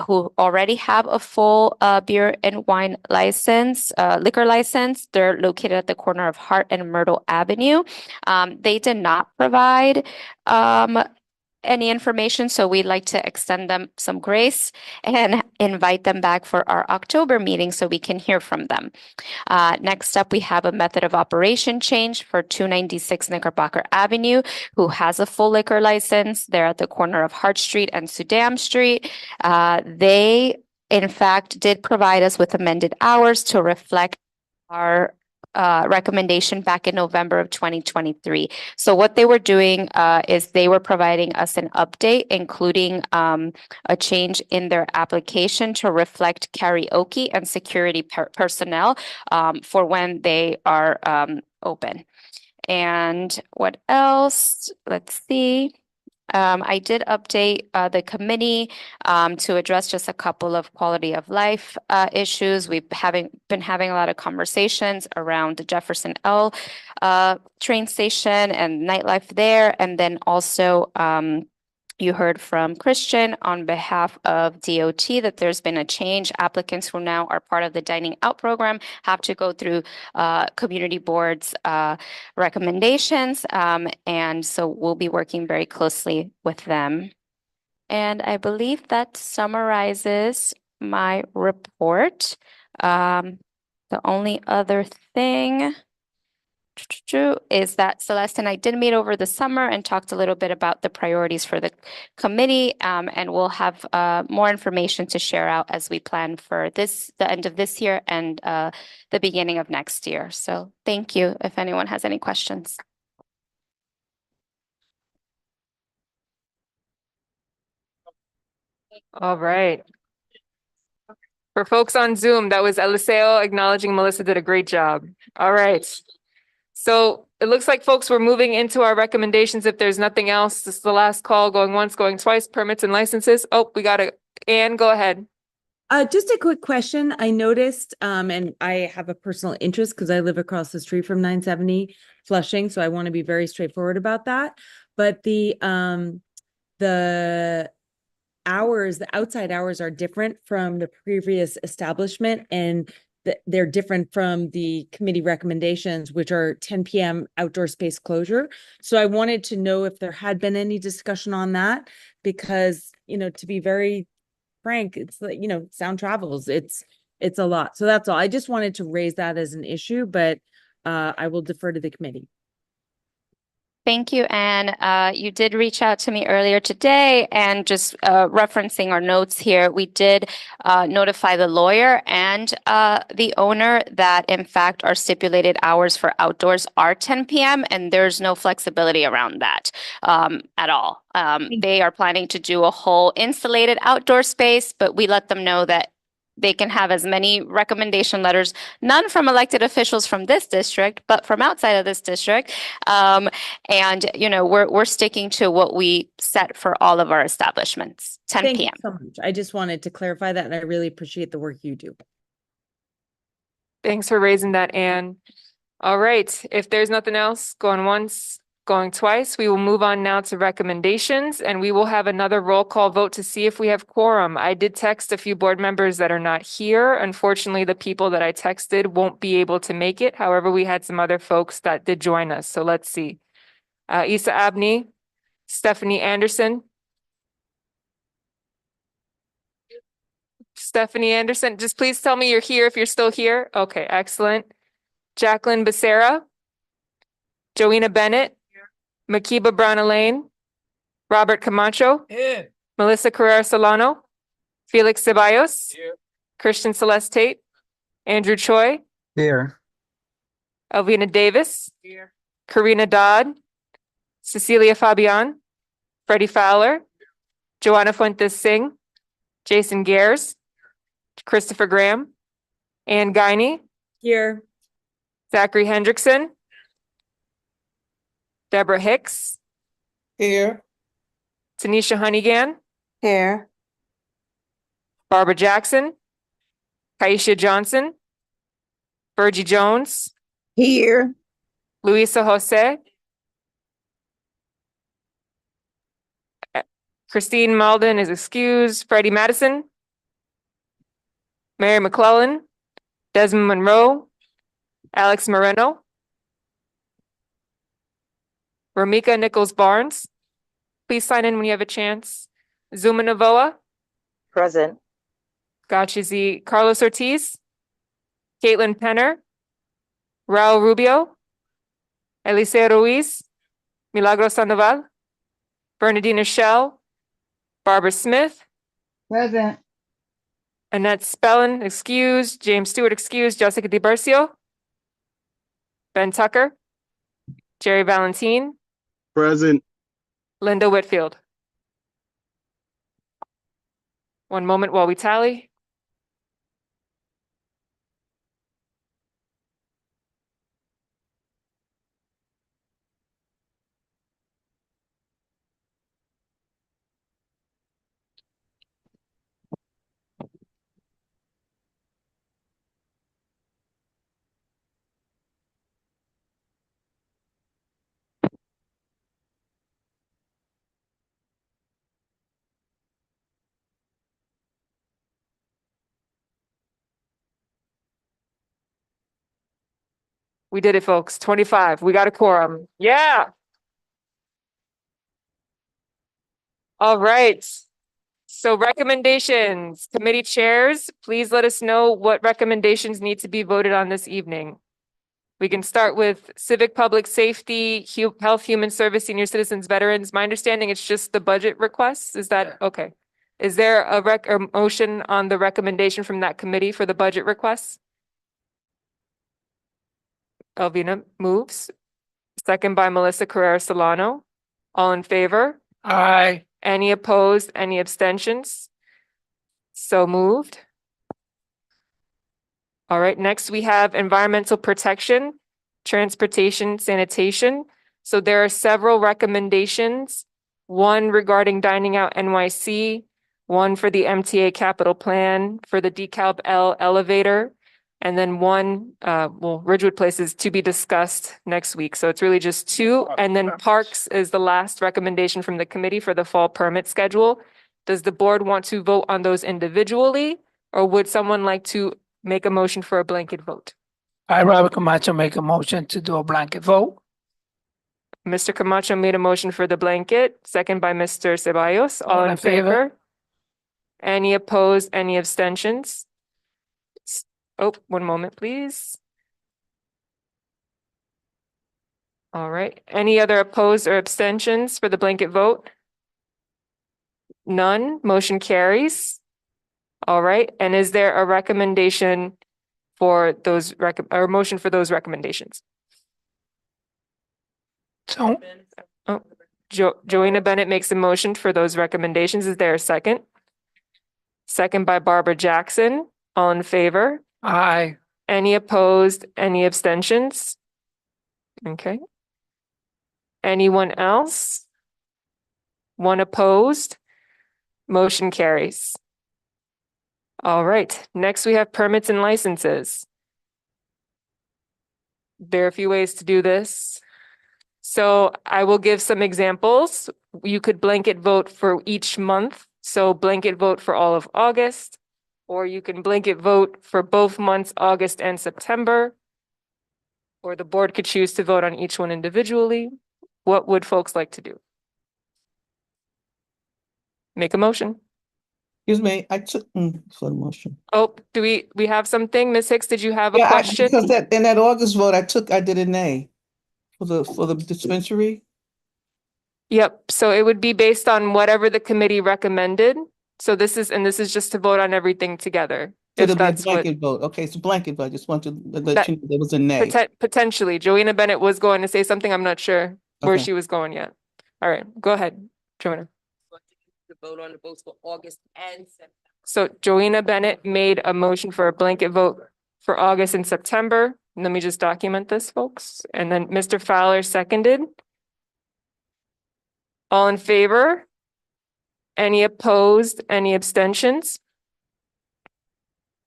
who already have a full beer and wine license, liquor license. They're located at the corner of Hart and Myrtle Avenue. They did not provide any information, so we'd like to extend them some grace and invite them back for our October meeting so we can hear from them. Next up, we have a method of operation change for 296 Knickerbocker Avenue, who has a full liquor license. They're at the corner of Hart Street and Sudam Street. They, in fact, did provide us with amended hours to reflect our recommendation back in November of 2023. So what they were doing is they were providing us an update, including a change in their application to reflect karaoke and security personnel for when they are open. And what else? Let's see. I did update the committee to address just a couple of quality of life issues. We've been having a lot of conversations around the Jefferson L train station and nightlife there. And then also you heard from Christian on behalf of DOT that there's been a change. Applicants who now are part of the dining out program have to go through community boards recommendations. And so we'll be working very closely with them. And I believe that summarizes my report. The only other thing is that Celeste and I did meet over the summer and talked a little bit about the priorities for the committee, and we'll have more information to share out as we plan for the end of this year and the beginning of next year. So thank you if anyone has any questions. All right. For folks on Zoom, that was Eliseo acknowledging Melissa did a great job. All right. So it looks like folks were moving into our recommendations. If there's nothing else, this is the last call, going once, going twice, permits and licenses. Oh, we got Anne, go ahead. Just a quick question. I noticed, and I have a personal interest because I live across the street from 970 Flushing, so I want to be very straightforward about that. But the hours, the outside hours are different from the previous establishment, and they're different from the committee recommendations, which are 10 p.m. outdoor space closure. So I wanted to know if there had been any discussion on that, because, to be very frank, it's like, sound travels, it's a lot. So that's all. I just wanted to raise that as an issue, but I will defer to the committee. Thank you, Anne. You did reach out to me earlier today, and just referencing our notes here, we did notify the lawyer and the owner that, in fact, our stipulated hours for outdoors are 10 p.m. and there's no flexibility around that at all. They are planning to do a whole insulated outdoor space, but we let them know that they can have as many recommendation letters, none from elected officials from this district, but from outside of this district. And, we're sticking to what we set for all of our establishments, 10 p.m. Thank you so much. I just wanted to clarify that, and I really appreciate the work you do. Thanks for raising that, Anne. All right. If there's nothing else, going once, going twice, we will move on now to recommendations, and we will have another roll call vote to see if we have quorum. I did text a few board members that are not here. Unfortunately, the people that I texted won't be able to make it. However, we had some other folks that did join us. So let's see. Isa Abney, Stephanie Anderson. Stephanie Anderson, just please tell me you're here if you're still here. Okay, excellent. Jacqueline Becerra, Joanna Bennett, Makiba Brown-Elaine, Robert Camacho, Here. Melissa Carrera Solano, Felix Ceballos, Christian Celeste Tate, Andrew Choi, Here. Elvina Davis, Karina Dodd, Cecilia Fabian, Freddie Fowler, Joanna Fuentes Singh, Jason Gares, Christopher Graham, Ann Guiney, Here. Zachary Hendrickson, Deborah Hicks. Here. Tanisha Honeygan. Here. Barbara Jackson. Kaisha Johnson. Virgie Jones. Here. Luisa Jose. Christine Malden is excused. Freddie Madison. Mary McClellan. Desmond Monroe. Alex Moreno. Ramika Nichols Barnes, please sign in when you have a chance. Zuma Navoa, Present. Gotcha Z. Carlos Ortiz, Caitlin Penner, Raul Rubio, Eliseo Ruiz, Milagros Sandoval, Bernardina Shell, Barbara Smith, Present. Annette Spellin, excused, James Stewart, excused, Jessica DiBercio, Ben Tucker, Jerry Valentine, Present. Linda Whitfield. One moment while we tally. We did it, folks. 25. We got a quorum. Yeah. All right. So recommendations, committee chairs, please let us know what recommendations need to be voted on this evening. We can start with civic public safety, health, human service, senior citizens, veterans. My understanding it's just the budget requests. Is that okay? Is there a motion on the recommendation from that committee for the budget requests? Elvina moves. Second by Melissa Carrera Solano. All in favor? Aye. Any opposed? Any abstentions? So moved. All right, next we have environmental protection, transportation, sanitation. So there are several recommendations. One regarding dining out NYC, one for the MTA capital plan, for the DeKalb L elevator, and then one, Ridgewood Place is to be discussed next week. So it's really just two. And then Parks is the last recommendation from the committee for the fall permit schedule. Does the board want to vote on those individually, or would someone like to make a motion for a blanket vote? I, Robert Camacho, make a motion to do a blanket vote. Mr. Camacho made a motion for the blanket, second by Mr. Ceballos. All in favor? Any opposed? Any abstentions? Oh, one moment, please. All right. Any other opposed or abstentions for the blanket vote? None. Motion carries. All right. And is there a recommendation for those or motion for those recommendations? So, Joanna Bennett makes a motion for those recommendations. Is there a second? Second by Barbara Jackson. All in favor? aye. Any opposed? Any abstentions? Okay. Anyone else? One opposed? Motion carries. All right. Next, we have permits and licenses. There are a few ways to do this. So I will give some examples. You could blanket vote for each month. So blanket vote for all of August, or you can blanket vote for both months, August and September. Or the board could choose to vote on each one individually. What would folks like to do? Make a motion. Excuse me, I took for the motion. Oh, do we have something? Ms. Hicks, did you have a question? Because that in that August vote, I did a nay for the dispensary. Yep, so it would be based on whatever the committee recommended. So this is just to vote on everything together. So If it'll be a that's what, blanket vote. Okay, it's a blanket vote. I just want to let you know there was a nay. potentially, Joanna Bennett was going to say something. I'm not sure where Okay. she was going yet. All right, go ahead, Joanna. To vote on the votes for August and September. So Joanna Bennett made a motion for a blanket vote for August and September. Let me just document this, folks. And then Mr. Fowler seconded. All in favor? Any opposed? Any abstentions?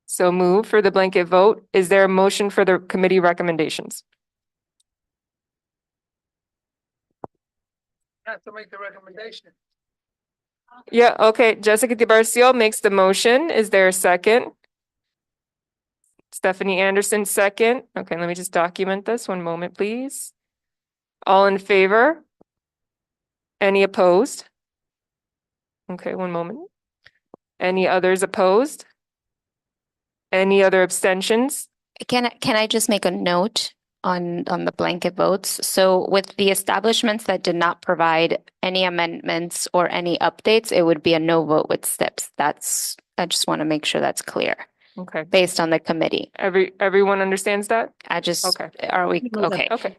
So move for the blanket vote. Is there a motion for the committee recommendations? Have to make the recommendation. Yeah, okay. Jessica DiBarcio makes the motion. Is there a second? Stephanie Anderson, second. Okay, let me just document this. One moment, please. All in favor? Any opposed? Okay, one moment. Any others opposed? Any other abstentions? Can I just make a note on the blanket votes? So with the establishments that did not provide any amendments or any updates, it would be a no vote with steps. I just want to make sure that's clear Okay, based on the committee. everyone understands that? Okay. Okay. Are we, okay, Okay,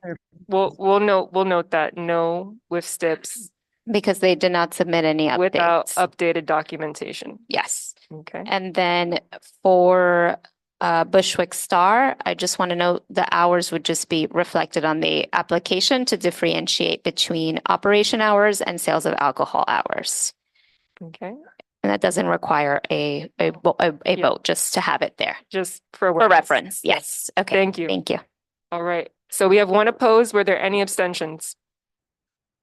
we'll note that, no with steps because they did not submit any without updates. updated documentation. Yes. Okay, And then for Bushwick Star, I just want to note the hours would just be reflected on the application to differentiate between operation hours and sales of alcohol hours. okay, And that doesn't require a vote, just to have it there. just for For reference, yes. Okay. Thank you. Thank you. All right, so we have one opposed. Were there any abstentions?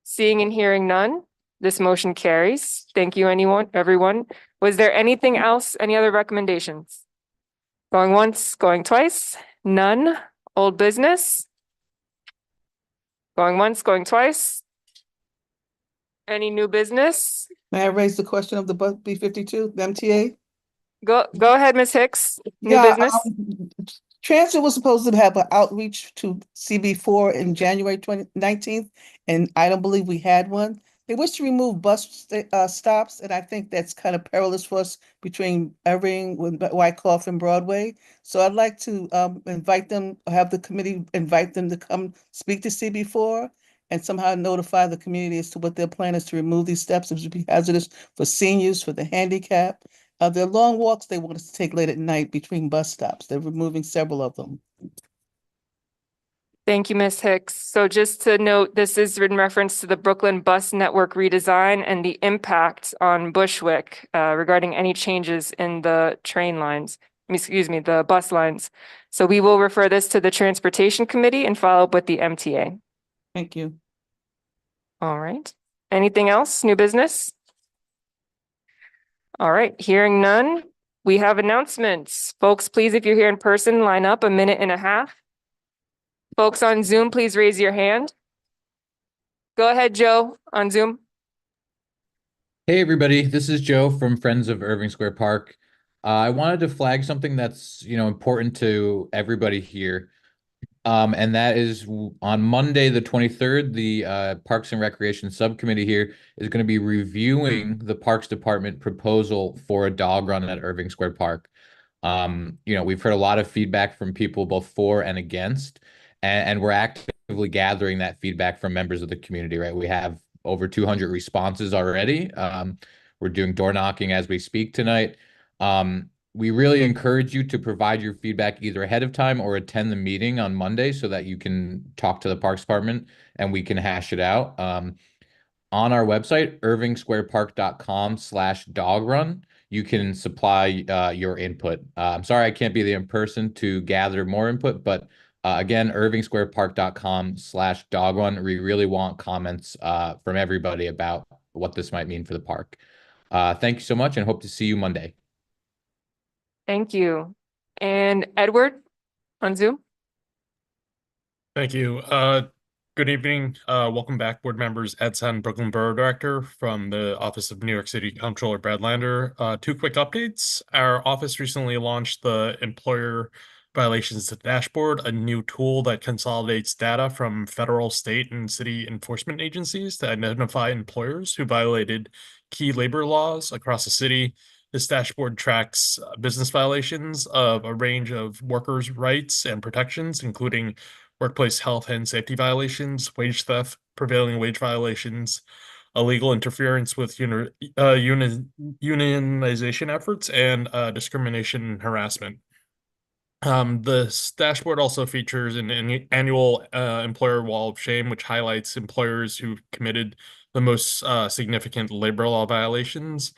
Seeing and hearing none, this motion carries. Thank you, everyone. Was there anything else, any other recommendations? Going once, going twice, none, old business? Going once, going twice? Any new business? May I raise the question of the B-52, the MTA? Go ahead, Ms. Hicks. New Yeah, business? Transit was supposed to have an outreach to CB4 in January 19th, and I don't believe we had one. They wish to remove stops, and I think that's kind of perilous for us between Irving, Wyckoff, and Broadway. So I'd like to invite them, have the committee invite them to come speak to CB4 and somehow notify the community as to what their plan is to remove these steps. It would be hazardous for seniors, for the handicap. There are long walks they want us to take late at night between bus stops. They're removing several of them. Thank you, Ms. Hicks. So just to note, this is in reference to the Brooklyn bus network redesign and the impact on Bushwick regarding any changes in the train lines, excuse me, the bus lines. So we will refer this to the Transportation Committee and follow up with the MTA. Thank you. All right. Anything else? New business? All right, hearing none, we have announcements. Folks, please, if you're here in person, line up 1.5 minutes. Folks on Zoom, please raise your hand. Go ahead, Joe, on Zoom. Hey, everybody, this is Joe from Friends of Irving Square Park. I wanted to flag something that's, important to everybody here. And that is on Monday, the 23rd, the Parks and Recreation Subcommittee here is going to be reviewing the Parks Department proposal for a dog run at Irving Square Park. We've heard a lot of feedback from people both for and against, and we're actively gathering that feedback from members of the community, right? We have over 200 responses already. We're doing door knocking as we speak tonight. We really encourage you to provide your feedback either ahead of time or attend the meeting on Monday so that you can talk to the Parks Department and we can hash it out. On our website, irvingsquarepark.com/dogrun, you can supply your input. I'm sorry I can't be there in person to gather more input, but again, irvingsquarepark.com/dogrun. We really want comments from everybody about what this might mean for the park. Thank you so much and hope to see you Monday. Thank you. And Edward on Zoom. Thank you. Good evening. Welcome back, board members. Ed Sen, Brooklyn Borough Director from the Office of New York City Comptroller Brad Lander. Two quick updates. Our office recently launched the Employer Violations Dashboard, a new tool that consolidates data from federal, state, and city enforcement agencies to identify employers who violated key labor laws across the city. This dashboard tracks business violations of a range of workers' rights and protections, including workplace health and safety violations, wage theft, prevailing wage violations, illegal interference with unionization efforts, and discrimination and harassment. This dashboard also features an annual employer wall of shame, which highlights employers who committed the most significant labor law violations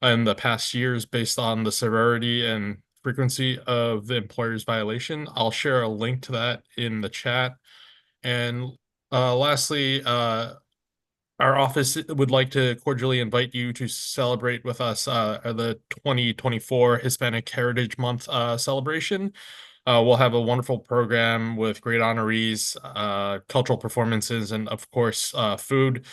in the past years based on the severity and frequency of the employer's violation. I'll share a link to that in the chat. And lastly, our office would like to cordially invite you to celebrate with us the 2024 Hispanic Heritage Month celebration. We'll have a wonderful program with great honorees, cultural performances, and of course, food.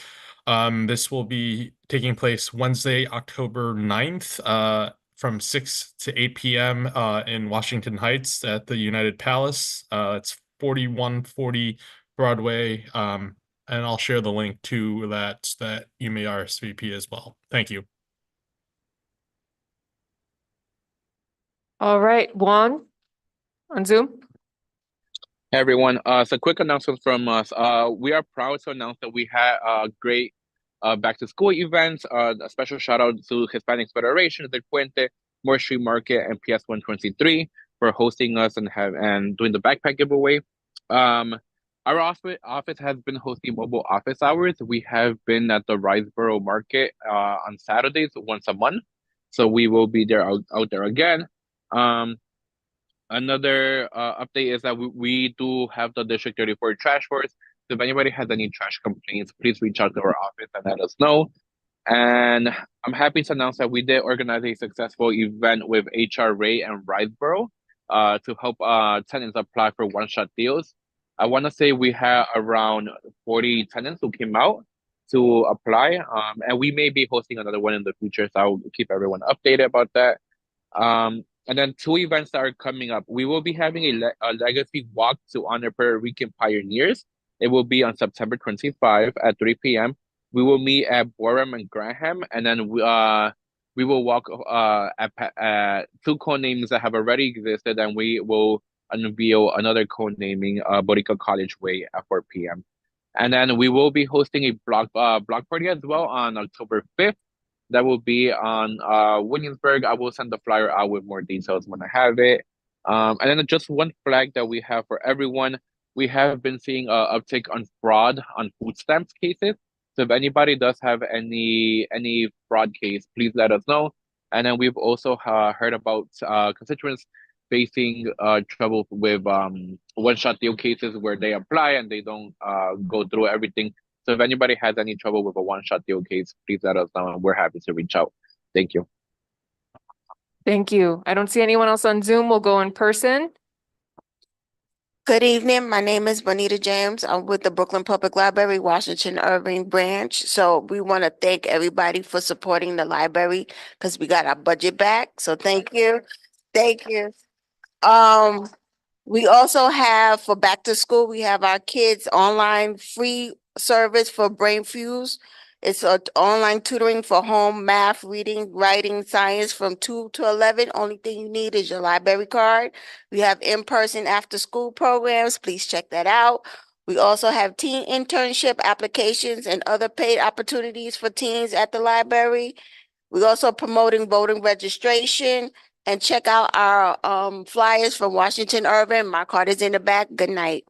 This will be taking place Wednesday, October 9th, from 6 to 8 p.m. In Washington Heights at the United Palace. It's 4140 Broadway. And I'll share the link to that you may RSVP as well. Thank you. All right, Juan on Zoom. Hey everyone, so quick announcement from us. We are proud to announce that we had a great back to school events. A special shout out to Hispanics Federation, the Puente, Moore Street Market, and PS 123 for hosting us and doing the backpack giveaway. Our office has been hosting mobile office hours. We have been at the Riceboro Market on Saturdays once a month, so we will be there out there again. Another update is that we do have the District 34 trash force. So if anybody has any trash complaints, please reach out to our office and let us know. And I'm happy to announce that we did organize a successful event with HR Ray and Riceboro to help tenants apply for one-shot deals. I want to say we had around 40 tenants who came out to apply, and we may be hosting another one in the future, so I'll keep everyone updated about that. And then 2 events that are coming up. We will be having a legacy walk to honor Puerto Rican pioneers. It will be on September 25 at 3 p.m. We will meet at Borum and Graham, and then we will walk at 2 code names that have already existed, and we will unveil another code naming Borica College Way at 4 p.m. And then we will be hosting a block party as well on October 5th. That will be on Williamsburg. I will send the flyer out with more details when I have it. And then just one flag that we have for everyone. We have been seeing an uptick on fraud on food stamps cases. So if anybody does have any fraud case, please let us know. And then we've also heard about constituents facing trouble with one-shot deal cases where they apply and they don't go through everything. So if anybody has any trouble with a one-shot deal case, please let us know and we're happy to reach out. Thank you. Thank you. I don't see anyone else on Zoom. We'll go in person. Good evening. My name is Bonita James. I'm with the Brooklyn Public Library, Washington Irving branch. So we want to thank everybody for supporting the library because we got our budget back. So thank you. Thank you. We also have for back to school, we have our kids online free service for Brain Fuse. It's an online tutoring for home math, reading, writing, science from 2 to 11. Only thing you need is your library card. We have in-person after-school programs. Please check that out. We also have teen internship applications and other paid opportunities for teens at the library. We're also promoting voting registration. And check out our flyers from Washington Irving. My card is in the back. Good night.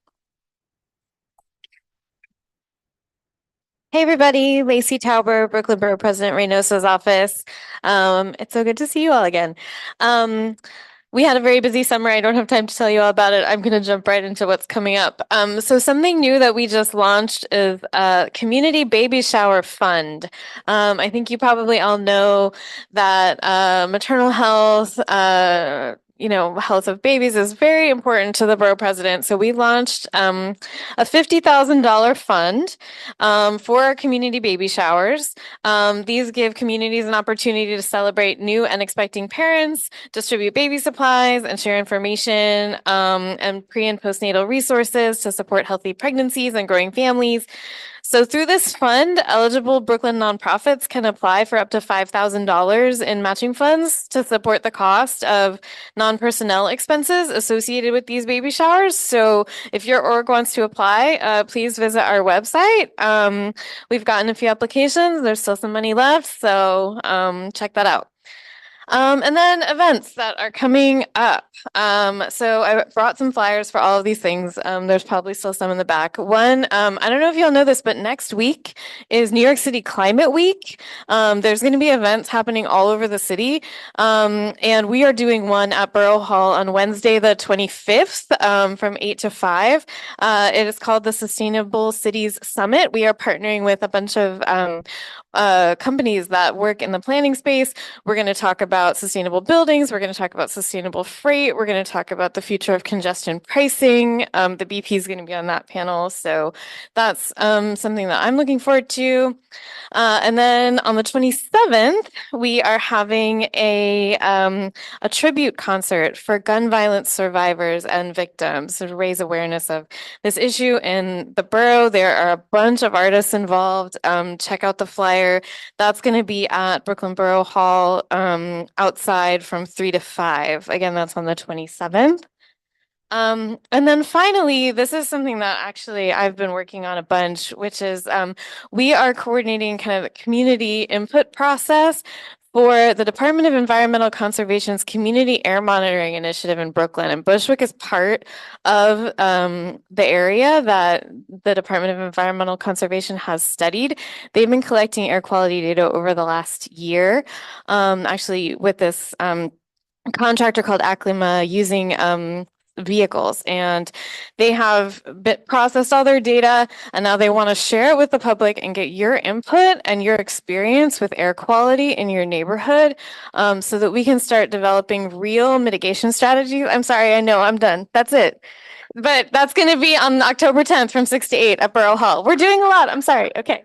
Hey, everybody, Lacey Tauber, Brooklyn Borough President Reynosa's office. It's so good to see you all again. We had a very busy summer. I don't have time to tell you all about it. I'm going to jump right into what's coming up. So something new that we just launched is a community baby shower fund. I think you probably all know that maternal health, health of babies is very important to the borough president. So we launched a $50,000 fund for our community baby showers. These give communities an opportunity to celebrate new and expecting parents, distribute baby supplies, and share information and pre- and postnatal resources to support healthy pregnancies and growing families. So through this fund, eligible Brooklyn nonprofits can apply for up to $5,000 in matching funds to support the cost of non-personnel expenses associated with these baby showers. So if your org wants to apply, please visit our website. We've gotten a few applications. There's still some money left, so check that out. And then events that are coming up. So I brought some flyers for all of these things. There's probably still some in the back. One, I don't know if y'all know this, but next week is New York City Climate Week. There's going to be events happening all over the city. And we are doing one at Borough Hall on Wednesday, the 25th, from 8 to 5. It is called the Sustainable Cities Summit. We are partnering with a bunch of companies that work in the planning space. We're going to talk about about sustainable buildings. We're going to talk about sustainable freight. We're going to talk about the future of congestion pricing. The BP is going to be on that panel. So that's something that I'm looking forward to. And then on the 27th, we are having a tribute concert for gun violence survivors and victims to raise awareness of this issue in the borough. There are a bunch of artists involved. Check out the flyer. That's going to be at Brooklyn Borough Hall outside from 3 to 5. Again, that's on the 27th. And then finally, this is something that actually I've been working on a bunch, which is we are coordinating kind of a community input process for the Department of Environmental Conservation's Community Air Monitoring Initiative in Brooklyn. And Bushwick is part of the area that the Department of Environmental Conservation has studied. They've been collecting air quality data over the last year, actually with this contractor called Aclima using vehicles, and they have processed all their data, and now they want to share it with the public and get your input and your experience with air quality in your neighborhood, so that we can start developing real mitigation strategies. I'm sorry, I know I'm done. That's it. But that's going to be on October 10th from 6 to 8 at Borough Hall. We're doing a lot. I'm sorry. Okay.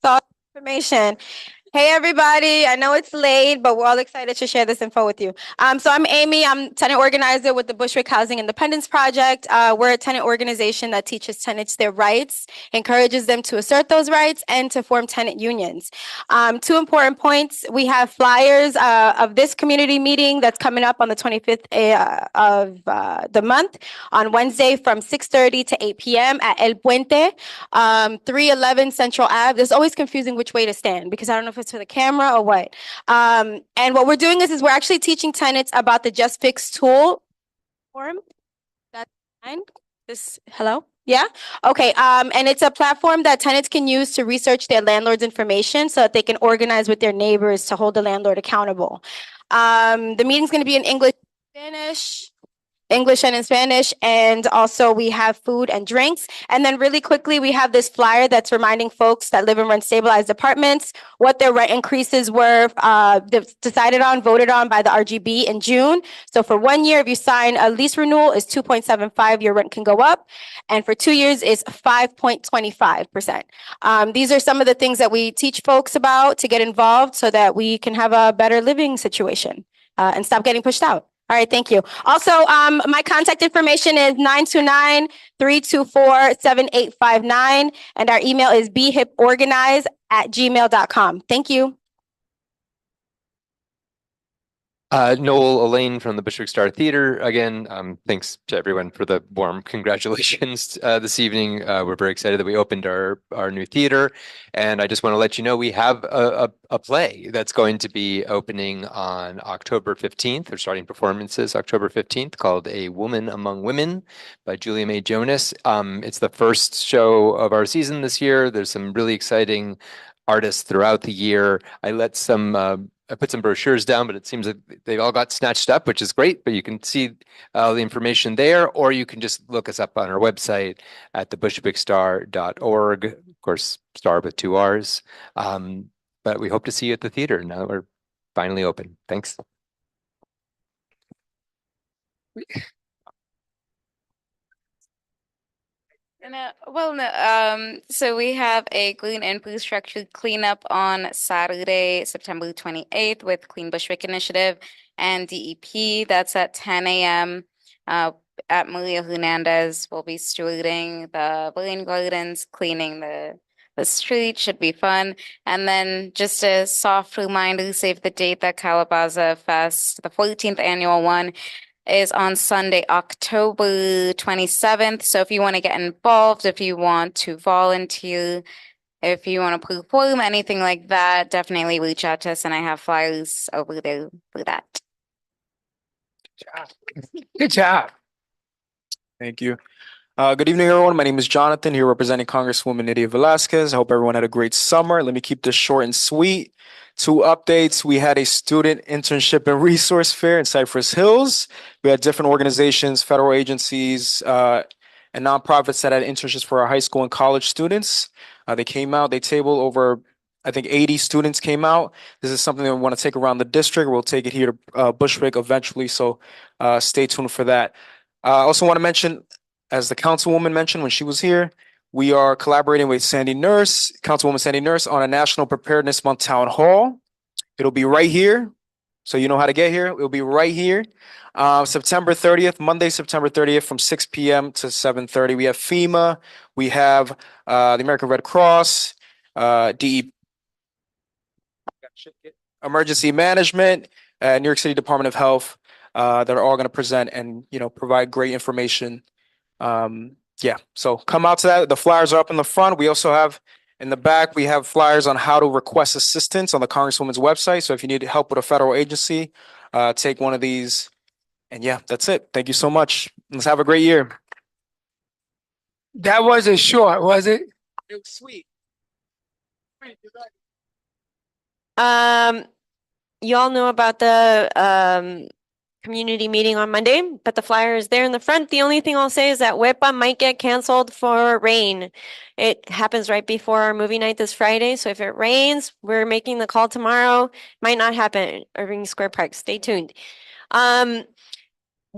All information. Hey, everybody. I know it's late, but we're all excited to share this info with you. So I'm Amy. I'm tenant organizer with the Bushwick Housing Independence Project. We're a tenant organization that teaches tenants their rights, encourages them to assert those rights, and to form tenant unions. 2 important points. We have flyers of this community meeting that's coming up on the 25th of the month on Wednesday from 6:30 to 8 p.m. at El Puente, 311 Central Ave. It's always confusing which way to stand because I don't know if it's for the camera or what. And what we're doing is we're actually teaching tenants about the Just Fix tool form. That's fine. Hello? Yeah? Okay. And it's a platform that tenants can use to research their landlord's information so that they can organize with their neighbors to hold the landlord accountable. The meeting's going to be in English and in Spanish, and also we have food and drinks. And then really quickly, we have this flyer that's reminding folks that live in rent stabilized apartments what their rent increases were decided on, voted on by the RGB in June. So for 1 year, if you sign a lease renewal, is 2.75, your rent can go up. And for 2 years is 5.25%. These are some of the things that we teach folks about to get involved so that we can have a better living situation and stop getting pushed out. All right, thank you. Also, my contact information is 929-324-7859, and our email is bhiporganize@gmail.com. Thank you. Noel Elaine from the Bushwick Star Theater. Again, thanks to everyone for the warm congratulations this evening. We're very excited that we opened our new theater. And I just want to let you know we have a play that's going to be opening on October 15th. We're starting performances October 15th called A Woman Among Women by Julia May Jonas. It's the first show of our season this year. There's some really exciting artists throughout the year. I put some brochures down, but it seems that they all got snatched up, which is great. But you can see the information there, or you can just look us up on our website at thebushwickstar.org. Of course, star with 2 R's. But we hope to see you at the theater now that we're finally open. Thanks. So we have a clean infrastructure cleanup on Saturday, September 28th with Clean Bushwick Initiative and DEP. That's at 10 a.m. At Maria Hernandez. We'll be stewarding the rain gardens, cleaning the street. Should be fun. And then just a soft reminder, save the date, that Calabaza Fest, the 14th annual one, is on Sunday, October 27th. So if you want to get involved, if you want to volunteer, if you want to perform, anything like that, definitely reach out to us, and I have flyers over there for that. Good job. Thank you. Good evening, everyone. My name is Jonathan, here representing Congresswoman Nydia Velasquez. I hope everyone had a great summer. Let me keep this short and sweet. 2 updates. We had a student internship and resource fair in Cypress Hills. We had different organizations, federal agencies, and nonprofits that had internships for our high school and college students. They came out, they tabled over I think 80 students came out. This is something that we want to take around the district. We'll take it here to Bushwick eventually, so stay tuned for that. I also want to mention, as the councilwoman mentioned when she was here, we are collaborating with Councilwoman Sandy Nurse, on a National Preparedness Month Town Hall. It'll be right here, so you know how to get here. It'll be right here. September 30th, Monday, September 30th, from 6 p.m. to 7:30. We have FEMA, we have the American Red Cross, DEP, Emergency Management, New York City Department of Health, that are all going to present and, you know, provide great information. Yeah, so come out to that. The flyers are up in the front. We also have in the back, we have flyers on how to request assistance on the Congresswoman's website. So if you need help with a federal agency, take one of these. And yeah, that's it. Thank you so much. Let's have a great year. That wasn't short, was it? It was sweet. You all know about the community meeting on Monday, but the flyer is there in the front. The only thing I'll say is that WIPA might get canceled for rain. It happens right before our movie night this Friday, so if it rains, we're making the call tomorrow. Might not happen at Irving Square Park. Stay tuned.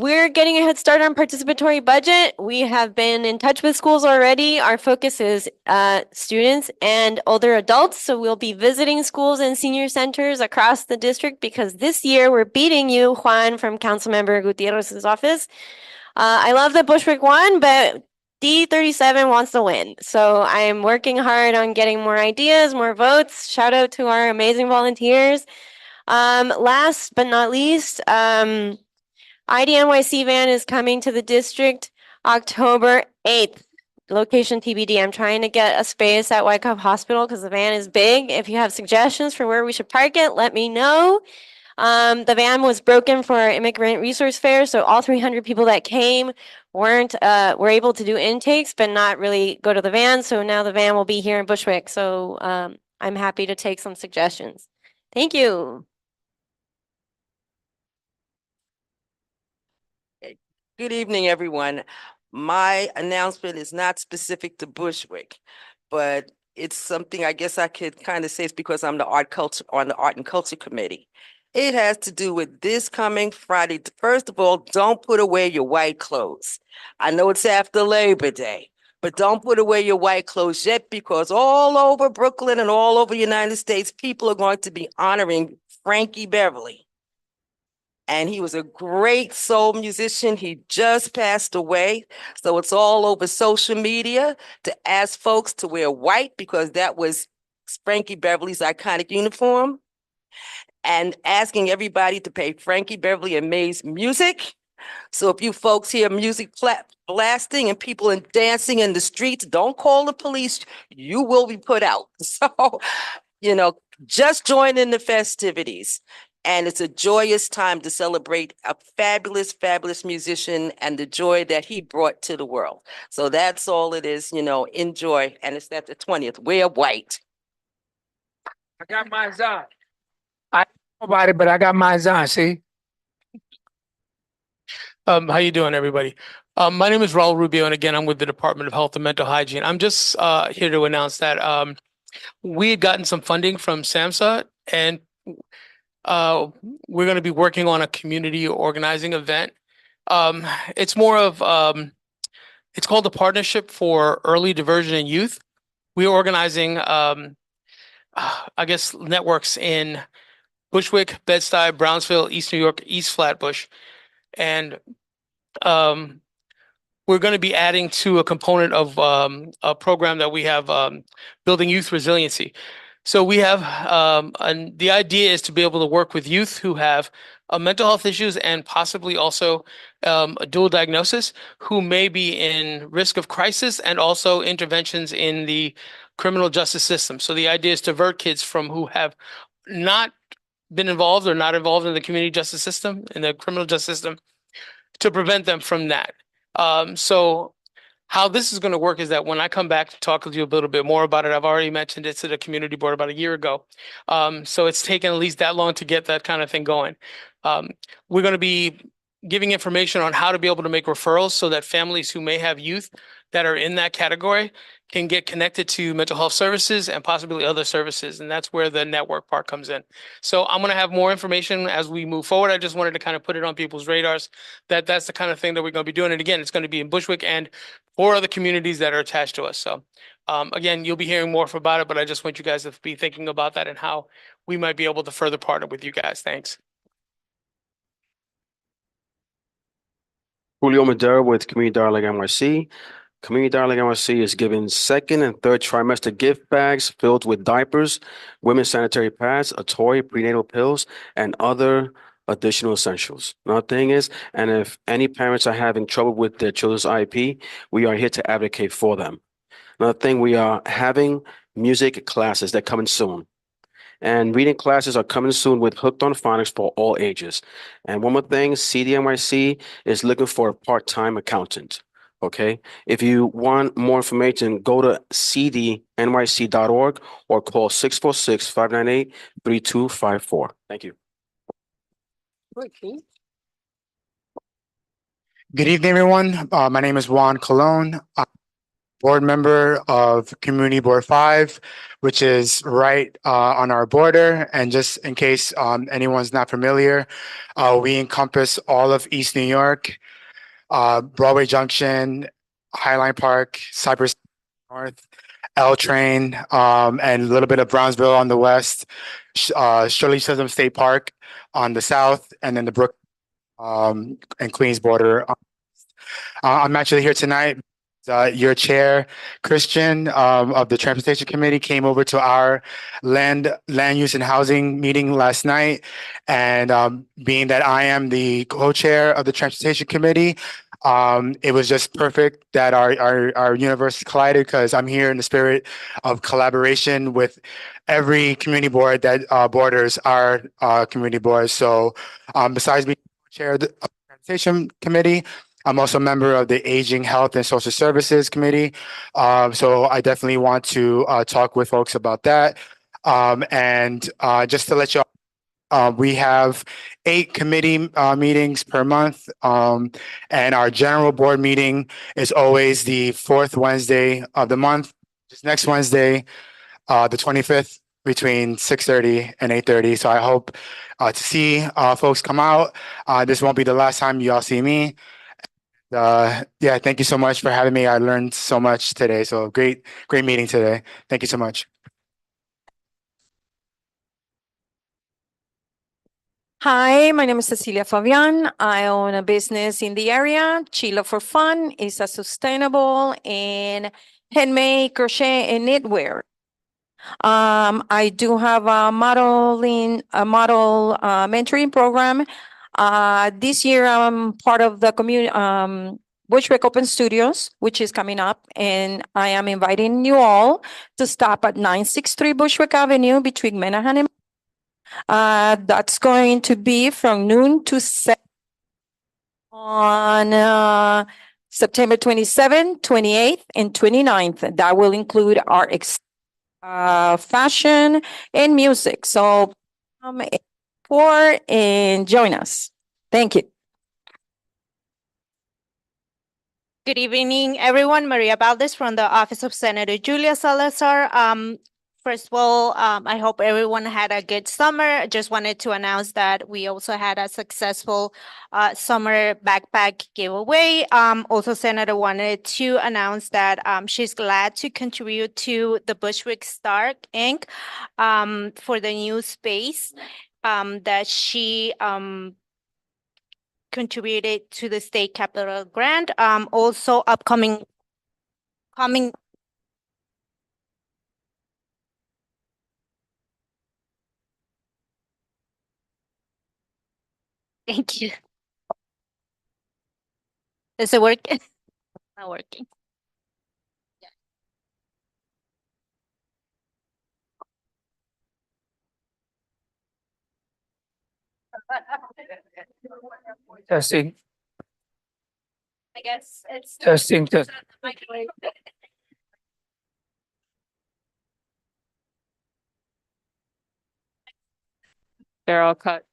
We're getting a head start on participatory budget. We have been in touch with schools already. Our focus is students and older adults. So we'll be visiting schools and senior centers across the district because this year we're beating you, Juan, from Councilmember Gutierrez's office. I love that Bushwick won, but D37 wants to win. So I'm working hard on getting more ideas, more votes. Shout out to our amazing volunteers. Last but not least, IDNYC van is coming to the district October 8th. Location TBD. I'm trying to get a space at Wyckoff Hospital because the van is big. If you have suggestions for where we should park it, let me know. The van was broken for our immigrant resource fair, so all 300 people that came were able to do intakes, but not really go to the van. So now the van will be here in Bushwick. So I'm happy to take some suggestions. Thank you. Good evening, everyone. My announcement is not specific to Bushwick, but it's something I guess I could kind of say it's because I'm the art and culture committee. It has to do with this coming Friday. First of all, don't put away your white clothes. I know it's after Labor Day, but don't put away your white clothes yet because all over Brooklyn and all over the United States, people are going to be honoring Frankie Beverly. And he was a great soul musician. He just passed away. So it's all over social media to ask folks to wear white because that was Frankie Beverly's iconic uniform. And asking everybody to pay Frankie Beverly and May's music. So if you folks hear music blasting and people dancing in the streets, don't call the police. You will be put out. So, you know, just join in the festivities. And it's a joyous time to celebrate a fabulous, fabulous musician and the joy that he brought to the world. So that's all it is, you know, enjoy. And it's at the 20th. Wear white. I got mine on. I don't know about it, but I got mine on, see? How you doing, everybody? My name is Raul Rubio, and again, I'm with the Department of Health and Mental Hygiene. I'm just here to announce that we had gotten some funding from SAMHSA, and we're going to be working on a community organizing event. It's more of, it's called the Partnership for Early Diversion in Youth. We're organizing, I guess, networks in Bushwick, Bed-Stuy, Brownsville, East New York, East Flatbush. And we're going to be adding to a component of a program that we have, building youth resiliency. So we have, and the idea is to be able to work with youth who have mental health issues and possibly also a dual diagnosis, who may be in risk of crisis and also interventions in the criminal justice system. So the idea is to divert kids from who have not been involved or not involved in the community justice system, in the criminal justice system, to prevent them from that. So how this is going to work is that when I come back to talk with you a little bit more about it, I've already mentioned it to the community board about a year ago. So it's taken at least that long to get that kind of thing going. We're going to be giving information on how to be able to make referrals so that families who may have youth that are in that category can get connected to mental health services and possibly other services. And that's where the network part comes in. So I'm going to have more information as we move forward. I just wanted to kind of put it on people's radars that that's the kind of thing that we're going to be doing. And again, it's going to be in Bushwick and 4 other communities that are attached to us. So again, you'll be hearing more about it, but I just want you guys to be thinking about that and how we might be able to further partner with you guys. Thanks. Julio Madera with Community Dialogue NYC. Community Dialogue NYC is giving second and third trimester gift bags filled with diapers, women's sanitary pads, a toy, prenatal pills, and other additional essentials. Another thing is, and if any parents are having trouble with their children's IEP, we are here to advocate for them. Another thing, we are having music classes that coming soon. And reading classes are coming soon with Hooked on Phonics for all ages. And one more thing, CDNYC is looking for a part-time accountant. Okay, if you want more information, go to cdnyc.org or call 646-598-3254. Thank you. Good evening, everyone. My name is Juan Colon. I'm board member of Community Board 5, which is right on our border. And just in case anyone's not familiar, we encompass all of East New York, Broadway Junction, Highline Park, Cypress North, L Train, and a little bit of Brownsville on the west, Shirley Chisholm State Park on the south, and then the Brook and Queens border. I'm actually here tonight. Your chair, Christian, of the Transportation Committee, came over to our land use and housing meeting last night. And being that I am the co-chair of the Transportation Committee, it was just perfect that our universe collided, because I'm here in the spirit of collaboration with every community board that borders our community board. So besides being chair of the Transportation Committee, I'm also a member of the Aging, Health, and Social Services Committee. So I definitely want to talk with folks about that. And just to let you know, we have 8 committee meetings per month. And our general board meeting is always the 4th Wednesday of the month. Just next Wednesday, the 25th, between 6:30 and 8:30. So I hope to see folks come out. This won't be the last time you all see me. Yeah, thank you so much for having me. I learned so much today. So great meeting today. Thank you so much. Hi, my name is Cecilia Fabian. I own a business in the area. Chilo for Fun is a sustainable and handmade crochet and knitwear. I do have a model mentoring program. This year I'm part of the community Bushwick Open Studios, which is coming up, and I am inviting you all to stop at 963 Bushwick Avenue between Menahan and that's going to be from noon to 7 on September 27th, 28th, and 29th. That will include our fashion and music. So come for and join us. Thank you. Good evening, everyone. Maria Valdez from the Office of Senator Julia Salazar. First of all, I hope everyone had a good summer. I just wanted to announce that we also had a successful summer backpack giveaway. Also, Senator wanted to announce that she's glad to contribute to the Bushwick Star Inc. For the new space that she contributed to the state capital grant. Also upcoming Thank you. Is it working? Not working. Testing, I guess it's testing, testing. They're all cut.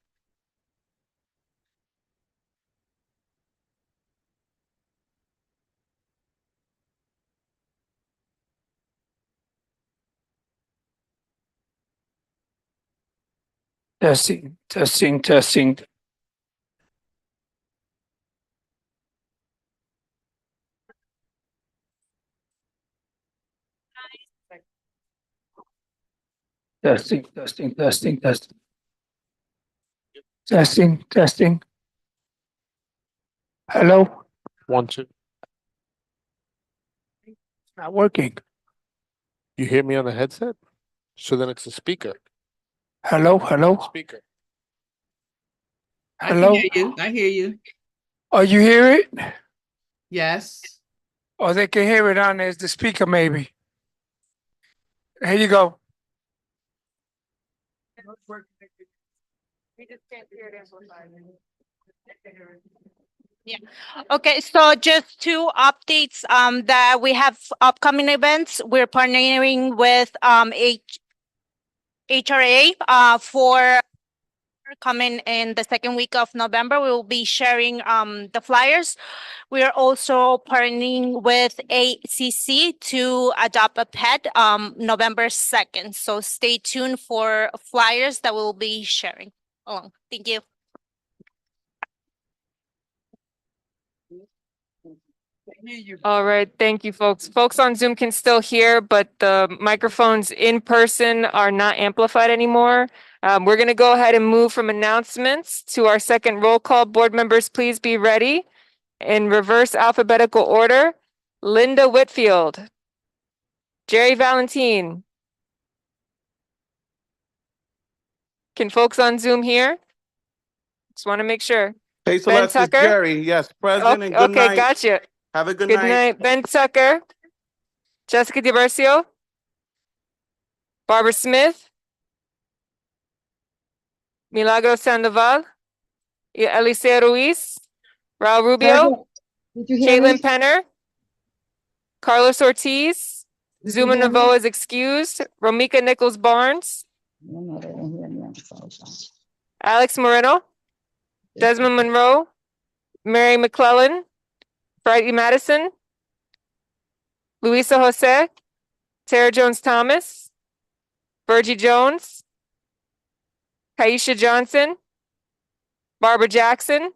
Testing, testing, testing. Testing, testing, testing, testing. Testing, testing. Hello? 1, 2. It's not working. You hear me on the headset? So then it's a speaker. Hello, hello, Speaker. hello? I hear you. Oh, you hear it? Yes. Oh, they can hear it on the speaker maybe. Here you go. Yeah. Okay, so just two updates that we have upcoming events. We're partnering with HRA for coming in the second week of November. We will be sharing the flyers. We are also partnering with ACC to adopt a pet November 2nd. So stay tuned for flyers that we'll be sharing along. Thank you. All right, thank you, folks. Folks on Zoom can still hear, but the microphones in person are not amplified anymore. We're going to go ahead and move from announcements to our second roll call. Board members, please be ready. In reverse alphabetical order, Linda Whitfield, Jerry Valentine. Can folks on Zoom hear? Just want to make sure. Hey, Ben Celeste, it's Tucker. Jerry. Yes, present and good Okay, night. gotcha. Have a good Good night. night. Ben Tucker, Jessica DiVercio, Barbara Smith, Milagro Sandoval, Eliseo Ruiz, Raul Rubio, Did you hear Caitlin me? Penner, Carlos Ortiz, Did you Zuma hear me? Novoa is excused, Romika Nichols Barnes, No, they didn't hear me. I'm sorry. Alex Moreno, Desmond Monroe, Mary McClellan, Friday Madison, Luisa Jose, Tara Jones Thomas, Virgie Jones, Kaisha Johnson, Barbara Jackson,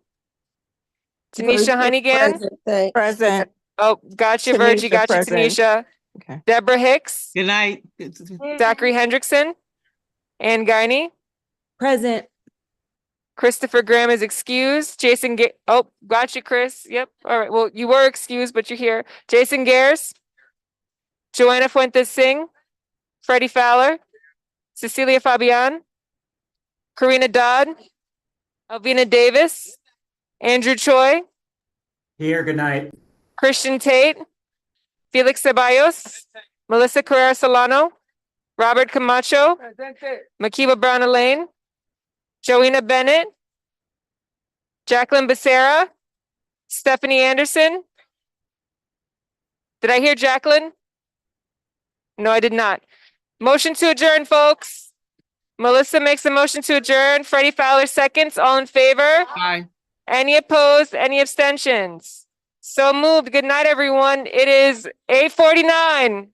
Tanisha Honeygan. Present. Oh, gotcha, Virgie. Tanisha, Gotcha, present. Tanisha. Okay. Deborah Hicks, Good night. Zachary Hendrickson, Ann Guiney, Present. Christopher Graham is excused. Oh, gotcha, Chris. Yep. All right. Well, you were excused, but you're here. Jason Gares, Joanna Fuentes Singh, Freddie Fowler, Cecilia Fabian, Karina Dodd, Alvina Davis, Andrew Choi, Here, good night. Christian Tate, Felix Ceballos, Melissa Carrera Solano, Robert Camacho, Makiba Brown Elaine, Joanna Bennett, Jacqueline Becerra, Stephanie Anderson. Did I hear Jacqueline? No, I did not. Motion to adjourn, folks. Melissa makes a motion to adjourn. Freddie Fowler seconds. All in favor? Aye. Any opposed? Any abstentions? So moved. Good night, everyone. It is 8:49.